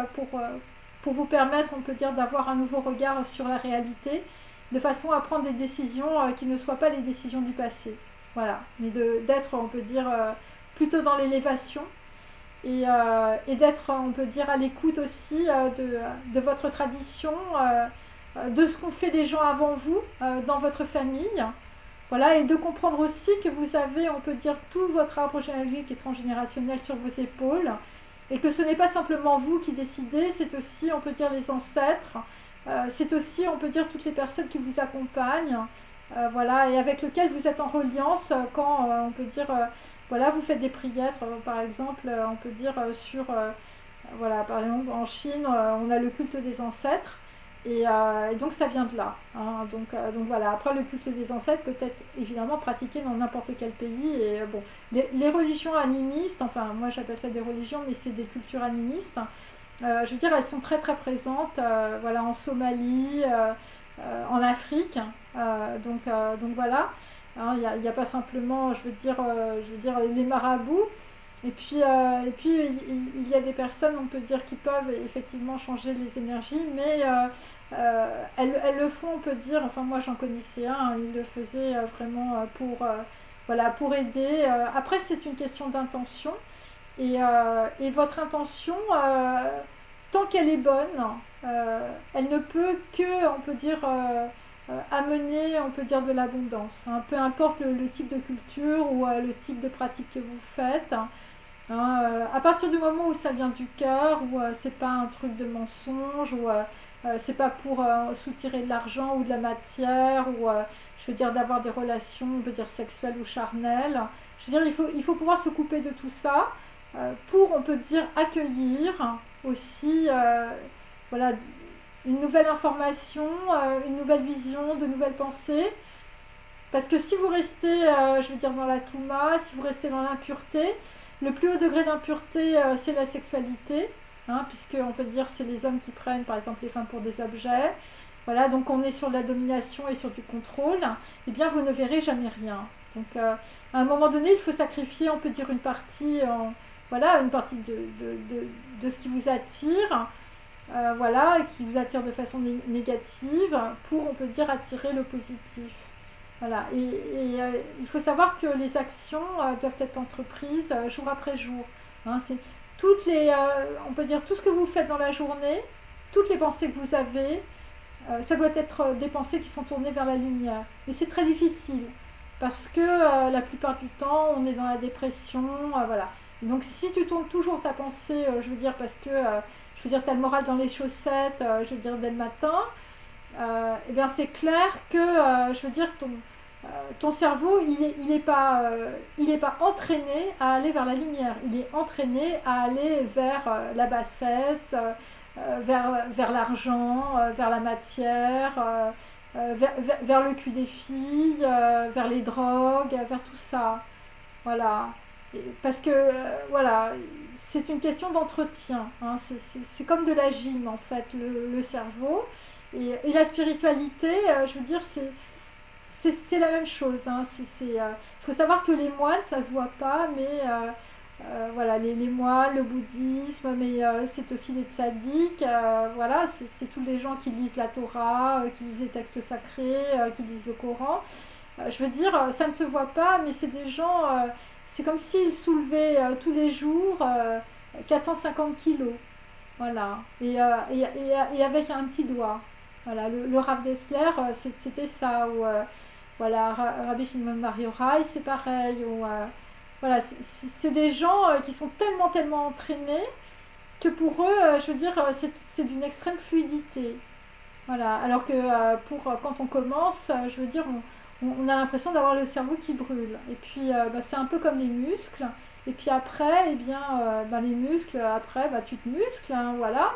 pour vous permettre, on peut dire, d'avoir un nouveau regard sur la réalité, de façon à prendre des décisions qui ne soient pas les décisions du passé. Voilà, mais d'être, on peut dire, plutôt dans l'élévation et d'être, on peut dire, à l'écoute aussi de votre tradition, de ce qu'ont fait les gens avant vous dans votre famille. Voilà, et de comprendre aussi que vous avez, on peut dire, tout votre arbre généalogique et transgénérationnel sur vos épaules, et que ce n'est pas simplement vous qui décidez, c'est aussi, on peut dire, les ancêtres, c'est aussi, on peut dire, toutes les personnes qui vous accompagnent, voilà, et avec lesquelles vous êtes en reliance quand, on peut dire, voilà, vous faites des prières, par exemple, on peut dire, voilà, par exemple, en Chine, on a le culte des ancêtres, et donc ça vient de là. Hein. Donc voilà, après le culte des ancêtres peut être évidemment pratiqué dans n'importe quel pays. Et bon, les religions animistes, enfin moi j'appelle ça des religions, mais c'est des cultures animistes. Je veux dire, elles sont très très présentes, voilà, en Somalie, en Afrique. Donc voilà, hein, il n'y a pas simplement, je veux dire les marabouts. Et puis il y a des personnes, on peut dire, qui peuvent effectivement changer les énergies, mais elles le font, on peut dire, enfin moi j'en connaissais un, il le faisait vraiment voilà, pour aider. Après, c'est une question d'intention, et votre intention, tant qu'elle est bonne, elle ne peut que, on peut dire, amener, on peut dire, de l'abondance. Hein. Peu importe le type de culture ou le type de pratique que vous faites. Hein, à partir du moment où ça vient du cœur, où c'est pas un truc de mensonge, où c'est pas pour soutirer de l'argent ou de la matière, ou je veux dire d'avoir des relations, on peut dire sexuelles ou charnelles. Je veux dire, il faut pouvoir se couper de tout ça pour, on peut dire, accueillir aussi, voilà, une nouvelle information, une nouvelle vision, de nouvelles pensées. Parce que si vous restez, je veux dire, dans la Touma, si vous restez dans l'impureté, le plus haut degré d'impureté, c'est la sexualité, hein, puisque on peut dire c'est les hommes qui prennent par exemple les femmes pour des objets. Voilà, donc on est sur de la domination et sur du contrôle. Eh bien, vous ne verrez jamais rien. Donc, à un moment donné, il faut sacrifier, on peut dire, une partie, voilà, une partie de ce qui vous attire, voilà, qui vous attire de façon négative, pour, on peut dire, attirer le positif. Voilà, et il faut savoir que les actions doivent être entreprises jour après jour. Hein, c'est toutes les, on peut dire tout ce que vous faites dans la journée, toutes les pensées que vous avez, ça doit être des pensées qui sont tournées vers la lumière. Mais c'est très difficile parce que la plupart du temps, on est dans la dépression, voilà. Donc si tu tournes toujours ta pensée, je veux dire parce que, je veux dire, tu as le moral dans les chaussettes, je veux dire dès le matin. Eh bien c'est clair que, je veux dire, ton cerveau, il est pas entraîné à aller vers la lumière. Il est entraîné à aller vers la bassesse, vers l'argent, vers la matière, vers le cul des filles, vers les drogues, vers tout ça. Voilà. Parce que, voilà, c'est une question d'entretien. Hein. C'est comme de la gym, en fait, le cerveau. Et la spiritualité, je veux dire, c'est la même chose. Hein. Faut savoir que les moines, ça se voit pas, mais voilà, les moines, le bouddhisme, mais c'est aussi les tzaddiks. Voilà, c'est tous les gens qui lisent la Torah, qui lisent les textes sacrés, qui lisent le Coran. Je veux dire, ça ne se voit pas, mais c'est des gens, c'est comme s'ils soulevaient tous les jours 450 kilos. Voilà, et avec un petit doigt. Voilà, le Rav Dessler, c'était ça. Ou, voilà, Rabbi Shimon Bar Yochai, c'est pareil. Ou, voilà, c'est des gens qui sont tellement, tellement entraînés que pour eux, je veux dire, c'est d'une extrême fluidité. Voilà, alors que quand on commence, je veux dire, on a l'impression d'avoir le cerveau qui brûle. Et puis, c'est un peu comme les muscles. Et puis après, eh bien, les muscles, après, tu te muscles, hein, voilà.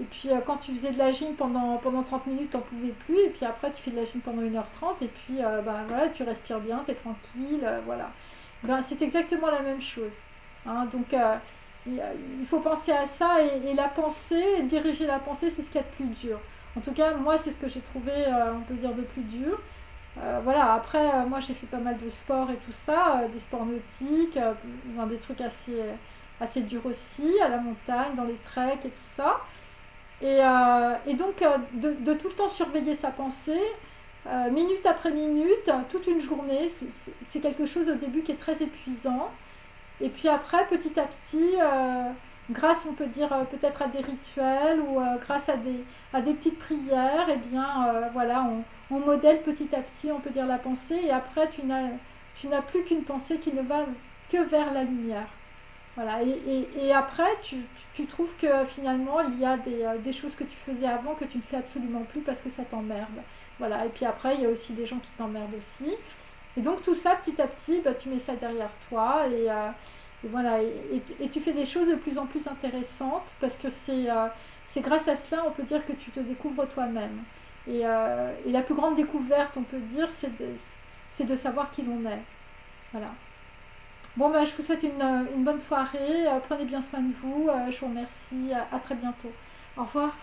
Et puis quand tu faisais de la gym pendant 30 minutes, t'en pouvais plus. Et puis après, tu fais de la gym pendant 1h30. Et puis, voilà, tu respires bien, tu es tranquille, voilà. C'est exactement la même chose, hein. Donc, il faut penser à ça. Et la pensée, diriger la pensée, c'est ce qu'il y a de plus dur. En tout cas, moi, c'est ce que j'ai trouvé, on peut dire, de plus dur. Voilà, après, moi j'ai fait pas mal de sport et tout ça, des sports nautiques, dans des trucs assez durs aussi, à la montagne, dans les treks et tout ça. Et donc, de tout le temps surveiller sa pensée, minute après minute, toute une journée, c'est quelque chose au début qui est très épuisant. Et puis après, petit à petit, grâce, on peut dire, peut-être à des rituels ou grâce à des petites prières, et bien, voilà, on modèle petit à petit, on peut dire, la pensée. Et après, tu n'as plus qu'une pensée qui ne va que vers la lumière. Voilà. Et après, tu trouves que finalement, il y a des choses que tu faisais avant que tu ne fais absolument plus parce que ça t'emmerde. Voilà. Et puis après, il y a aussi des gens qui t'emmerdent aussi. Et donc tout ça, petit à petit, tu mets ça derrière toi et voilà, et tu fais des choses de plus en plus intéressantes parce que c'est grâce à cela, on peut dire que tu te découvres toi-même. Et la plus grande découverte, on peut dire, c'est de savoir qui l'on est. Voilà. Bon, je vous souhaite une bonne soirée, prenez bien soin de vous, je vous remercie, à très bientôt. Au revoir.